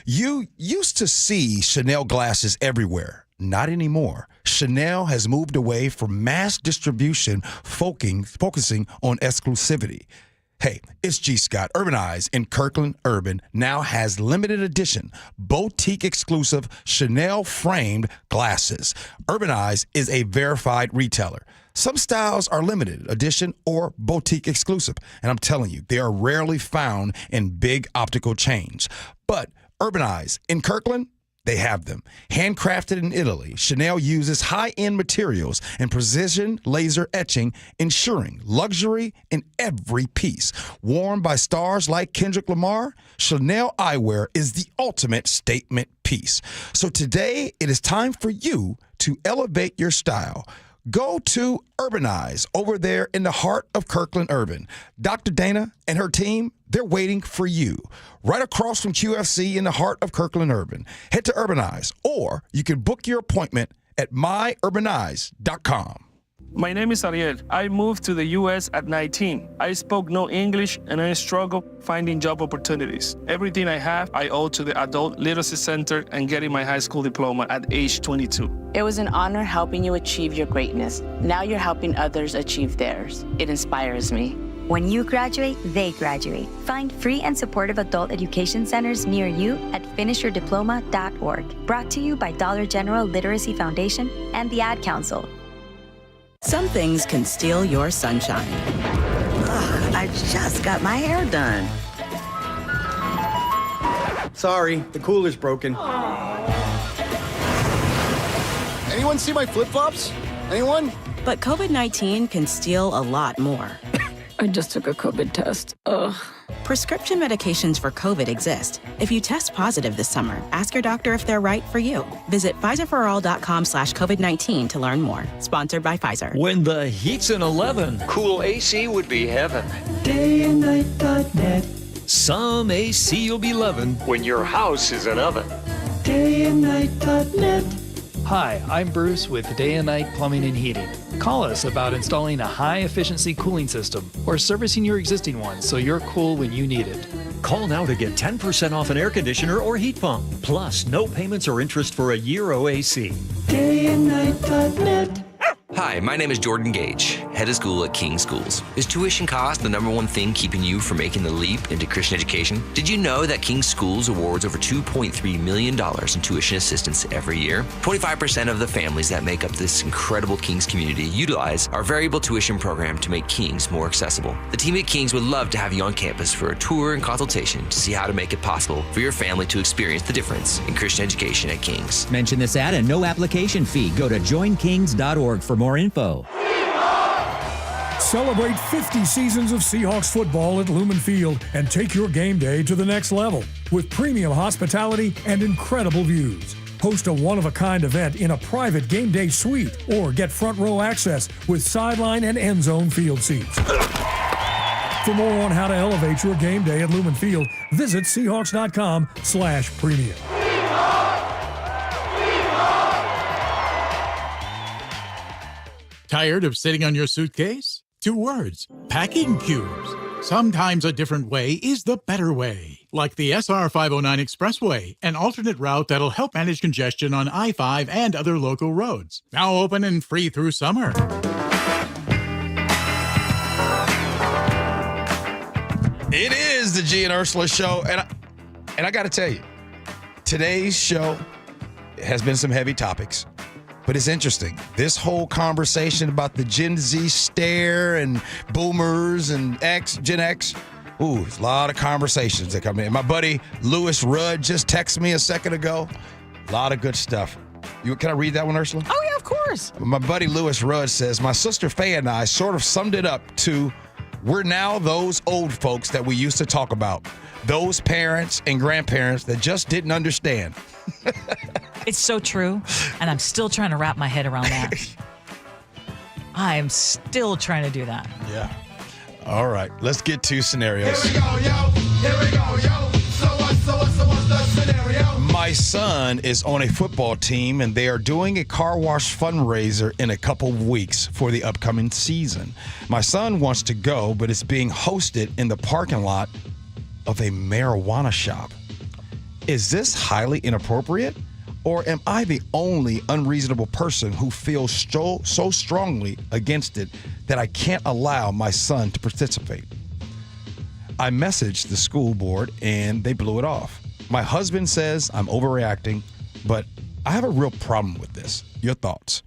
You used to see Chanel glasses everywhere. Not anymore. Chanel has moved away from mass distribution, focusing on exclusivity. Hey, it's G. Scott. Urban Eyes in Kirkland Urban now has limited edition, boutique exclusive Chanel framed glasses. Urban Eyes is a verified retailer. Some styles are limited edition or boutique exclusive, and I'm telling you, they are rarely found in big optical chains. But Urban Eyes in Kirkland, they have them. Handcrafted in Italy, Chanel uses high-end materials and precision laser etching, ensuring luxury in every piece. Worn by stars like Kendrick Lamar, Chanel eyewear is the ultimate statement piece. So today, it is time for you to elevate your style. Go to Urban Eyes over there in the heart of Kirkland Urban. Dr. Dana and her team, they're waiting for you. Right across from QFC in the heart of Kirkland Urban. Head to Urban Eyes, or you can book your appointment at myurbaneyes.com. My name is Ariel. I moved to the U.S. at 19. I spoke no English and I struggled finding job opportunities. Everything I have, I owe to the Adult Literacy Center and getting my high school diploma at age 22. It was an honor helping you achieve your greatness. Now you're helping others achieve theirs. It inspires me. When you graduate, they graduate. Find free and supportive adult education centers near you at finishyourdiploma.org. Brought to you by Dollar General Literacy Foundation and the Ad Council. Some things can steal your sunshine. Ugh, I just got my hair done. Sorry, the cooler's broken. Anyone see my flip-flops? Anyone? But COVID-19 can steal a lot more. I just took a COVID test. Ugh. Prescription medications for COVID exist. If you test positive this summer, ask your doctor if they're right for you. Visit PfizerForAll.com/COVID-19 to learn more. Sponsored by Pfizer. When the heat's an 11, cool AC would be heaven. Dayandnight.net. Some AC you'll be loving when your house is an oven. Dayandnight.net. Hi, I'm Bruce with Day and Night Plumbing and Heating. Call us about installing a high-efficiency cooling system or servicing your existing one so you're cool when you need it. Call now to get 10% off an air conditioner or heat pump. Plus, no payments or interest for a year OAC. Dayandnight.net. Hi, my name is Jordan Gage, head of school at King Schools. Is tuition cost the number one thing keeping you from making the leap into Christian education? Did you know that King Schools awards over $2.3 million in tuition assistance every year? 25% of the families that make up this incredible Kings community utilize our variable tuition program to make Kings more accessible. The team at Kings would love to have you on campus for a tour and consultation to see how to make it possible for your family to experience the difference in Christian education at Kings. Mention this ad and no application fee. Go to joinkings.org for more info. Celebrate 50 seasons of Seahawks football at Lumen Field and take your game day to the next level with premium hospitality and incredible views. Host a one-of-a-kind event in a private game day suite or get front row access with sideline and end zone field seats. For more on how to elevate your game day at Lumen Field, visit Seahawks.com/premium. Tired of sitting on your suitcase? 2 words, packing cubes. Sometimes a different way is the better way. Like the SR 509 Expressway, an alternate route that'll help manage congestion on I-5 and other local roads. Now open and free through summer. It is the Gee and Ursula Show, and I got to tell you, today's show has been some heavy topics. But it's interesting. This whole conversation about the Gen Z stare and boomers and Gen X. Ooh, there's a lot of conversations that come in. My buddy Lewis Rudd just texted me a second ago. A lot of good stuff. Can I read that one, Ursula? Oh, yeah, of course. My buddy Lewis Rudd says, my sister Faye and I sort of summed it up to, we're now those old folks that we used to talk about. Those parents and grandparents that just didn't understand. It's so true, and I'm still trying to wrap my head around that. I am still trying to do that. Yeah. All right, let's get to scenarios. Here we go, yo. Here we go, yo. So what's the scenario? My son is on a football team, and they are doing a car wash fundraiser in a couple of weeks for the upcoming season. My son wants to go, but it's being hosted in the parking lot of a marijuana shop. Is this highly inappropriate? Or am I the only unreasonable person who feels so strongly against it that I can't allow my son to participate? I messaged the school board and they blew it off. My husband says I'm overreacting, but I have a real problem with this. Your thoughts?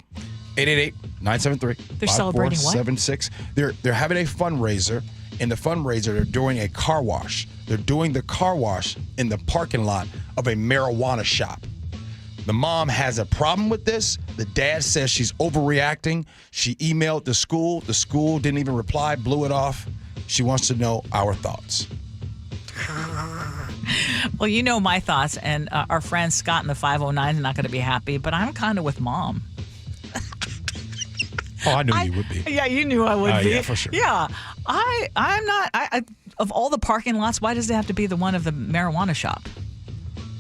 888-973-5476. They're having a fundraiser. In the fundraiser, they're doing a car wash. They're doing the car wash in the parking lot of a marijuana shop. The mom has a problem with this. The dad says she's overreacting. She emailed the school. The school didn't even reply, blew it off. She wants to know our thoughts. Well, you know my thoughts, and our friend Scott and the 509 is not going to be happy, but I'm kind of with Mom. Oh, I knew you would be. Yeah, you knew I would be. Yeah, for sure. Yeah, I'm not. Of all the parking lots, why does it have to be the one of the marijuana shop?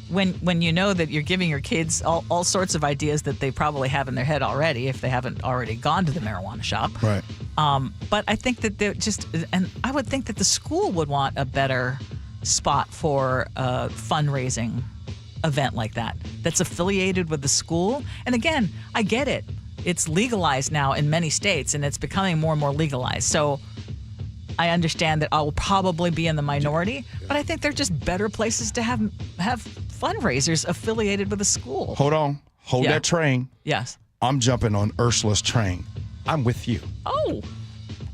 When you know that you're giving your kids all sorts of ideas that they probably have in their head already, if they haven't already gone to the marijuana shop. Right. But I think that they're just, and I would think that the school would want a better spot for a fundraising event like that that's affiliated with the school. And again, I get it. It's legalized now in many states, and it's becoming more and more legalized. So I understand that I will probably be in the minority, but I think they're just better places to have fundraisers affiliated with a school. Hold on. Hold that train. Yes. I'm jumping on Ursula's train. I'm with you. Oh.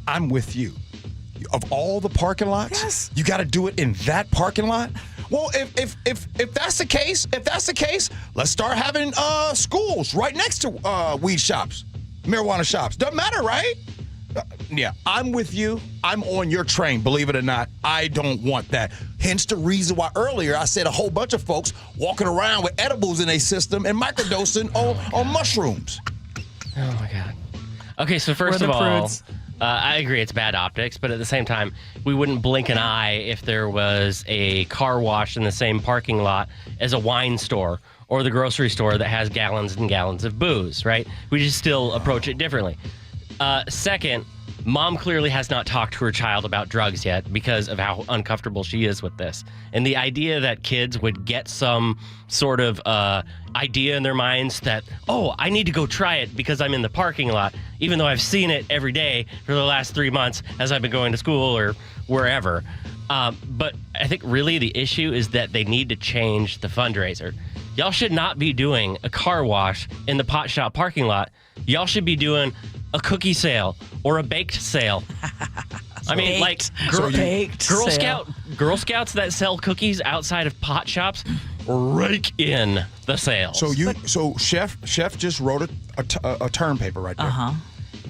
I'm with you. Of all the parking lots, you got to do it in that parking lot? Well, if that's the case, let's start having schools right next to weed shops, marijuana shops. Doesn't matter, right? Yeah, I'm with you. I'm on your train, believe it or not. I don't want that. Hence the reason why earlier I said a whole bunch of folks walking around with edibles in their system and microdosing on mushrooms. Oh, my God. Okay, so first of all, I agree it's bad optics, but at the same time, we wouldn't blink an eye if there was a car wash in the same parking lot as a wine store or the grocery store that has gallons and gallons of booze, right? We just still approach it differently. Second, mom clearly has not talked to her child about drugs yet because of how uncomfortable she is with this. And the idea that kids would get some sort of idea in their minds that, oh, I need to go try it because I'm in the parking lot, even though I've seen it every day for the last 3 months as I've been going to school or wherever. But I think really the issue is that they need to change the fundraiser. Y'all should not be doing a car wash in the pot shop parking lot. Y'all should be doing a cookie sale or a baked sale. I mean, like Girl Scouts that sell cookies outside of pot shops rake in the sales. So Chef just wrote a term paper right there.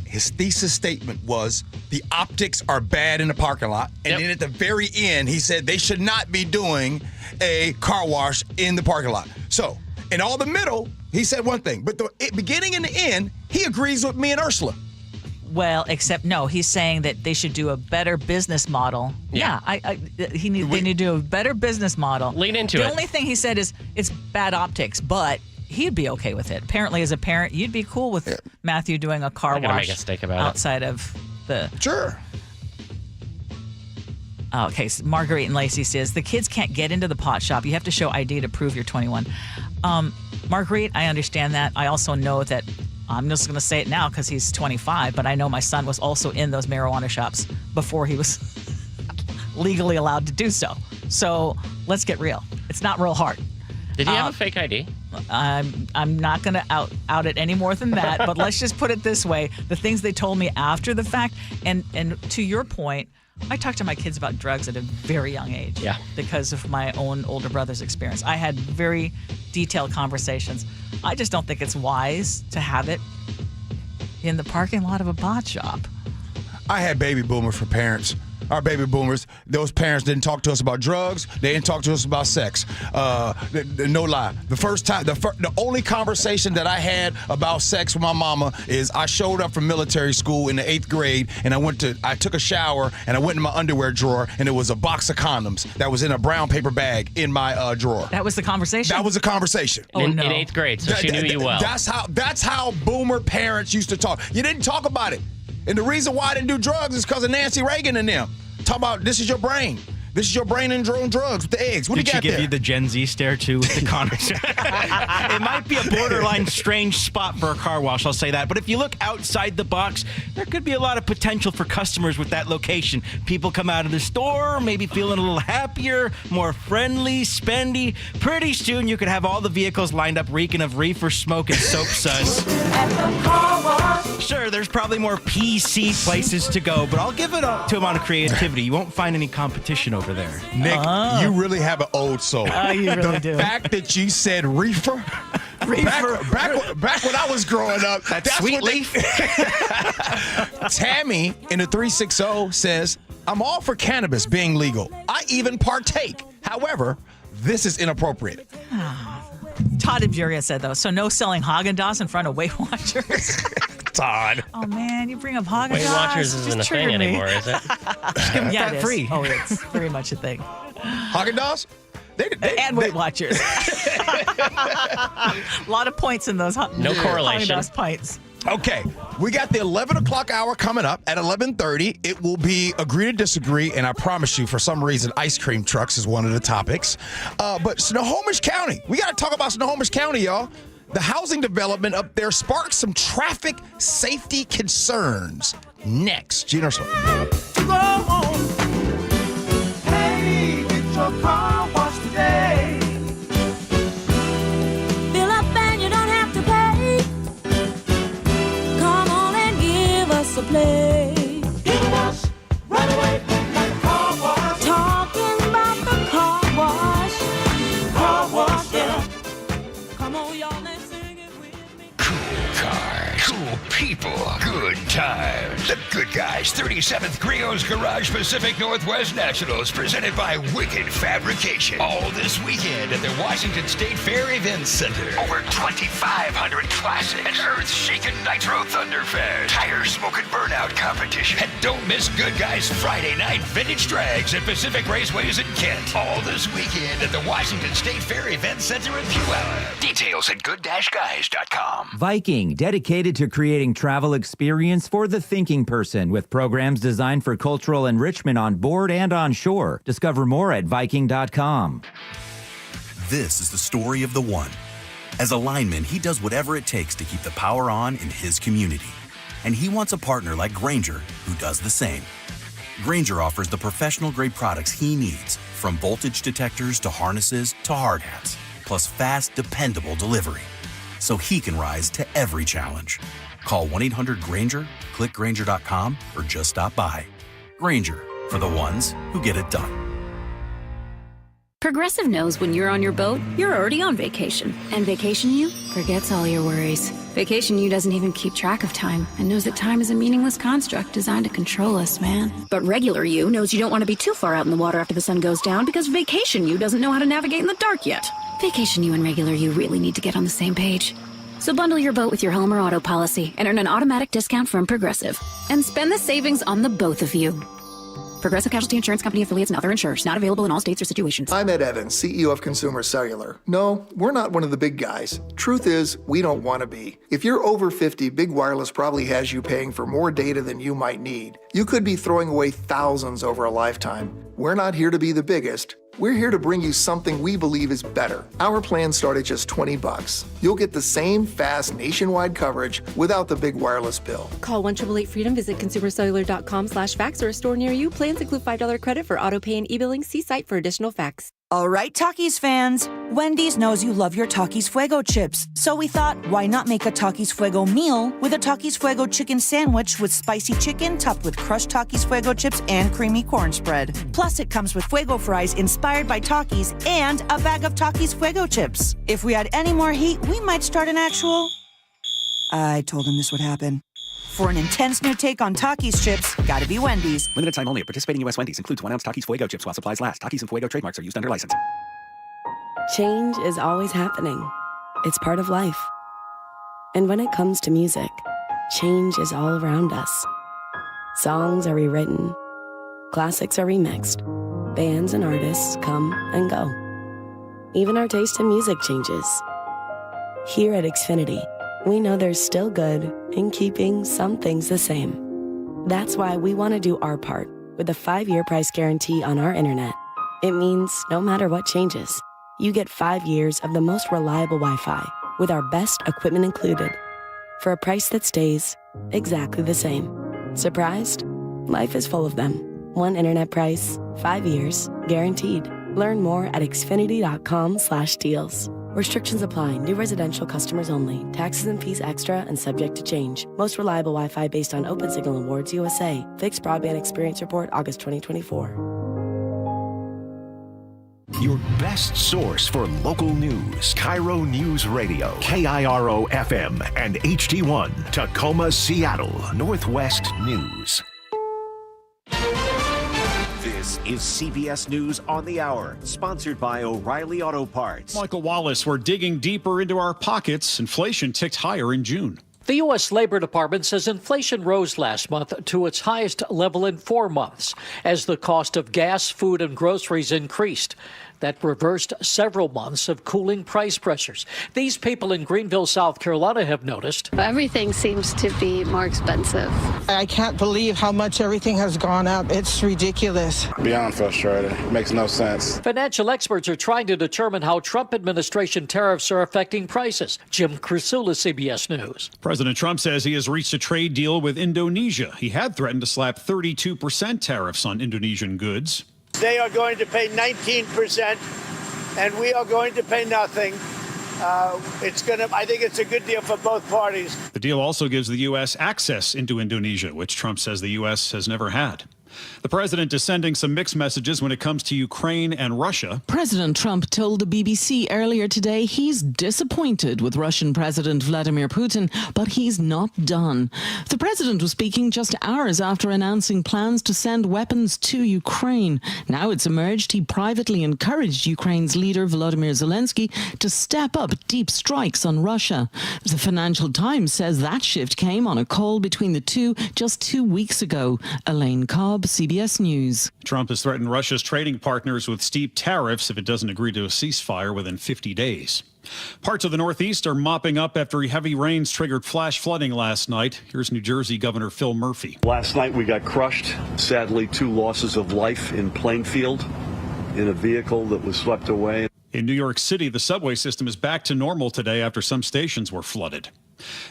His thesis statement was the optics are bad in the parking lot, and then at the very end he said they should not be doing a car wash in the parking lot. So in all the middle, he said one thing, but the beginning and the end, he agrees with me and Ursula. Well, except no, he's saying that they should do a better business model. Yeah, they need to do a better business model. Lean into it. The only thing he said is it's bad optics, but he'd be okay with it. Apparently, as a parent, you'd be cool with Matthew doing a car wash make a steak about outside of the. Sure. Okay, so Marguerite and Lacey says the kids can't get into the pot shop. You have to show ID to prove you're 21. Marguerite, I understand that. I also know that I'm just going to say it now because he's 25, but I know my son was also in those marijuana shops before he was legally allowed to do so. So let's get real. It's not real hard. Did he have a fake ID? I'm not going to out it any more than that, but let's just put it this way. The things they told me after the fact, and to your point, I talked to my kids about drugs at a very young age because of my own older brother's experience. I had very detailed conversations. I just don't think it's wise to have it in the parking lot of a pot shop. I had baby boomers for parents. Our baby boomers, those parents didn't talk to us about drugs. They didn't talk to us about sex. No lie. The only conversation that I had about sex with my mama is I showed up from military school in the 8th grade, and I took a shower, and I went in my underwear drawer, and it was a box of condoms that was in a brown paper bag in my drawer. That was the conversation? That was the conversation. In 8th grade, so she knew you well. That's how boomer parents used to talk. You didn't talk about it. And the reason why I didn't do drugs is because of Nancy Reagan and them. Talk about this is your brain. This is your brain and drone drugs with the eggs. What do you got there? Did she give you the Gen Z stare, too, with the Connors? It might be a borderline strange spot for a car wash, I'll say that. But if you look outside the box, there could be a lot of potential for customers with that location. People come out of the store, maybe feeling a little happier, more friendly, spendy. Pretty soon, you could have all the vehicles lined up reeking of reefer smoke and soap suds. At the car wash. Sure, there's probably more PC places to go, but I'll give it up to him on creativity. You won't find any competition over there. Nick, you really have an old soul. You really do. The fact that you said reefer. Back when I was growing up, that's sweet what leaf. Tammy in the 360 says, I'm all for cannabis being legal. I even partake. However, this is inappropriate. Todd and Buria said, though, so no selling Haagen-Dazs in front of Weight Watchers. Todd. Oh, man, you bring up Haagen-Dazs. Weight Watchers isn't a thing anymore, is it? Yeah, it is. Free. Oh, it's very much a thing. Haagen-Dazs? And Weight Watchers. A lot of points in those no correlation. Haagen-Dazs pints. Okay, we got the 11 o'clock hour coming up. At 11:30, it will be Agree to Disagree, and I promise you, for some reason, ice cream trucks is one of the topics. But Snohomish County, we got to talk about Snohomish County, y'all. The housing development up there sparked some traffic safety concerns. Next, Gee Ursula. August 37th, Grio's Garage Pacific Northwest Nationals, presented by Wicked Fabrication. All this weekend at the Washington State Fair Events Center. Over 2,500 classics. An earth-shaking Nitro Thunderfest. Tire smoking burnout competition. And don't miss Good Guys Friday night vintage drags at Pacific Raceways in Kent. All this weekend at the Washington State Fair Events Center in Puyallup. Details at good-guys.com. Viking, dedicated to creating travel experience for the thinking person with programs designed for cultural enrichment on board and on shore. Discover more at Viking.com. This is the story of the one. As a lineman, he does whatever it takes to keep the power on in his community. And he wants a partner like Grainger who does the same. Grainger offers the professional-grade products he needs, from voltage detectors to harnesses to hard hats, plus fast, dependable delivery, so he can rise to every challenge. Call 1-800-GRAINGER, click Grainger.com, or just stop by. Grainger, for the ones who get it done. Progressive knows when you're on your boat, you're already on vacation. And Vacation You forgets all your worries. Vacation You doesn't even keep track of time and knows that time is a meaningless construct designed to control us, man. But Regular You knows you don't want to be too far out in the water after the sun goes down because Vacation You doesn't know how to navigate in the dark yet. Vacation You and Regular You really need to get on the same page. So bundle your boat with your home or auto policy and earn an automatic discount from Progressive. And spend the savings on the both of you. Progressive Casualty Insurance Company affiliates and other insurers. Not available in all states or situations. I'm Ed Evans, CEO of Consumer Cellular. No, we're not one of the big guys. Truth is, we don't want to be. If you're over 50, Big Wireless probably has you paying for more data than you might need. You could be throwing away thousands over a lifetime. We're not here to be the biggest. We're here to bring you something we believe is better. Our plans start at just $20. You'll get the same fast nationwide coverage without the big wireless bill. Call 1-888-FREEDOM, visit consumercellular.com/facts or a store near you. Plans include $5 credit for auto pay and e-billing. See site for additional facts. All right, Takis fans. Wendy's knows you love your Takis Fuego chips. So we thought, why not make a Takis Fuego meal with a Takis Fuego chicken sandwich with spicy chicken topped with crushed Takis Fuego chips and creamy corn spread. Plus, it comes with Fuego fries inspired by Takis and a bag of Takis Fuego chips. If we had any more heat, we might start an actual... I told him this would happen. For an intense new take on Takis chips, gotta be Wendy's. Limited time only at participating U.S. Wendy's. Includes 1 ounce Takis Fuego chips while supplies last. Takis and Fuego trademarks are used under license. Change is always happening. It's part of life. And when it comes to music, change is all around us. Songs are rewritten. Classics are remixed. Bands and artists come and go. Even our taste in music changes. Here at Xfinity, we know there's still good in keeping some things the same. That's why we want to do our part with a 5-year price guarantee on our internet. It means no matter what changes, you get 5 years of the most reliable Wi-Fi with our best equipment included for a price that stays exactly the same. Surprised? Life is full of them. One internet price, 5 years, guaranteed. Learn more at xfinity.com/deals. Restrictions apply. New residential customers only. Taxes and fees extra and subject to change. Most reliable Wi-Fi based on Open Signal Awards USA. Fixed Broadband Experience Report, August 2024. Your best source for local news. KIRO Newsradio. KIRO FM and HD1. Tacoma, Seattle. Northwest News. This is CBS News on the Hour, sponsored by O'Reilly Auto Parts. Michael Wallace, we're digging deeper into our pockets. Inflation ticked higher in June. The U.S. Labor Department says inflation rose last month to its highest level in 4 months as the cost of gas, food, and groceries increased. That reversed several months of cooling price pressures. These people in Greenville, South Carolina have noticed. Everything seems to be more expensive. I can't believe how much everything has gone up. It's ridiculous. Beyond frustrated. It makes no sense. Financial experts are trying to determine how Trump administration tariffs are affecting prices. Jim Krasula, CBS News. President Trump says he has reached a trade deal with Indonesia. He had threatened to slap 32% tariffs on Indonesian goods. They are going to pay 19%, and we are going to pay nothing. I think it's a good deal for both parties. The deal also gives the U.S. access into Indonesia, which Trump says the U.S. has never had. The president is sending some mixed messages when it comes to Ukraine and Russia. President Trump told the BBC earlier today he's disappointed with Russian President Vladimir Putin, but he's not done. The president was speaking just hours after announcing plans to send weapons to Ukraine. Now it's emerged he privately encouraged Ukraine's leader Volodymyr Zelensky to step up deep strikes on Russia. The Financial Times says that shift came on a call between the two just 2 weeks ago. Elaine Cobb, CBS News. Trump has threatened Russia's trading partners with steep tariffs if it doesn't agree to a ceasefire within 50 days. Parts of the Northeast are mopping up after heavy rains triggered flash flooding last night. Here's New Jersey Governor Phil Murphy. Last night we got crushed. Sadly, 2 losses of life in Plainfield in a vehicle that was swept away. In New York City, the subway system is back to normal today after some stations were flooded.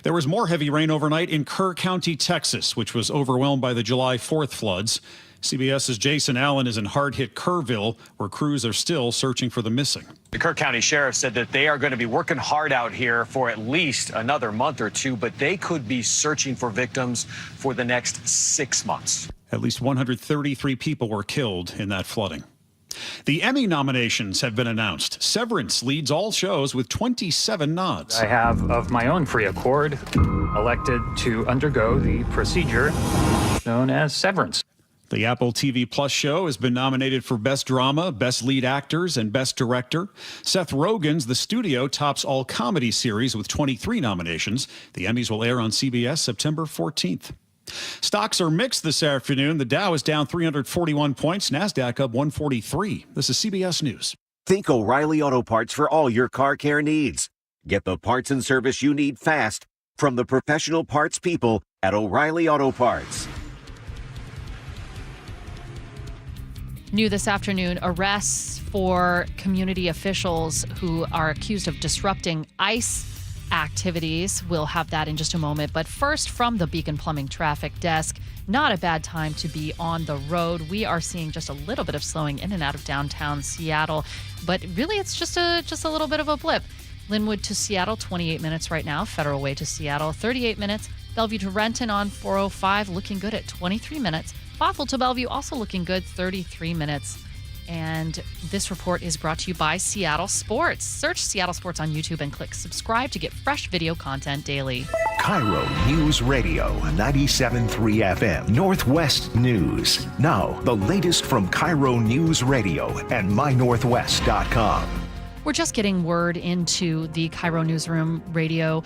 There was more heavy rain overnight in Kerr County, Texas, which was overwhelmed by the July 4th floods. CBS's Jason Allen is in hard-hit Kerrville, where crews are still searching for the missing. The Kerr County Sheriff said that they are going to be working hard out here for at least another month or two, but they could be searching for victims for the next 6 months. At least 133 people were killed in that flooding. The Emmy nominations have been announced. Severance leads all shows with 27 nods. I have, of my own free accord, elected to undergo the procedure known as severance. The Apple TV Plus show has been nominated for Best Drama, Best Lead Actors, and Best Director. Seth Rogen's The Studio tops all comedy series with 23 nominations. The Emmys will air on CBS September 14th. Stocks are mixed this afternoon. The Dow is down 341 points, NASDAQ up 143. This is CBS News. Think O'Reilly Auto Parts for all your car care needs. Get the parts and service you need fast from the professional parts people at O'Reilly Auto Parts. New this afternoon, arrests for community officials who are accused of disrupting ICE activities. We'll have that in just a moment. But first, from the Beacon Plumbing Traffic Desk, not a bad time to be on the road. We are seeing just a little bit of slowing in and out of downtown Seattle, but really it's just a little bit of a blip. Linwood to Seattle, 28 minutes right now. Federal Way to Seattle, 38 minutes. Bellevue to Renton on 405, looking good at 23 minutes. Bothell to Bellevue, also looking good, 33 minutes. And this report is brought to you by Seattle Sports. Search Seattle Sports on YouTube and click subscribe to get fresh video content daily. KIRO Newsradio 97.3 FM Northwest News. Now, the latest from KIRO Newsradio and mynorthwest.com. We're just getting word into the KIRO Newsroom Radio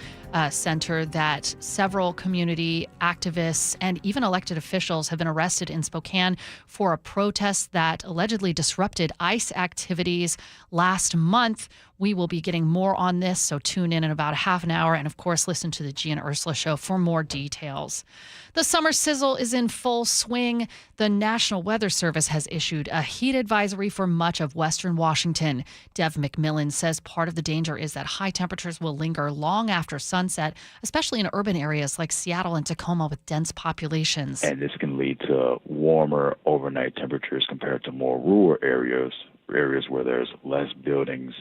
Center that several community activists and even elected officials have been arrested in Spokane for a protest that allegedly disrupted ICE activities last month. We will be getting more on this, so tune in about a half an hour and, of course, listen to the Gee and Ursula Show for more details. The summer sizzle is in full swing. The National Weather Service has issued a heat advisory for much of western Washington. Dev McMillan says part of the danger is that high temperatures will linger long after sunset, especially in urban areas like Seattle and Tacoma with dense populations. And this can lead to warmer overnight temperatures compared to more rural areas where there's less buildings,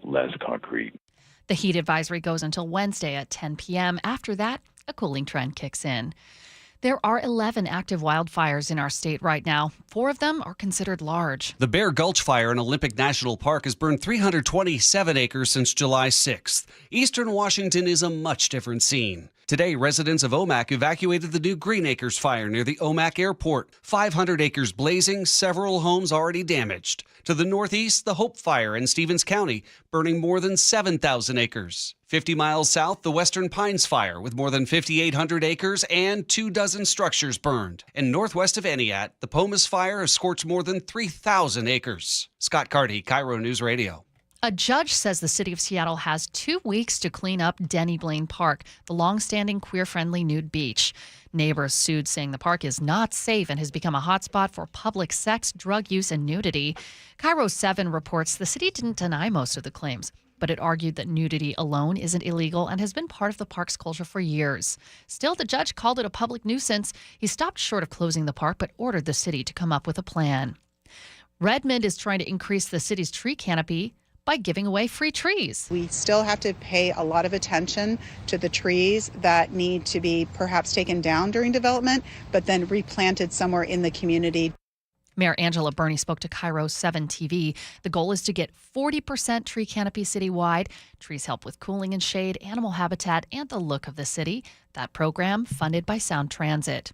less concrete. The heat advisory goes until Wednesday at 10 p.m. After that, a cooling trend kicks in. There are 11 active wildfires in our state right now. 4 of them are considered large. The Bear Gulch Fire in Olympic National Park has burned 327 acres since July 6th. Eastern Washington is a much different scene. Today, residents of Omak evacuated the new Green Acres fire near the Omak Airport. 500 acres blazing, several homes already damaged. To the northeast, the Hope Fire in Stevens County, burning more than 7,000 acres. 50 miles south, the Western Pines Fire with more than 5,800 acres and 24 structures burned. And northwest of Entiat, the Pomus Fire has scorched more than 3,000 acres. Scott Carty, KIRO News Radio. A judge says the city of Seattle has 2 weeks to clean up Denny Blaine Park, the long-standing queer-friendly nude beach. Neighbors sued, saying the park is not safe and has become a hotspot for public sex, drug use, and nudity. KIRO 7 reports the city didn't deny most of the claims, but it argued that nudity alone isn't illegal and has been part of the park's culture for years. Still, the judge called it a public nuisance. He stopped short of closing the park, but ordered the city to come up with a plan. Redmond is trying to increase the city's tree canopy by giving away free trees. We still have to pay a lot of attention to the trees that need to be perhaps taken down during development, but then replanted somewhere in the community. Mayor Angela Burney spoke to KIRO 7 TV. The goal is to get 40% tree canopy citywide. Trees help with cooling and shade, animal habitat, and the look of the city. That program funded by Sound Transit.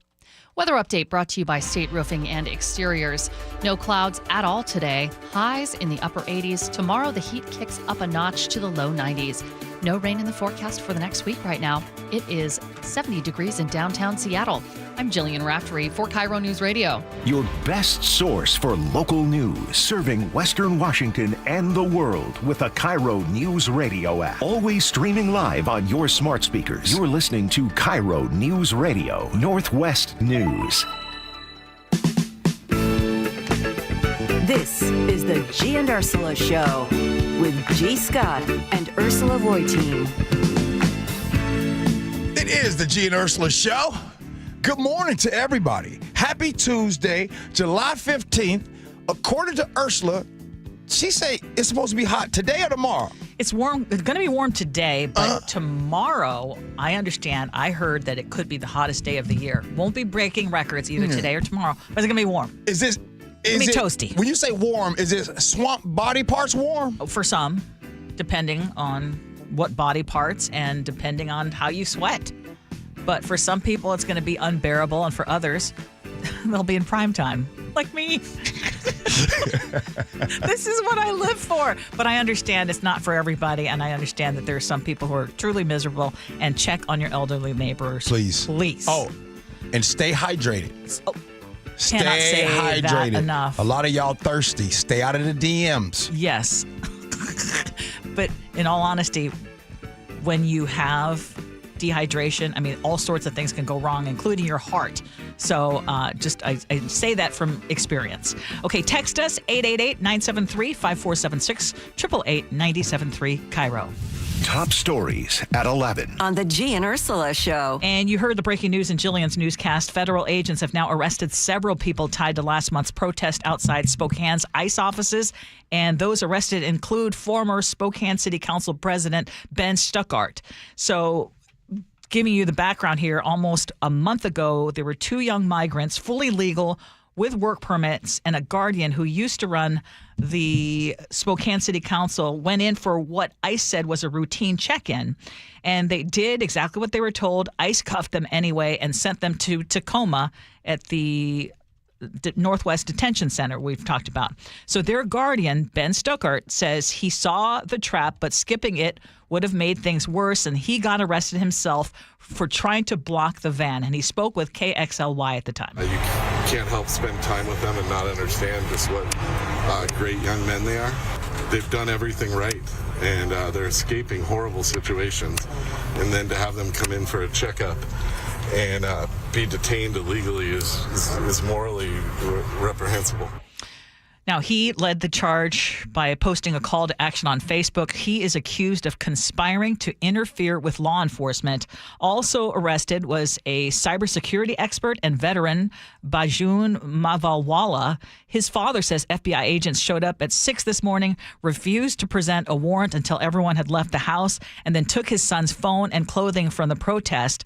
Weather update brought to you by State Roofing and Exteriors. No clouds at all today. Highs in the upper 80s. Tomorrow, the heat kicks up a notch to the low 90s. No rain in the forecast for the next week right now. It is 70 degrees in downtown Seattle. I'm Jillian Raftery for KIRO News Radio. Your best source for local news, serving Western Washington and the world with the KIRO Newsradio App. Always streaming live on your smart speakers. You're listening to KIRO News Radio, Northwest News. This is the Gee and Ursula Show with G. Scott and Ursula Reutin. It is the Gee and Ursula Show. Good morning to everybody. Happy Tuesday, July 15th. According to Ursula, she say it's supposed to be hot today or tomorrow. It's warm. It's going to be warm today, but tomorrow, I understand, I heard that it could be the hottest day of the year. Won't be breaking records either today or tomorrow, but it's going to be warm. Is it toasty? When you say warm, is it swamp body parts warm? For some, depending on what body parts and depending on how you sweat. But for some people, it's going to be unbearable, and for others, they'll be in prime time, like me. This is what I live for. But I understand it's not for everybody, and I understand that there are some people who are truly miserable. And check on your elderly neighbors. Please. Oh, and stay hydrated. Cannot say hydrated. That enough. A lot of y'all thirsty. Stay out of the DMs. Yes. But in all honesty, when you have dehydration, I mean, all sorts of things can go wrong, including your heart. So I say that from experience. Okay, text us 888-973-5476, 888-973 KIRO. Top stories at 11. On the Gee and Ursula Show. And you heard the breaking news in Jillian's newscast. Federal agents have now arrested several people tied to last month's protest outside Spokane's ICE offices. And those arrested include former Spokane City Council President Ben Stuckart. So giving you the background here, almost a month ago, there were two young migrants, fully legal, with work permits, and a guardian who used to run the Spokane City Council went in for what ICE said was a routine check-in. And they did exactly what they were told. ICE cuffed them anyway and sent them to Tacoma at the Northwest Detention Center we've talked about. So their guardian, Ben Stuckart, says he saw the trap, but skipping it would have made things worse, and he got arrested himself for trying to block the van. And he spoke with KXLY at the time. You can't help spend time with them and not understand just what great young men they are. They've done everything right, and they're escaping horrible situations. And then to have them come in for a checkup and be detained illegally is morally reprehensible. Now, he led the charge by posting a call to action on Facebook. He is accused of conspiring to interfere with law enforcement. Also arrested was a cybersecurity expert and veteran, Bajun Mavalwala. His father says FBI agents showed up at 6 this morning, refused to present a warrant until everyone had left the house, and then took his son's phone and clothing from the protest.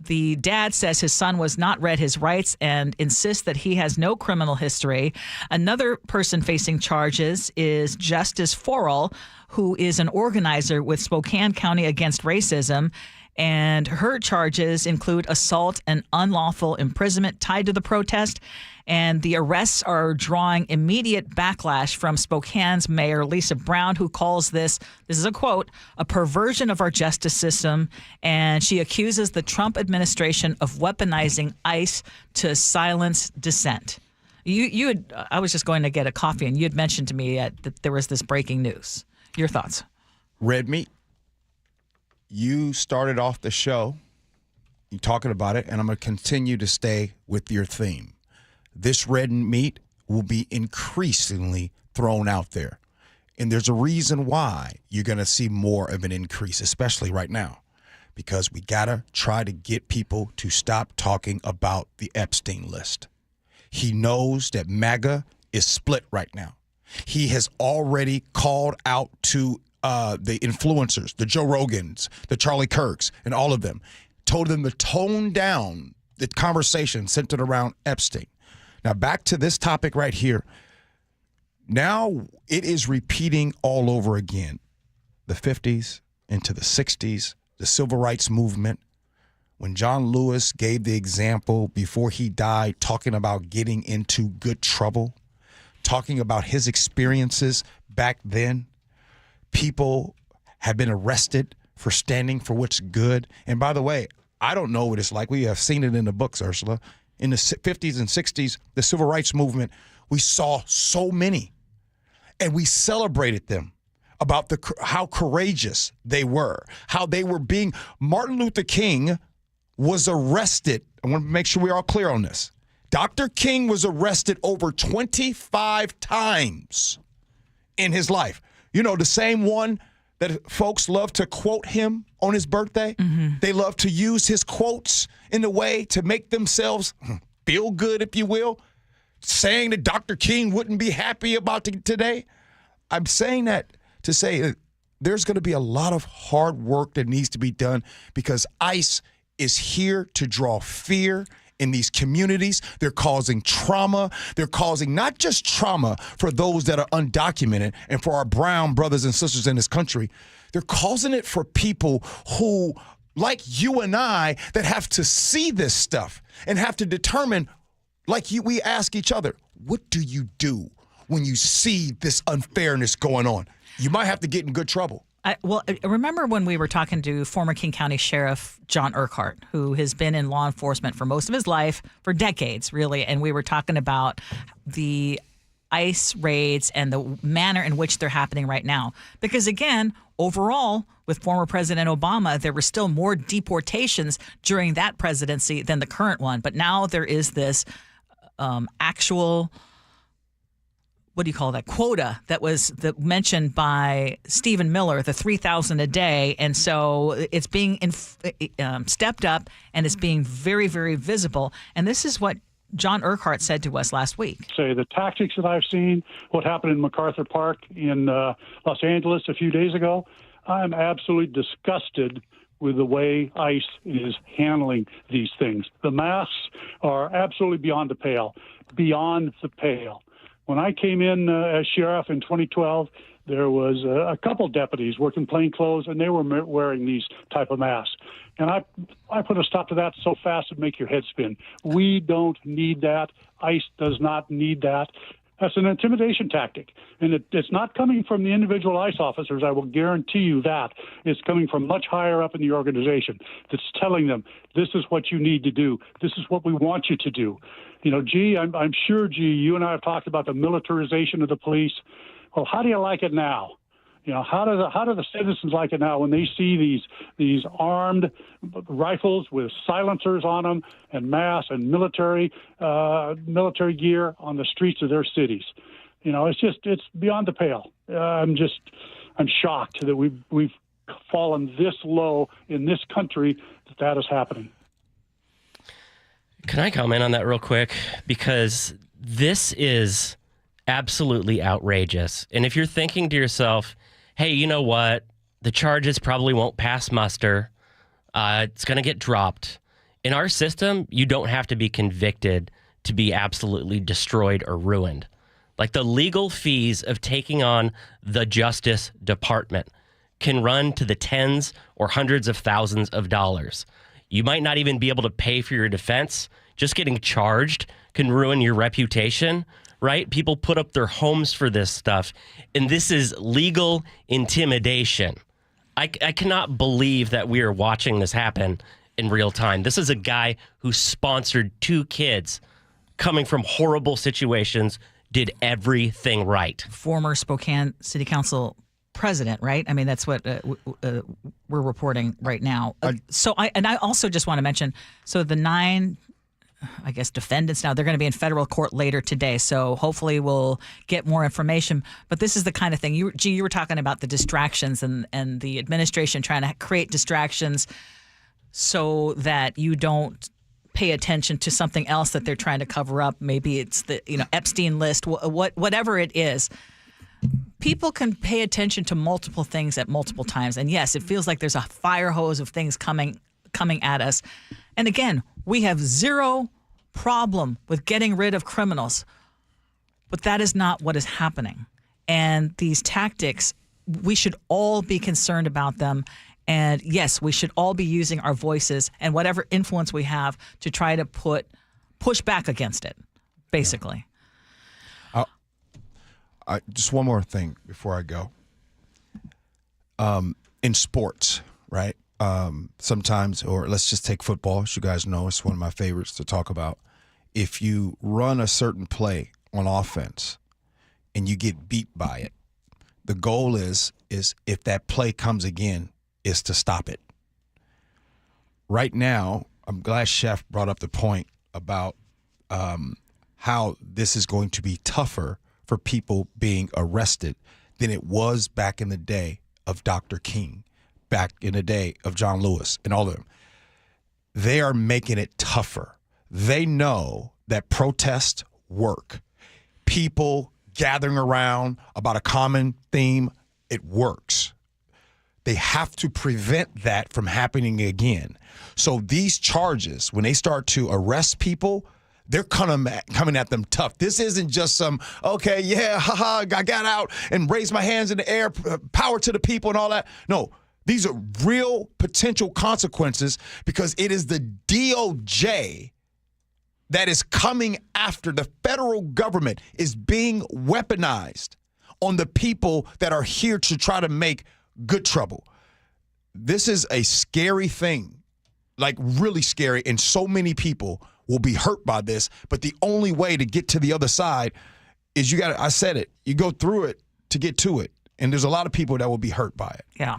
The dad says his son was not read his rights and insists that he has no criminal history. Another person facing charges is Justice Forrell, who is an organizer with Spokane County Against Racism. And her charges include assault and unlawful imprisonment tied to the protest. And the arrests are drawing immediate backlash from Spokane's Mayor Lisa Brown, who calls this is a quote, a perversion of our justice system. And she accuses the Trump administration of weaponizing ICE to silence dissent. I was just going to get a coffee, and you had mentioned to me that there was this breaking news. Your thoughts? Red meat. You started off the show, you talking about it, and I'm going to continue to stay with your theme. This red meat will be increasingly thrown out there. And there's a reason why you're going to see more of an increase, especially right now, because we got to try to get people to stop talking about the Epstein list. He knows that MAGA is split right now. He has already called out to the influencers, the Joe Rogans, the Charlie Kirks, and all of them, told them to tone down the conversation centered around Epstein. Now, back to this topic right here. Now it is repeating all over again. The 50s into the 60s, the civil rights movement. When John Lewis gave the example before he died, talking about getting into good trouble, talking about his experiences back then, people have been arrested for standing for what's good. And by the way, I don't know what it's like. We have seen it in the books, Ursula. In the 50s and 60s, the civil rights movement, we saw so many. And we celebrated them about how courageous they were, how they were being. Martin Luther King was arrested. I want to make sure we're all clear on this. Dr. King was arrested over 25 times in his life. You know, the same one that folks love to quote him on his birthday. Mm-hmm. They love to use his quotes in a way to make themselves feel good, if you will. Saying that Dr. King wouldn't be happy about today. I'm saying that to say there's going to be a lot of hard work that needs to be done because ICE is here to draw fear in these communities. They're causing trauma. They're causing not just trauma for those that are undocumented and for our brown brothers and sisters in this country. They're causing it for people who, like you and I, that have to see this stuff and have to determine, we ask each other, what do you do when you see this unfairness going on? You might have to get in good trouble. Well, remember when we were talking to former King County Sheriff John Urquhart, who has been in law enforcement for most of his life, for decades, really, and we were talking about the ICE raids and the manner in which they're happening right now. Because, again, overall, with former President Obama, there were still more deportations during that presidency than the current one. But now there is this actual... what do you call that, quota that was mentioned by Stephen Miller, the 3,000 a day. And so it's being stepped up and it's being very, very visible. And this is what John Urquhart said to us last week. Say the tactics that I've seen, what happened in MacArthur Park in Los Angeles a few days ago, I'm absolutely disgusted with the way ICE is handling these things. The masks are absolutely beyond the pale. When I came in as sheriff in 2012, there was a couple deputies working plain clothes, and they were wearing these type of masks. And I put a stop to that so fast it'd make your head spin. We don't need that. ICE does not need that. That's an intimidation tactic. And it's not coming from the individual ICE officers, I will guarantee you that. It's coming from much higher up in the organization that's telling them, this is what you need to do. This is what we want you to do. You know, Gee, I'm sure, Gee, you and I have talked about the militarization of the police. Well, how do you like it now? You know, how do the citizens like it now when they see these armed rifles with silencers on them and masks and military gear on the streets of their cities? You know, it's beyond the pale. I'm shocked that we've fallen this low in this country that is happening. Can I comment on that real quick? Because this is absolutely outrageous. And if you're thinking to yourself, hey, you know what? The charges probably won't pass muster. It's going to get dropped. In our system, you don't have to be convicted to be absolutely destroyed or ruined. Like the legal fees of taking on the Justice Department can run to the tens or hundreds of thousands of dollars. You might not even be able to pay for your defense. Just getting charged can ruin your reputation, right? People put up their homes for this stuff. And this is legal intimidation. I cannot believe that we are watching this happen in real time. This is a guy who sponsored 2 kids coming from horrible situations, did everything right. Former Spokane City Council president, right? I mean, that's what we're reporting right now. I also just want to mention, so the 9, I guess, defendants now, they're going to be in federal court later today. So hopefully we'll get more information. But this is the kind of thing, you were talking about the distractions and the administration trying to create distractions so that you don't pay attention to something else that they're trying to cover up. Maybe it's the Epstein list, whatever it is. people can pay attention to multiple things at multiple times. And yes, it feels like there's a fire hose of things coming at us. And again, we have zero problem with getting rid of criminals. But that is not what is happening. And these tactics, we should all be concerned about them. And yes, we should all be using our voices and whatever influence we have to try to push back against it, basically. Just one more thing before I go. In sports, right? Sometimes, or let's just take football. As you guys know, it's one of my favorites to talk about. If you run a certain play on offense and you get beat by it, the goal is if that play comes again, is to stop it. Right now, I'm glad Chef brought up the point about how this is going to be tougher for people being arrested than it was back in the day of Dr. King, back in the day of John Lewis and all of them. They are making it tougher. They know that protests work. People gathering around about a common theme, it works. They have to prevent that from happening again. So these charges, when they start to arrest people, they're coming at them tough. This isn't just some, okay, yeah, haha, I got out and raised my hands in the air, power to the people and all that. No, these are real potential consequences because it is the DOJ that is coming after the federal government is being weaponized on the people that are here to try to make good trouble. This is a scary thing, like really scary, and so many people will be hurt by this, but the only way to get to the other side is I said it, you go through it to get to it. And there's a lot of people that will be hurt by it. Yeah.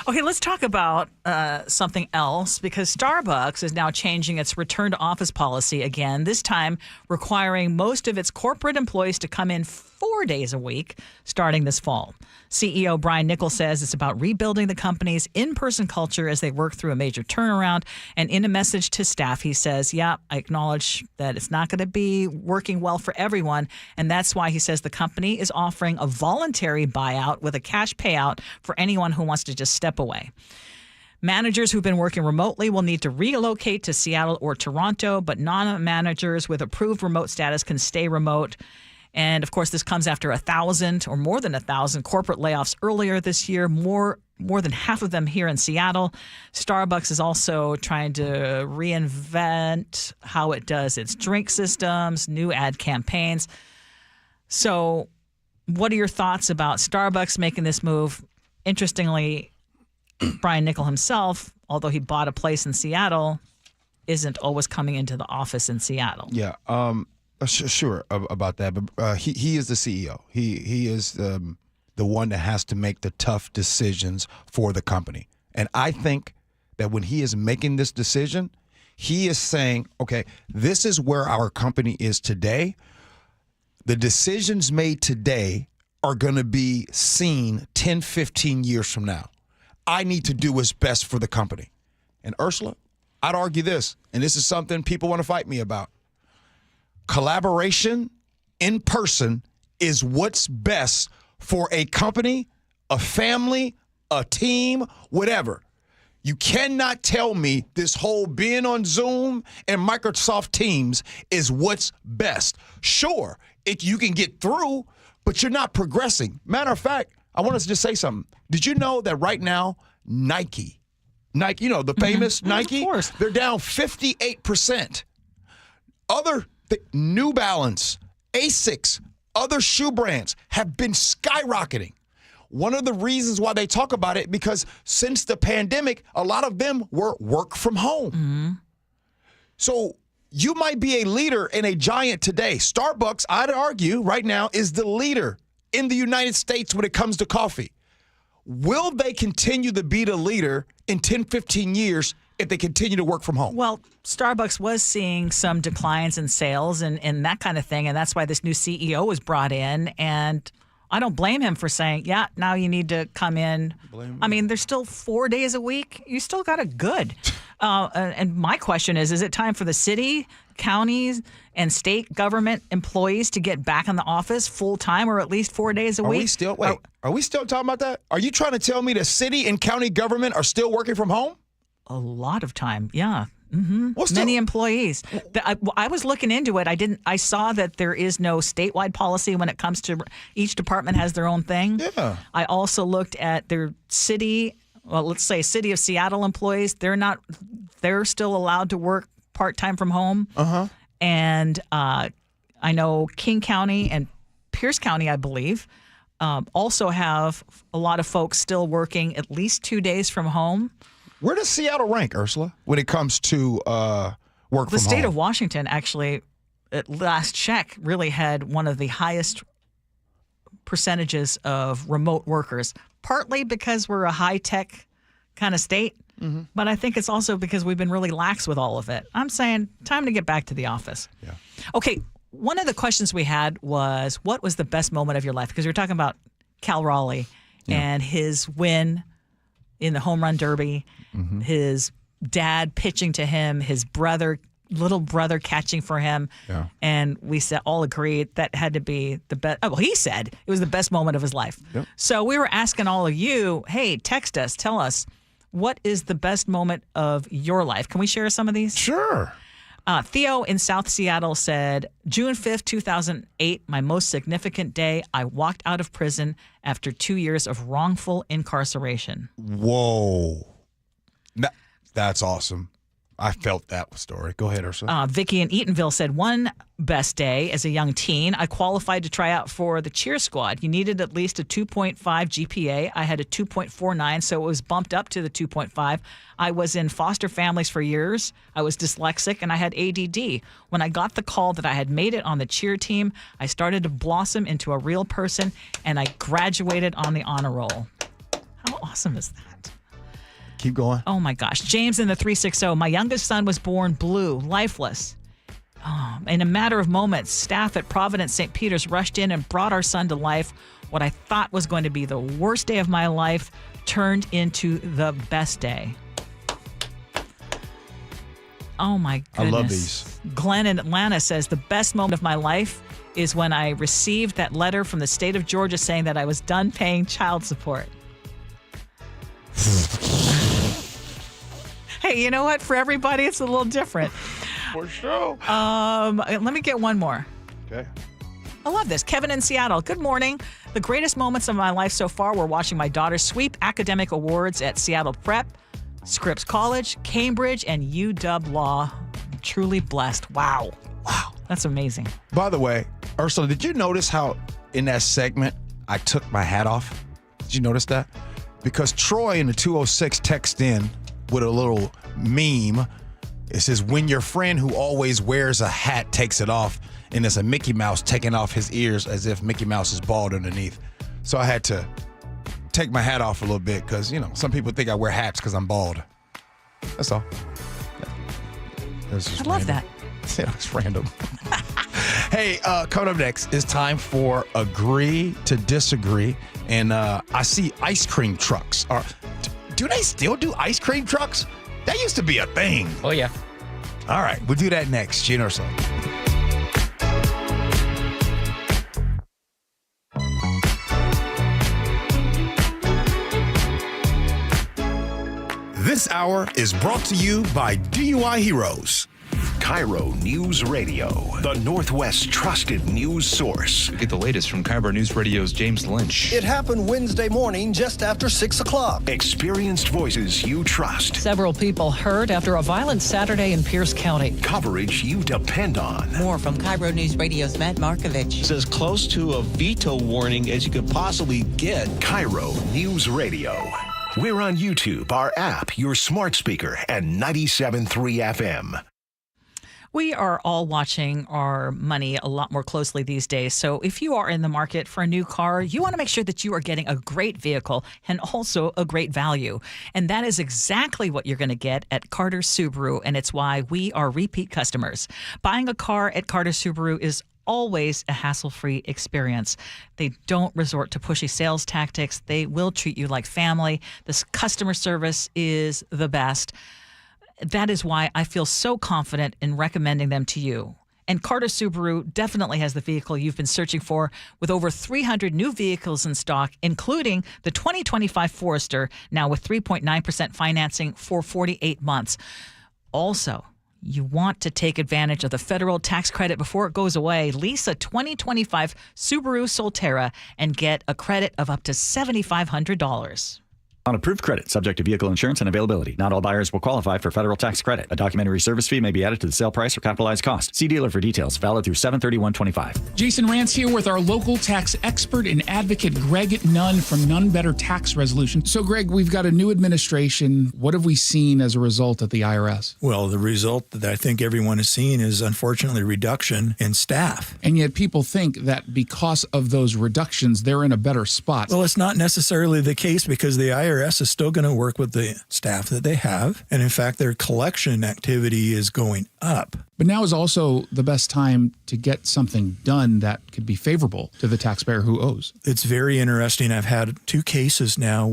Okay, let's talk about something else because Starbucks is now changing its return to office policy again, this time requiring most of its corporate employees to come in 4 days a week starting this fall. CEO Brian Nichols says it's about rebuilding the company's in-person culture as they work through a major turnaround. And in a message to staff, he says, yeah, I acknowledge that it's not going to be working well for everyone. And that's why he says the company is offering a voluntary buyout with a cash payout for anyone who wants to just step away. Managers who've been working remotely will need to relocate to Seattle or Toronto, but non-managers with approved remote status can stay remote. And, of course, this comes after 1,000 or more than 1,000 corporate layoffs earlier this year, more than half of them here in Seattle. Starbucks is also trying to reinvent how it does its drink systems, new ad campaigns. So what are your thoughts about Starbucks making this move? Interestingly, Brian Nichols himself, although he bought a place in Seattle, isn't always coming into the office in Seattle. Yeah, sure about that. But he is the CEO. He is the one that has to make the tough decisions for the company. And I think that when he is making this decision, he is saying, okay, this is where our company is today. The decisions made today are going to be seen 10, 15 years from now. I need to do what's best for the company. And Ursula, I'd argue this, and this is something people want to fight me about. Collaboration in person is what's best for a company, a family, a team, whatever. You cannot tell me this whole being on Zoom and Microsoft Teams is what's best. Sure, you can get through, but you're not progressing. Matter of fact, I want us to just say something. Did you know that right now, Nike, you know, the famous Nike, of course, they're down 58%. New Balance, Asics, other shoe brands have been skyrocketing. One of the reasons why they talk about it, because since the pandemic, a lot of them were work from home. Mm-hmm. So you might be a leader and a giant today. Starbucks, I'd argue, right now is the leader in the United States when it comes to coffee. Will they continue to be the leader in 10, 15 years if they continue to work from home? Well, Starbucks was seeing some declines in sales and that kind of thing, and that's why this new CEO was brought in. And I don't blame him for saying, yeah, now you need to come in. I mean, there's still 4 days a week. You still got it good. And my question is it time for the city, counties, and state government employees to get back in the office full time or at least 4 days a week? Are we still talking about that? Are you trying to tell me the city and county government are still working from home? A lot of time, yeah. Mm-hmm. Many employees. I was looking into it. I saw that there is no statewide policy when it comes to each department has their own thing. Yeah. I also looked at their city. Well, let's say City of Seattle employees. They're still allowed to work part-time from home. Uh-huh. And I know King County and Pierce County, I believe, also have a lot of folks still working at least 2 days from home. Where does Seattle rank, Ursula, when it comes to work from home? The state of Washington, actually, at last check, really had one of the highest percentages of remote workers, partly because we're a high-tech kind of state, but I think it's also because we've been really lax with all of it. I'm saying time to get back to the office. Yeah. Okay, one of the questions we had was, what was the best moment of your life? Because we were talking about Cal Raleigh and his win in the home run derby, his dad pitching to him, his little brother catching for him. Yeah. And we all agreed that had to be the best. Oh, well, he said it was the best moment of his life. Yep. So we were asking all of you, hey, text us, tell us, what is the best moment of your life? Can we share some of these? Sure. Theo in South Seattle said, June 5th, 2008, my most significant day. I walked out of prison after 2 years of wrongful incarceration. Whoa. That's awesome. I felt that story. Go ahead, Ursula. Vicky in Eatonville said, one best day as a young teen, I qualified to try out for the cheer squad. You needed at least a 2.5 GPA. I had a 2.49, so it was bumped up to the 2.5. I was in foster families for years. I was dyslexic and I had ADD. When I got the call that I had made it on the cheer team, I started to blossom into a real person and I graduated on the honor roll. How awesome is that? Keep going. Oh, my gosh. James in the 360. My youngest son was born blue, lifeless. In a matter of moments, staff at Providence St. Peter's rushed in and brought our son to life. What I thought was going to be the worst day of my life turned into the best day. Oh, my goodness. I love these. Glenn in Atlanta says, the best moment of my life is when I received that letter from the state of Georgia saying that I was done paying child support. Hey, you know what? For everybody, it's a little different. For sure. Let me get one more. Okay. I love this. Kevin in Seattle. Good morning. The greatest moments of my life so far were watching my daughter sweep academic awards at Seattle Prep, Scripps College, Cambridge, and UW Law. I'm truly blessed. Wow. That's amazing. By the way, Ursula, did you notice how in that segment I took my hat off? Did you notice that? Because Troy in the 206 texted in with a little meme. It says, when your friend who always wears a hat takes it off, and it's a Mickey Mouse taking off his ears as if Mickey Mouse is bald underneath. So I had to take my hat off a little bit because, some people think I wear hats because I'm bald. That's all. I love that. Yeah, it's random. Hey, coming up next, it's time for Agree to Disagree. And I see ice cream trucks. Do they still do ice cream trucks? That used to be a thing. Oh, yeah. All right, we'll do that next. Gee Ursula. This hour is brought to you by DUI Heroes. KIRO Newsradio, the Northwest's trusted news source. Get the latest from KIRO Newsradio's James Lynch. It happened Wednesday morning just after 6 o'clock. Experienced voices you trust. Several people hurt after a violent Saturday in Pierce County. Coverage you depend on. More from KIRO Newsradio's Matt Markovich. It's as close to a veto warning as you could possibly get. KIRO Newsradio. We're on YouTube, our app, your smart speaker, and 97.3 FM. We are all watching our money a lot more closely these days. So if you are in the market for a new car, you want to make sure that you are getting a great vehicle and also a great value. And that is exactly what you're going to get at Carter Subaru. And it's why we are repeat customers. Buying a car at Carter Subaru is always a hassle-free experience. They don't resort to pushy sales tactics. They will treat you like family. This customer service is the best. that is why I feel so confident in recommending them to you. And Carter Subaru definitely has the vehicle you've been searching for, with over 300 new vehicles in stock, including the 2025 Forester, now with 3.9% financing for 48 months. Also, you want to take advantage of the federal tax credit before it goes away. Lease a 2025 Subaru Solterra and get a credit of up to $7,500. On approved credit, subject to vehicle insurance and availability. Not all buyers will qualify for federal tax credit. A documentary service fee may be added to the sale price or capitalized cost. See dealer for details. Valid through 7/31/25. Jason Rance here with our local tax expert and advocate, Greg Nunn from None Better Tax Resolution. So, Greg, we've got a new administration. What have we seen as a result at the IRS? Well, the result that I think everyone has seen is, unfortunately, reduction in staff. And yet people think that because of those reductions, they're in a better spot. Well, it's not necessarily the case, because the IRS is still going to work with the staff that they have. And in fact, their collection activity is going up. But now is also the best time to get something done that could be favorable to the taxpayer who owes. It's very interesting. I've had 2 cases now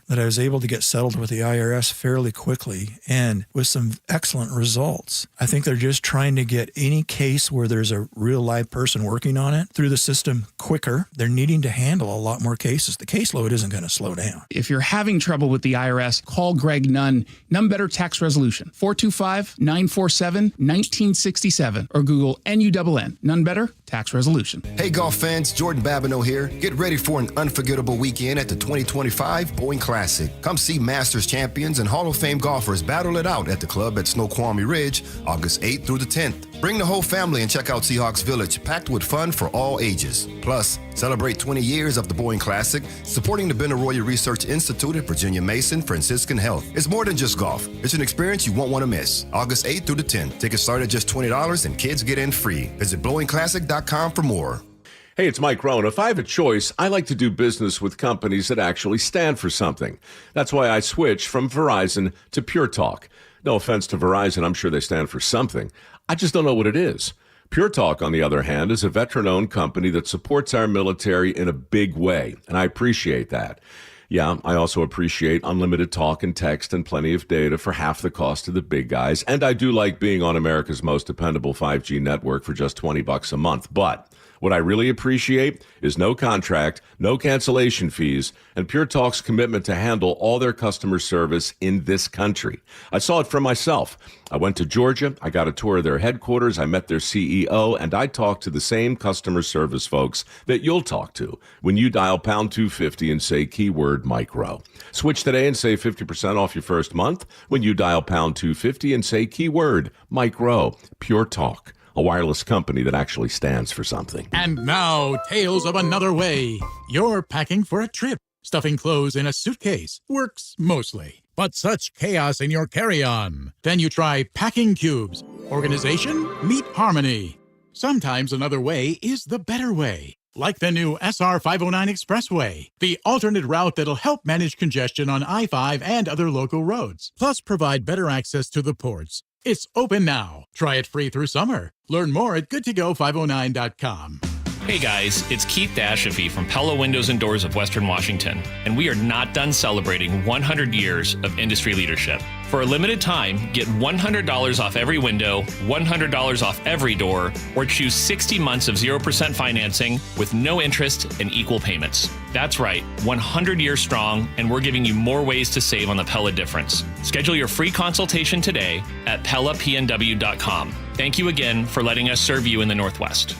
that I was able to get settled with the IRS fairly quickly and with some excellent results. I think they're just trying to get any case where there's a real live person working on it through the system quicker. They're needing to handle a lot more cases. The caseload isn't going to slow down. If you're having trouble with the IRS, call Greg Nunn. None Better Tax Resolution, 425-947-1967, or Google NUNN. None Better Tax Resolution. Hey, golf fans, Jordan Babineau here. Get ready for an unforgettable weekend at the 2025 Boeing Classic. Come see Masters champions and Hall of Fame golfers battle it out at the club at Snoqualmie Ridge, August 8th through the 10th. Bring the whole family and check out Seahawks Village, packed with fun for all ages. Plus, celebrate 20 years of the Boeing Classic, supporting the Benaroya Research Institute at Virginia Mason Franciscan Health. It's more than just golf. It's an experience you won't want to miss. August 8th through the 10th. Tickets start at just $20 and kids get in free. Visit BlowingClassic.com for more. Hey, it's Mike Rohn. If I have a choice, I like to do business with companies that actually stand for something. That's why I switched from Verizon to Pure Talk. No offense to Verizon, I'm sure they stand for something. I just don't know what it is. Pure Talk, on the other hand, is a veteran-owned company that supports our military in a big way, and I appreciate that. Yeah, I also appreciate unlimited talk and text and plenty of data for half the cost of the big guys, and I do like being on America's most dependable 5G network for just $20 a month, but what I really appreciate is no contract, no cancellation fees, and Pure Talk's commitment to handle all their customer service in this country. I saw it for myself. I went to Georgia, I got a tour of their headquarters, I met their CEO, and I talked to the same customer service folks that you'll talk to when you dial pound 250 and say keyword Mike Rowe. Switch today and save 50% off your first month when you dial pound 250 and say keyword Mike Rowe. Pure Talk, a wireless company that actually stands for something. And now, tales of another way. You're packing for a trip. Stuffing clothes in a suitcase works mostly. But such chaos in your carry-on. Then you try packing cubes. Organization? Meet harmony. Sometimes another way is the better way. Like the new SR 509 Expressway, the alternate route that'll help manage congestion on I-5 and other local roads, plus provide better access to the ports. It's open now. Try it free through summer. Learn more at goodtogo509.com. Hey guys, it's Keith Dashafi from Pella Windows and Doors of Western Washington, and we are not done celebrating 100 years of industry leadership. For a limited time, get $100 off every window, $100 off every door, or choose 60 months of 0% financing with no interest and equal payments. That's right, 100 years strong, and we're giving you more ways to save on the Pella difference. Schedule your free consultation today at PellaPNW.com. Thank you again for letting us serve you in the Northwest.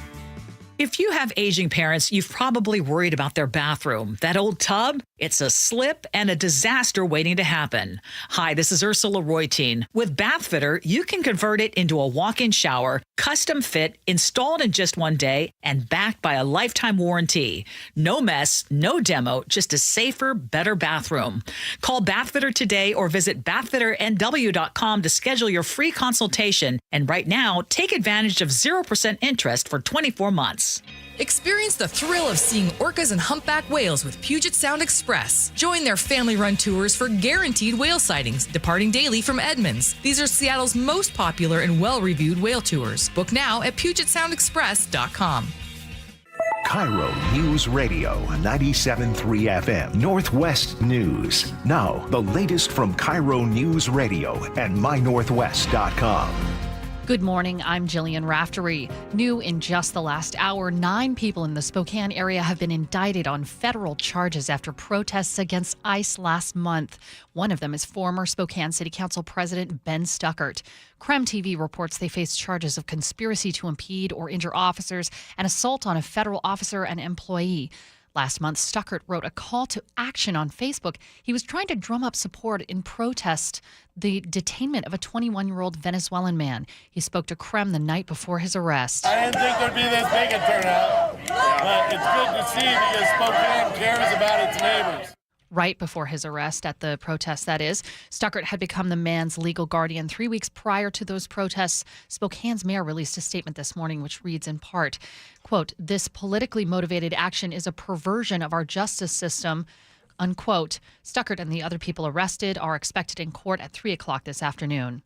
If you have aging parents, you've probably worried about their bathroom. That old tub? It's a slip and a disaster waiting to happen. Hi, this is Ursula Reutin. With Bathfitter, you can convert it into a walk-in shower, custom fit, installed in just one day, and backed by a lifetime warranty. No mess, no demo, just a safer, better bathroom. Call Bathfitter today or visit bathfitternw.com to schedule your free consultation. And right now, take advantage of 0% interest for 24 months. Experience the thrill of seeing orcas and humpback whales with Puget Sound Express. Join their family-run tours for guaranteed whale sightings, departing daily from Edmonds. These are Seattle's most popular and well-reviewed whale tours. Book now at PugetSoundExpress.com. KIRO News Radio 97.3 FM Northwest News. Now, the latest from KIRO News Radio and mynorthwest.com. Good morning, I'm Jillian Raftery. New in just the last hour, 9 people in the Spokane area have been indicted on federal charges after protests against ICE last month. One of them is former Spokane City Council President Ben Stuckert. KREM TV reports they face charges of conspiracy to impede or injure officers and assault on a federal officer and employee. Last month, Stuckert wrote a call to action on Facebook. He was trying to drum up support in protest the detainment of a 21-year-old Venezuelan man. He spoke to KREM the night before his arrest. I didn't think there'd be this big a turnout, but it's good to see because Spokane cares about its neighbors. Right before his arrest at the protest, that is, Stuckert had become the man's legal guardian. 3 weeks prior to those protests, Spokane's mayor released a statement this morning which reads in part, quote, "This politically motivated action is a perversion of our justice system," unquote. Stuckert and the other people arrested are expected in court at 3 o'clock this afternoon.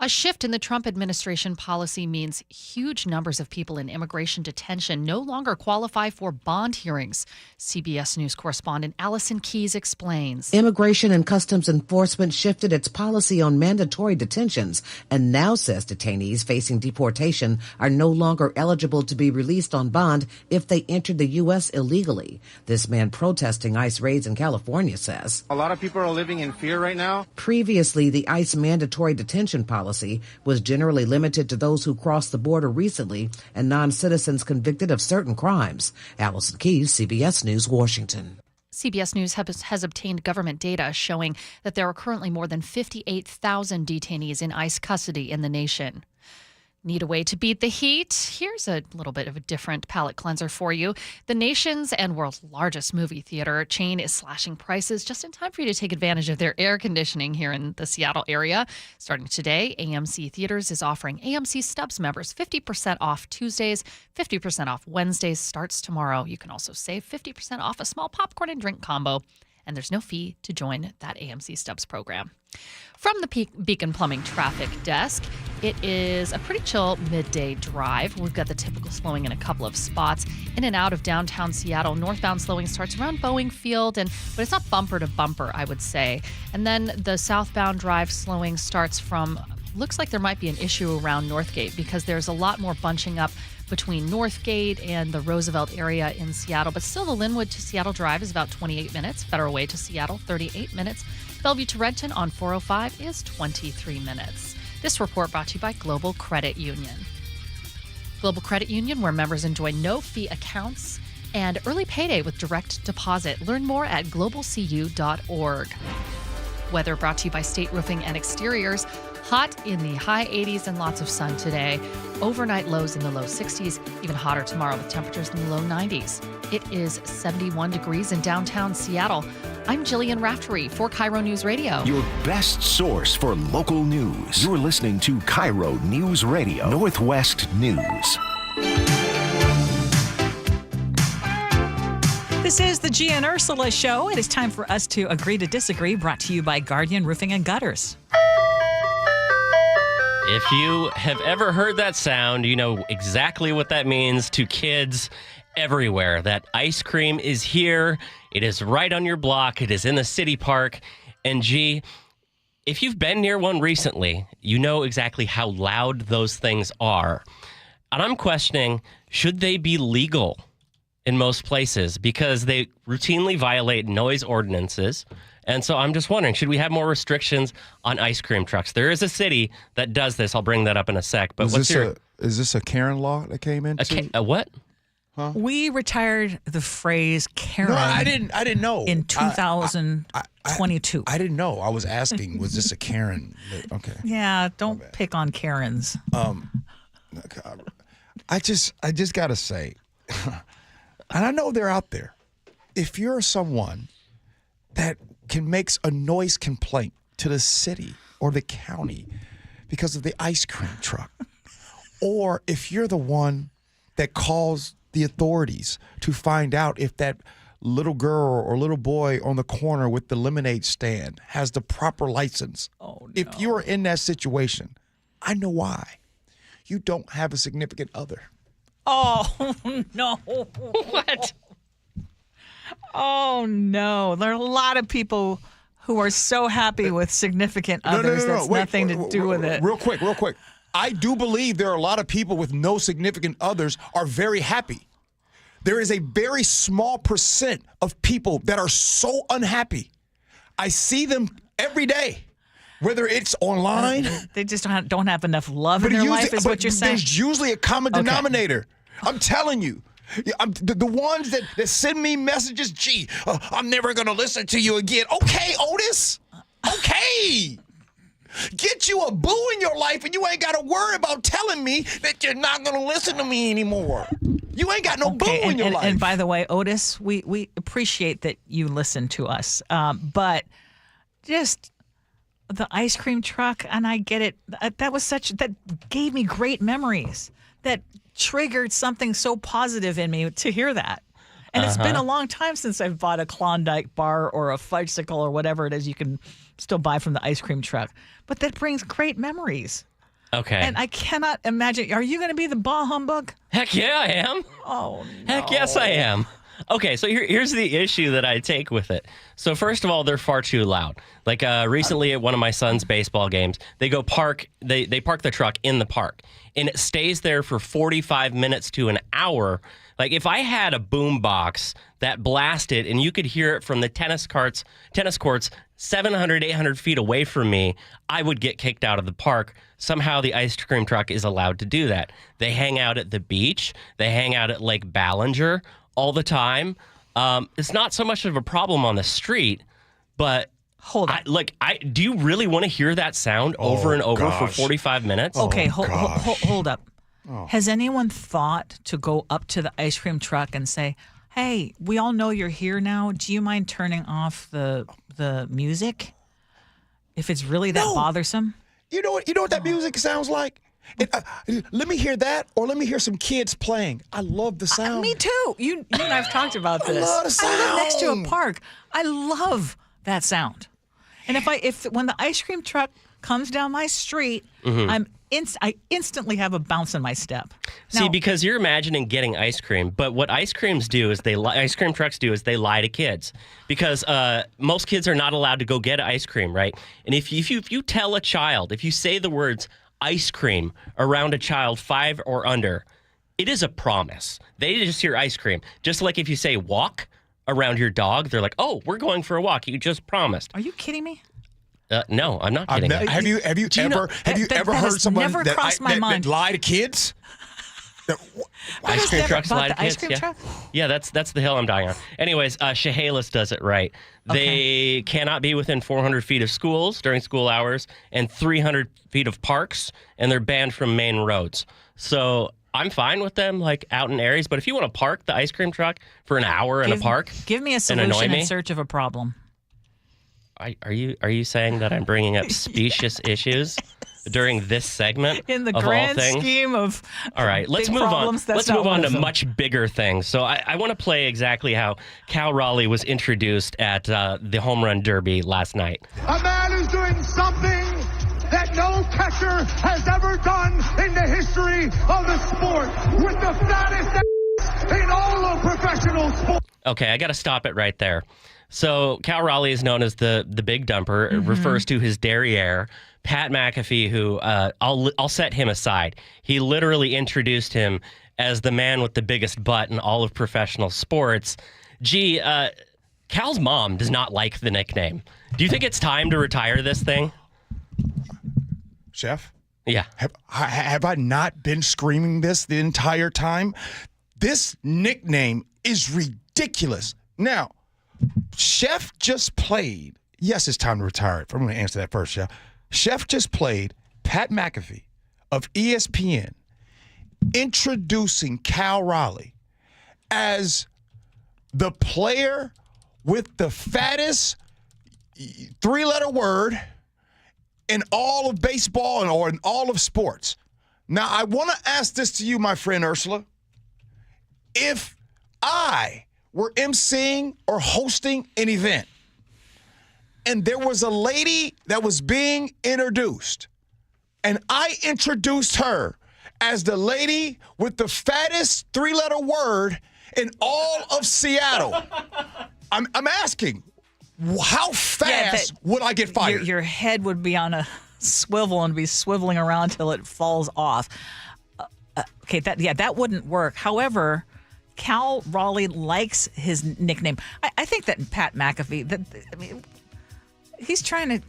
A shift in the Trump administration policy means huge numbers of people in immigration detention no longer qualify for bond hearings. CBS News correspondent Allison Keyes explains. Immigration and Customs Enforcement shifted its policy on mandatory detentions and now says detainees facing deportation are no longer eligible to be released on bond if they entered the U.S. illegally. This man protesting ICE raids in California says. A lot of people are living in fear right now. Previously, the ICE mandatory detention policy was generally limited to those who crossed the border recently and non-citizens convicted of certain crimes. Allison Keyes, CBS News, Washington. CBS News has obtained government data showing that there are currently more than 58,000 detainees in ICE custody in the nation. Need a way to beat the heat? Here's a little bit of a different palate cleanser for you. The nation's and world's largest movie theater chain is slashing prices just in time for you to take advantage of their air conditioning here in the Seattle area. Starting today, AMC Theaters is offering AMC Stubs members 50% off Tuesdays, 50% off Wednesdays, starts tomorrow. You can also save 50% off a small popcorn and drink combo. And there's no fee to join that AMC Stubs program. From the Beacon Plumbing Traffic Desk, it is a pretty chill midday drive. We've got the typical slowing in a couple of spots. In and out of downtown Seattle, northbound slowing starts around Boeing Field, but it's not bumper to bumper, I would say. And then the southbound drive slowing starts from, looks like there might be an issue around Northgate because there's a lot more bunching up between Northgate and the Roosevelt area in Seattle. But still, the Linwood to Seattle drive is about 28 minutes. Federal Way to Seattle, 38 minutes. Bellevue to Renton on 405 is 23 minutes. This report brought to you by Global Credit Union. Global Credit Union, where members enjoy no-fee accounts and early payday with direct deposit. Learn more at globalcu.org. Weather brought to you by State Roofing and Exteriors. Hot in the high 80s and lots of sun today. Overnight lows in the low 60s, even hotter tomorrow with temperatures in the low 90s. It is 71 degrees in downtown Seattle. I'm Jillian Raftery for KIRO News Radio. Your best source for local news. You're listening to KIRO News Radio, Northwest News. This is the Gee and Ursula Show. It is time for us to agree to disagree, brought to you by Guardian Roofing and Gutters. If you have ever heard that sound, you know exactly what that means to kids everywhere. That ice cream is here. It is right on your block. It is in the city park. And gee, if you've been near one recently, you know exactly how loud those things are. And I'm questioning, should they be legal in most places? Because they routinely violate noise ordinances. And so I'm just wondering, should we have more restrictions on ice cream trucks? There is a city that does this. I'll bring that up in a sec. But is this a Karen law that came into? A what? Huh? We retired the phrase Karen. No, I didn't know. In 2022. I didn't know. I was asking, was this a Karen? Okay. Yeah, don't pick on Karens. I just got to say, and I know they're out there. If you're someone that can make a noise complaint to the city or the county because of the ice cream truck, or if you're the one that calls the authorities to find out if that little girl or little boy on the corner with the lemonade stand has the proper license. Oh, no. If you're in that situation, I know why. You don't have a significant other. Oh, no. What? Oh, no. There are a lot of people who are so happy with significant others. That's nothing to do with it. Real quick. I do believe there are a lot of people with no significant others are very happy. There is a very small percent of people that are so unhappy. I see them every day, whether it's online. They just don't have enough love in their life, is what you're saying? There's usually a common denominator. I'm telling you. The ones that send me messages, gee, I'm never going to listen to you again. Okay, Otis. Okay. Get you a boo in your life and you ain't got to worry about telling me that you're not going to listen to me anymore. You ain't got no boo in your life. And by the way, Otis, we appreciate that you listen to us. But just the ice cream truck, and I get it. That gave me great memories. That triggered something so positive in me to hear that. And it's been a long time since I've bought a Klondike bar or a fudgesicle or whatever it is you can still buy from the ice cream truck. But that brings great memories. Okay. And I cannot imagine. Are you going to be the bah humbug? Heck yeah, I am. Oh, no. Heck yes, I am. Okay, so here's the issue that I take with it. So first of all, they're far too loud. Like recently at one of my son's baseball games, they park the truck in the park, and it stays there for 45 minutes to an hour. Like if I had a boom box that blasted and you could hear it from the tennis courts 700, 800 feet away from me, I would get kicked out of the park. Somehow the ice cream truck is allowed to do that. They hang out at the beach. They hang out at Lake Ballinger all the time. It's not so much of a problem on the street, but hold on. Do you really want to hear that sound over and over for 45 minutes? Okay, hold up. Oh. Has anyone thought to go up to the ice cream truck and say, hey, we all know you're here now. Do you mind turning off the music if it's really that bothersome? You know what that music sounds like? Let me hear that, or let me hear some kids playing. I love the sound. Me too. You and I've talked about this. I love the sound. I live next to a park. I love that sound. And when the ice cream truck comes down my street, I instantly have a bounce in my step. See, because you're imagining getting ice cream, but what ice cream trucks do is they lie to kids, because most kids are not allowed to go get ice cream, right? And if you tell a child, if you say the words ice cream around a child 5 or under, it is a promise. They just hear ice cream. Just like if you say walk around your dog, they're like, oh, we're going for a walk. You just promised. Are you kidding me? No, I'm not kidding. Have you ever heard someone that lie to kids? Ice cream trucks lie to kids. Yeah, that's the hill I'm dying on. Anyways, Chehalis does it right. They cannot be within 400 feet of schools during school hours and 300 feet of parks, and they're banned from main roads. So I'm fine with them like out in areas, but if you want to park the ice cream truck for an hour in a park, give me a solution in search of a problem. Are you saying that I'm bringing up specious issues during this segment? In the of grand all things? Scheme of all right, let's move on. Let's move on to much bigger things. So I want to play exactly how Cal Raleigh was introduced at the Home Run Derby last night. A man who's doing something that no catcher has ever done in the history of the sport, with the fattest ass in all of professional sports. Okay, I got to stop it right there. So Cal Raleigh is known as the big dumper. It refers to his derriere, Pat McAfee, who I'll set him aside. He literally introduced him as the man with the biggest butt in all of professional sports. Gee, Cal's mom does not like the nickname. Do you think it's time to retire this thing? Chef? Yeah. Have I not been screaming this the entire time? This nickname is ridiculous. Now, Chef just played. Yes, it's time to retire it. I'm going to answer that first, Chef. Chef just played Pat McAfee of ESPN introducing Cal Raleigh as the player with the fattest 3-letter word in all of baseball or in all of sports. Now, I want to ask this to you, my friend Ursula. If I were emceeing or hosting an event, and there was a lady that was being introduced, and I introduced her as the lady with the fattest three-letter word in all of Seattle. I'm asking, how fast would I get fired? Your head would be on a swivel and be swiveling around till it falls off. That wouldn't work. However, Cal Raleigh likes his nickname. I think that Pat McAfee, he's trying to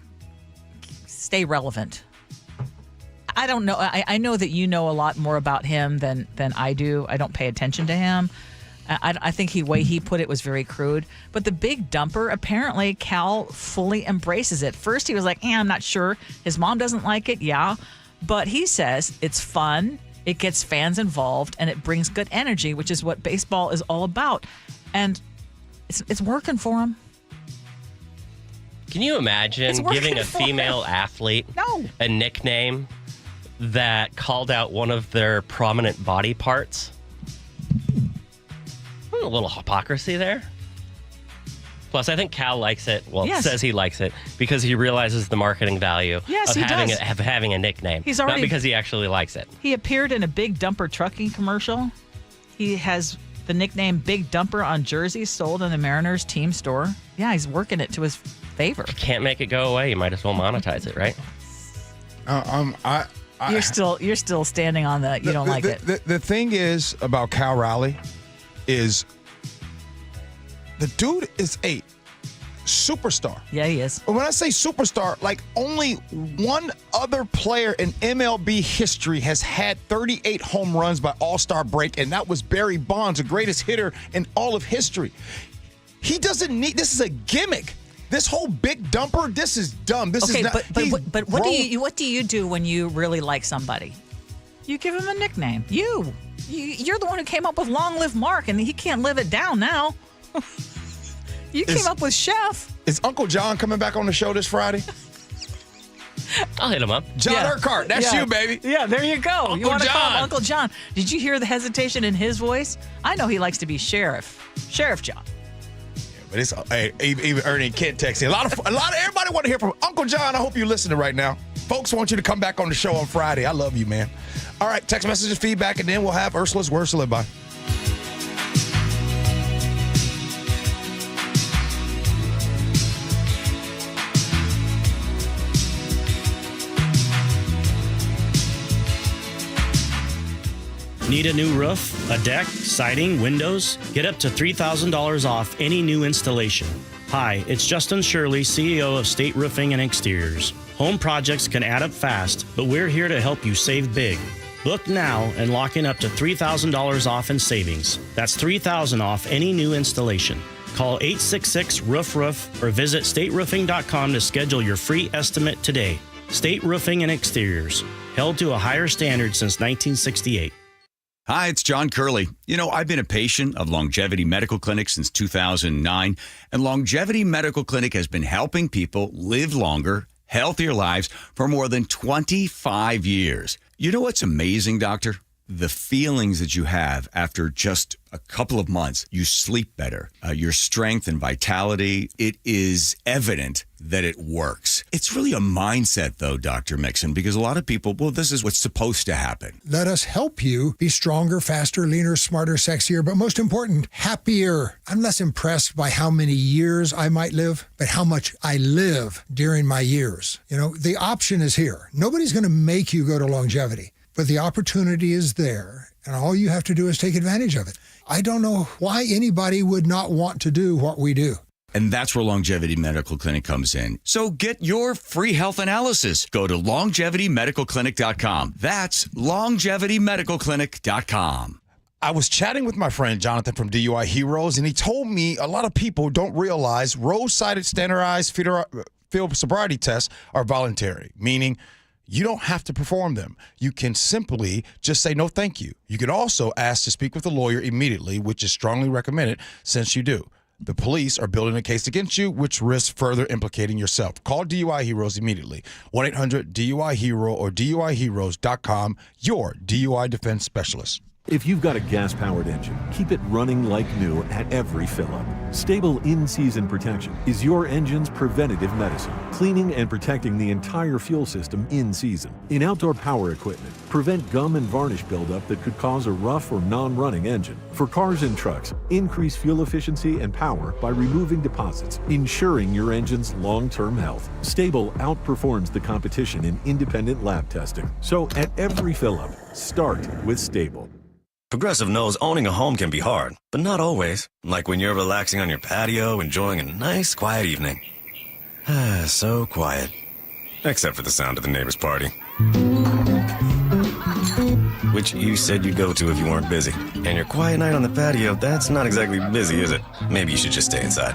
stay relevant. I don't know. I know that you know a lot more about him than I do. I don't pay attention to him. I think the way he put it was very crude. But the big dumper, apparently Cal fully embraces it. First he was like, I'm not sure. His mom doesn't like it. Yeah. But he says it's fun. It gets fans involved and it brings good energy, which is what baseball is all about. And it's working for him. Can you imagine giving a female athlete a nickname that called out one of their prominent body parts? A little hypocrisy there. Plus, I think Cal likes it. Well, says he likes it because he realizes the marketing value of having a nickname. Not because he actually likes it. He appeared in a Big Dumper trucking commercial. He has the nickname Big Dumper on jerseys sold in the Mariners team store. Yeah, he's working it to his favor. You can't make it go away. You might as well monetize it, right? You're still standing on that. You don't like it. The thing is about Cal Raleigh is the dude is a superstar. Yeah, he is. When I say superstar, like only one other player in MLB history has had 38 home runs by All-Star break, and that was Barry Bonds, the greatest hitter in all of history. He doesn't need, this is a gimmick. This whole big dumper, this is dumb. This is not, but what do you do when you really like somebody? You give him a nickname. You're the one who came up with Long Live Mark, and he can't live it down now. You came up with Chef. Is Uncle John coming back on the show this Friday? I'll hit him up. John Urquhart, that's you, baby. Yeah, there you go. You want to call him Uncle John. Did you hear the hesitation in his voice? I know he likes to be Sheriff John. But it's even Ernie and Kent texting. A lot of everybody want to hear from Uncle John. I hope you're listening right now. Folks want you to come back on the show on Friday. I love you, man. All right, text messages, feedback, and then we'll have Ursula's Words to Live By. Need a new roof, a deck, siding, windows? Get up to $3,000 off any new installation. Hi, it's Justin Shirley, CEO of State Roofing and Exteriors. Home projects can add up fast, but we're here to help you save big. Book now and lock in up to $3,000 off in savings. That's $3,000 off any new installation. Call 866-ROOF-ROOF or visit stateroofing.com to schedule your free estimate today. State Roofing and Exteriors, held to a higher standard since 1968. Hi, it's John Curley. You know, I've been a patient of Longevity Medical Clinic since 2009, and Longevity Medical Clinic has been helping people live longer, healthier lives for more than 25 years. You know what's amazing, Doctor? The feelings that you have after just a couple of months. You sleep better. Your strength and vitality, it is evident that it works. It's really a mindset, though, Dr. Mixon, because a lot of people, well, this is what's supposed to happen. Let us help you be stronger, faster, leaner, smarter, sexier, but most important, happier. I'm less impressed by how many years I might live, but how much I live during my years. You know, the option is here. Nobody's going to make you go to longevity, but the opportunity is there, and all you have to do is take advantage of it. I don't know why anybody would not want to do what we do. And that's where Longevity Medical Clinic comes in. So get your free health analysis. Go to longevitymedicalclinic.com. That's longevitymedicalclinic.com. I was chatting with my friend Jonathan from DUI Heroes, and he told me a lot of people don't realize road-sided standardized field sobriety tests are voluntary, meaning you don't have to perform them. You can simply just say no thank you. You can also ask to speak with a lawyer immediately, which is strongly recommended since you do. The police are building a case against you, which risks further implicating yourself. Call DUI Heroes immediately. 1-800-DUI-HERO or DUIHeroes.com, your DUI defense specialist. If you've got a gas-powered engine, keep it running like new at every fill-up. Stable in-season protection is your engine's preventative medicine, cleaning and protecting the entire fuel system in season. In outdoor power equipment, prevent gum and varnish buildup that could cause a rough or non-running engine. For cars and trucks, increase fuel efficiency and power by removing deposits, ensuring your engine's long-term health. Stable outperforms the competition in independent lab testing. So at every fill-up, start with Stable. Progressive knows owning a home can be hard, but not always. Like when you're relaxing on your patio, enjoying a nice, quiet evening. So quiet. Except for the sound of the neighbor's party. Which you said you'd go to if you weren't busy. And your quiet night on the patio, that's not exactly busy, is it? Maybe you should just stay inside.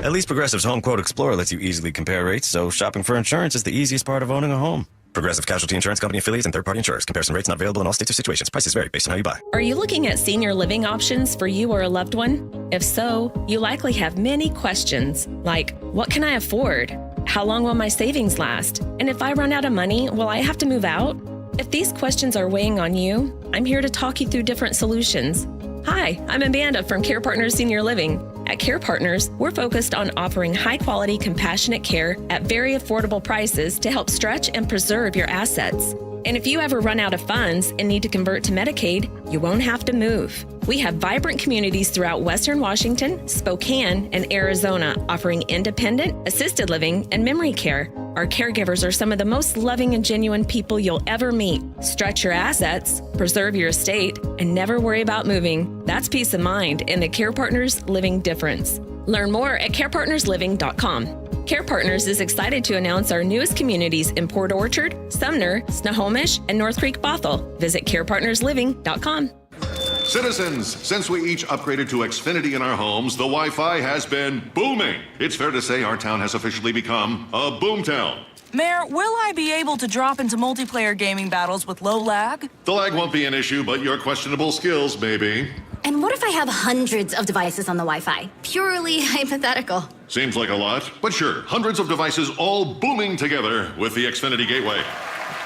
At least Progressive's Home Quote Explorer lets you easily compare rates, so shopping for insurance is the easiest part of owning a home. Progressive Casualty Insurance Company affiliates and third-party insurers. Comparison rates not available in all states or situations. Prices vary based on how you buy. Are you looking at senior living options for you or a loved one? If so, you likely have many questions like, what can I afford? How long will my savings last? And if I run out of money, will I have to move out? If these questions are weighing on you, I'm here to talk you through different solutions. Hi, I'm Amanda from Care Partners Senior Living. At Care Partners, we're focused on offering high-quality, compassionate care at very affordable prices to help stretch and preserve your assets. And if you ever run out of funds and need to convert to Medicaid, you won't have to move. We have vibrant communities throughout Western Washington, Spokane, and Arizona offering independent, assisted living, and memory care. Our caregivers are some of the most loving and genuine people you'll ever meet. Stretch your assets, preserve your estate, and never worry about moving. That's peace of mind in the Care Partners Living Difference. Learn more at carepartnersliving.com. Care Partners is excited to announce our newest communities in Port Orchard, Sumner, Snohomish, and North Creek Bothell. Visit carepartnersliving.com. Citizens, since we each upgraded to Xfinity in our homes, the Wi-Fi has been booming. It's fair to say our town has officially become a boomtown. Mayor, will I be able to drop into multiplayer gaming battles with low lag? The lag won't be an issue, but your questionable skills may be. And what if I have hundreds of devices on the Wi-Fi? Purely hypothetical. Seems like a lot, but sure, hundreds of devices all booming together with the Xfinity Gateway.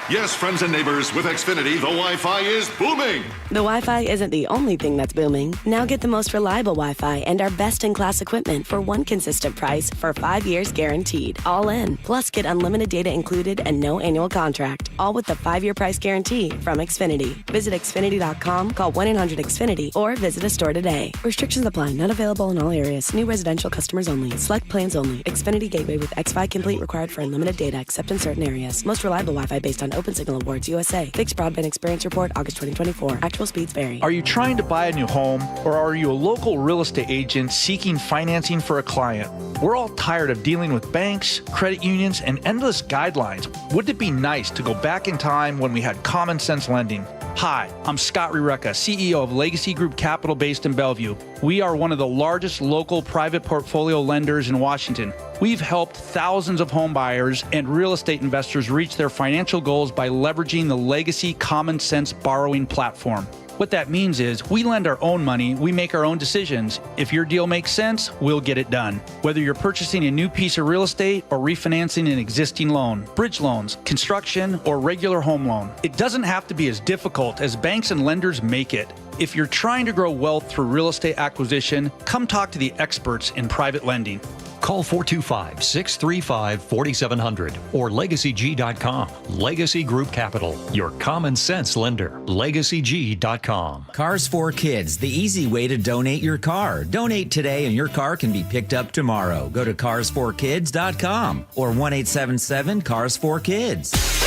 Yes, friends and neighbors, with Xfinity, the Wi-Fi is booming. The Wi-Fi isn't the only thing that's booming. Now get the most reliable Wi-Fi and our best-in-class equipment for one consistent price for 5 years guaranteed. All in. Plus, get unlimited data included and no annual contract. All with the 5-year price guarantee from Xfinity. Visit Xfinity.com, call 1-800-XFINITY, or visit a store today. Restrictions apply. Not available in all areas. New residential customers only. Select plans only. Xfinity Gateway with X-Fi Complete required for unlimited data except in certain areas. Most reliable Wi-Fi based on Open Signal Awards USA. Fixed Broadband Experience Report, August 2024. Actual speeds vary. Are you trying to buy a new home, or are you a local real estate agent seeking financing for a client? We're all tired of dealing with banks, credit unions, and endless guidelines. Wouldn't it be nice to go back in time when we had common sense lending? Hi, I'm Scott Reutin, CEO of Legacy Group Capital based in Bellevue. We are one of the largest local private portfolio lenders in Washington. We've helped thousands of home buyers and real estate investors reach their financial goals by leveraging the Legacy Common Sense borrowing platform. What that means is we lend our own money, we make our own decisions. If your deal makes sense, we'll get it done. Whether you're purchasing a new piece of real estate or refinancing an existing loan, bridge loans, construction, or regular home loan, it doesn't have to be as difficult as banks and lenders make it. If you're trying to grow wealth through real estate acquisition, come talk to the experts in private lending. Call 425-635-4700 or LegacyG.com. Legacy Group Capital, your common sense lender. LegacyG.com. Cars for Kids, the easy way to donate your car. Donate today and your car can be picked up tomorrow. Go to carsforkids.com or 1-877-CARS4KIDS.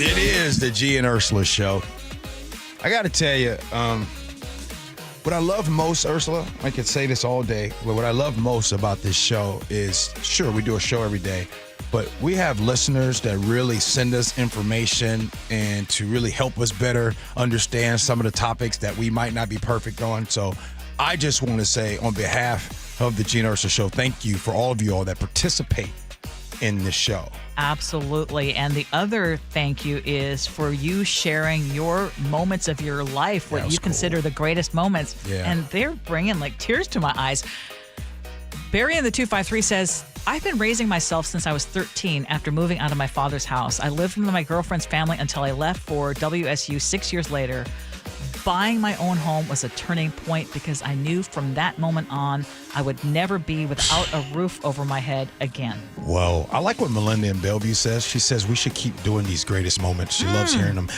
It is the Gee and Ursula Show. I got to tell you, what I love most, Ursula, I could say this all day, but what I love most about this show is, sure, we do a show every day, but we have listeners that really send us information and to really help us better understand some of the topics that we might not be perfect on. So I just want to say on behalf of the Gee and Ursula Show, thank you for all of you all that participate in this show. Absolutely. And the other thank you is for you sharing your moments of your life, what you consider the greatest moments. Yeah. And they're bringing like tears to my eyes. Barry in the 253 says, I've been raising myself since I was 13 after moving out of my father's house. I lived with my girlfriend's family until I left for WSU 6 years later. Buying my own home was a turning point because I knew from that moment on I would never be without a roof over my head again. Whoa. I like what Melinda in Bellevue says. She says we should keep doing these greatest moments. She loves hearing them.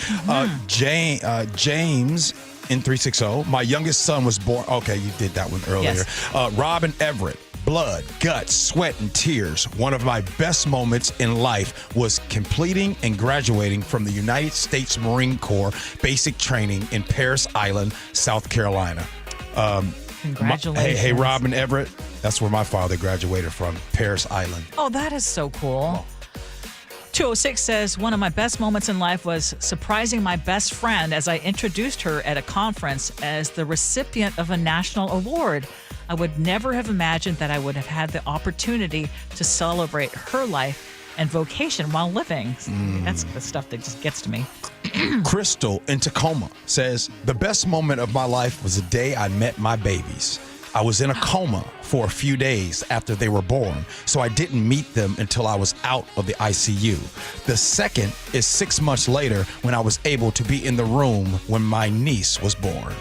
James in 360, my youngest son was born. Okay, you did that one earlier. Yes. Robin Everett. Blood, guts, sweat, and tears. One of my best moments in life was completing and graduating from the United States Marine Corps basic training in Parris Island, South Carolina. Congratulations. Hey, Robin Everett, that's where my father graduated from, Parris Island. Oh, that is so cool. 206 says, one of my best moments in life was surprising my best friend as I introduced her at a conference as the recipient of a national award. I would never have imagined that I would have had the opportunity to celebrate her life and vocation while living. That's the stuff that just gets to me. Crystal in Tacoma says, the best moment of my life was the day I met my babies. I was in a coma for a few days after they were born, so I didn't meet them until I was out of the ICU. The second is 6 months later when I was able to be in the room when my niece was born.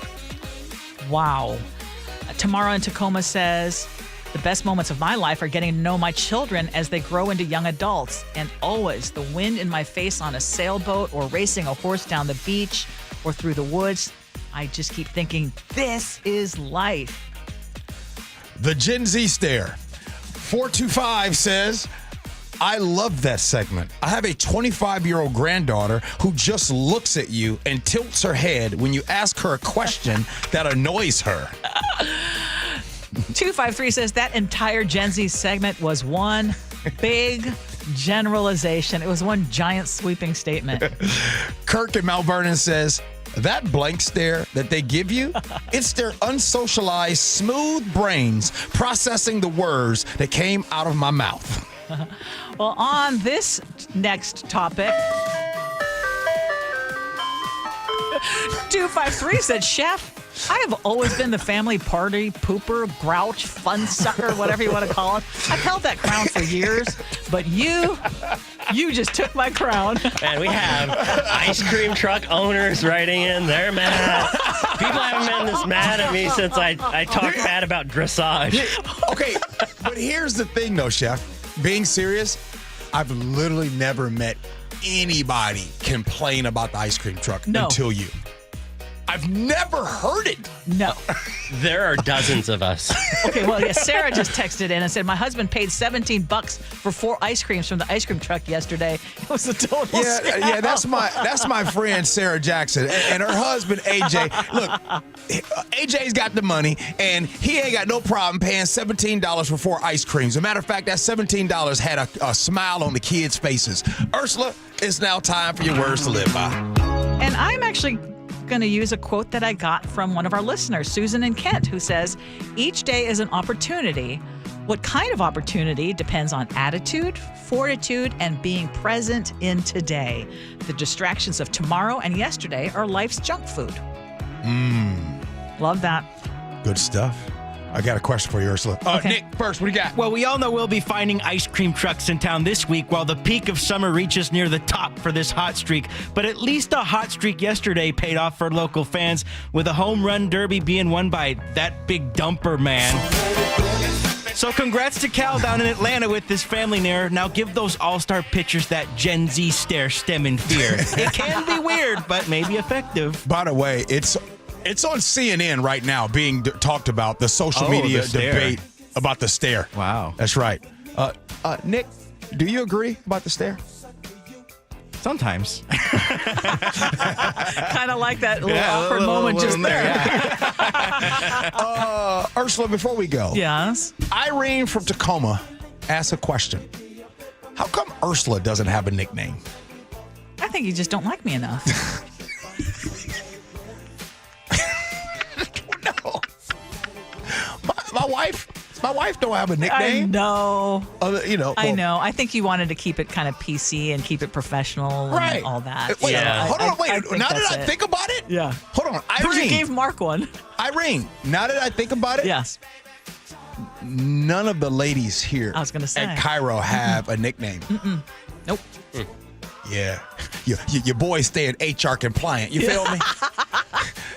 Wow. Tamara in Tacoma says, the best moments of my life are getting to know my children as they grow into young adults, and always the wind in my face on a sailboat or racing a horse down the beach or through the woods. I just keep thinking, this is life. The Gen Z stare. 425 says, I love that segment. I have a 25-year-old granddaughter who just looks at you and tilts her head when you ask her a question that annoys her. 253 says that entire Gen Z segment was one big generalization. It was one giant sweeping statement. Kirk in Mount Vernon says, that blank stare that they give you, it's their unsocialized, smooth brains processing the words that came out of my mouth. Well, on this next topic, 253 said, Chef, I have always been the family party pooper, grouch, fun sucker, whatever you want to call it. I've held that crown for years, but you just took my crown. And we have ice cream truck owners writing in. They're mad. People haven't been this mad at me since I talked bad about dressage. Okay, but here's the thing, though, Chef. Being serious, I've literally never met anybody complain about the ice cream truck until you. I've never heard it. No. There are dozens of us. Okay, well, yeah, Sarah just texted in and said, my husband paid $17 for 4 ice creams from the ice cream truck yesterday. It was a total scam. Yeah, that's my friend Sarah Jackson and her husband AJ. Look, AJ's got the money and he ain't got no problem paying $17 for 4 ice creams. As a matter of fact, that $17 had a smile on the kids' faces. Ursula, it's now time for your words to live by. And I'm actually going to use a quote that I got from one of our listeners, Susan in Kent, who says, each day is an opportunity. What kind of opportunity depends on attitude, fortitude, and being present in today. The distractions of tomorrow and yesterday are life's junk food. Love that. Good stuff. I got a question for you, Ursula. Okay. Nick, first, what do you got? Well, we all know we'll be finding ice cream trucks in town this week while the peak of summer reaches near the top for this hot streak. But at least a hot streak yesterday paid off for local fans, with a home run derby being won by that big dumper man. So congrats to Cal down in Atlanta with his family there. Now give those all-star pitchers that Gen Z stare, stem in fear. It can be weird, but maybe effective. By the way, it's on CNN right now being talked about, the social media debate about the stare. Wow. That's right. Nick, do you agree about the stare? Sometimes. Kind of like that little awkward moment just there. Yeah. Ursula, before we go. Yes? Irene from Tacoma asked a question. How come Ursula doesn't have a nickname? I think you just don't like me enough. No. My wife don't have a nickname. I know. I know. I think you wanted to keep it kind of PC and keep it professional and all that. Wait, yeah. hold on, wait. Now that I think about it? Yeah. Hold on. Irene. You gave Mark one. Irene, now that I think about it? Yes. none of the ladies here I was gonna say. at KIRO have a nickname. Nope. Yeah. Your boys stay in HR compliant. You feel me?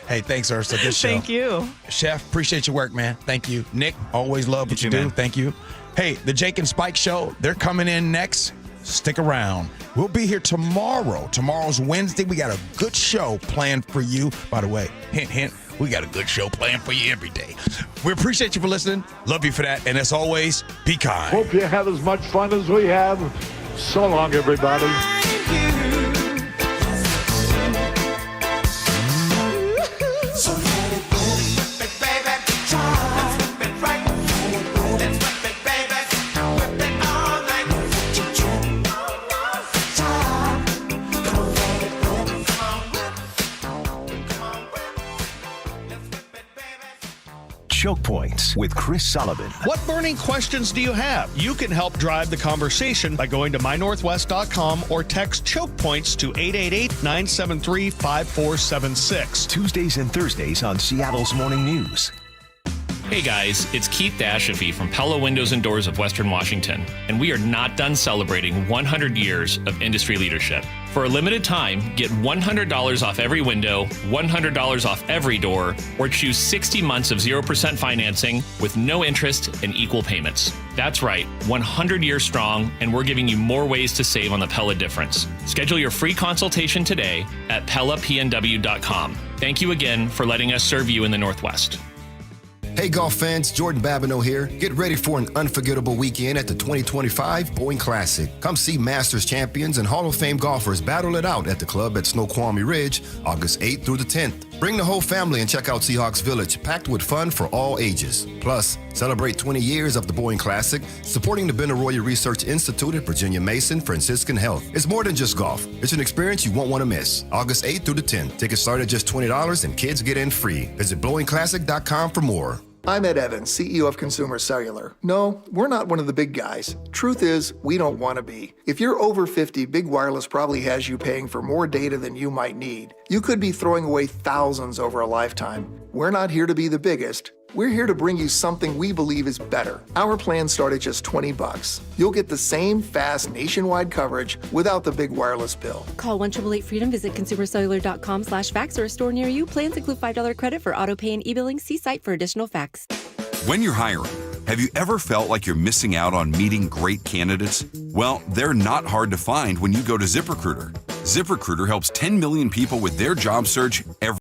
Hey, thanks, Ursula. Good show. Thank you. Chef, appreciate your work, man. Thank you. Nick, always love what you do. man. Thank you. Hey, the Jake and Spike Show, they're coming in next. Stick around. We'll be here tomorrow. Tomorrow's Wednesday. We got a good show planned for you. By the way, hint, hint, we got a good show planned for you every day. We appreciate you for listening. Love you for that. And as always, be kind. Hope you have as much fun as we have. So long, everybody. Choke Points with Chris Sullivan. What burning questions do you have? You can help drive the conversation by going to mynorthwest.com or text Choke Points to 888-973-5476. Tuesdays and Thursdays on Seattle's Morning News. Hey guys, it's Keith Dashafi from Pella Windows and Doors of Western Washington, and we are not done celebrating 100 years of industry leadership. For a limited time, get $100 off every window, $100 off every door, or choose 60 months of 0% financing with no interest and equal payments. That's right, 100 years strong, and we're giving you more ways to save on the Pella difference. Schedule your free consultation today at PellaPNW.com. Thank you again for letting us serve you in the Northwest. Hey golf fans, Jordan Babineau here. Get ready for an unforgettable weekend at the 2025 Boeing Classic. Come see Masters champions and Hall of Fame golfers battle it out at the club at Snoqualmie Ridge, August 8th through the 10th. Bring the whole family and check out Seahawks Village, packed with fun for all ages. Plus, celebrate 20 years of the Boeing Classic, supporting the Benaroya Research Institute at Virginia Mason Franciscan Health. It's more than just golf. It's an experience you won't want to miss. August 8th through the 10th. Tickets start at just $20 and kids get in free. Visit blowingclassic.com for more. I'm Ed Evans, CEO of Consumer Cellular. No, we're not one of the big guys. Truth is, we don't want to be. If you're over 50, Big Wireless probably has you paying for more data than you might need. You could be throwing away thousands over a lifetime. We're not here to be the biggest. We're here to bring you something we believe is better. Our plans start at just $20. You'll get the same fast nationwide coverage without the big wireless bill. Call 1-888-FREEDOM, visit consumercellular.com/facts or a store near you. Plans include $5 credit for auto pay and e-billing. See site for additional facts. When you're hiring, have you ever felt like you're missing out on meeting great candidates? Well, they're not hard to find when you go to ZipRecruiter. ZipRecruiter helps 10 million people with their job search every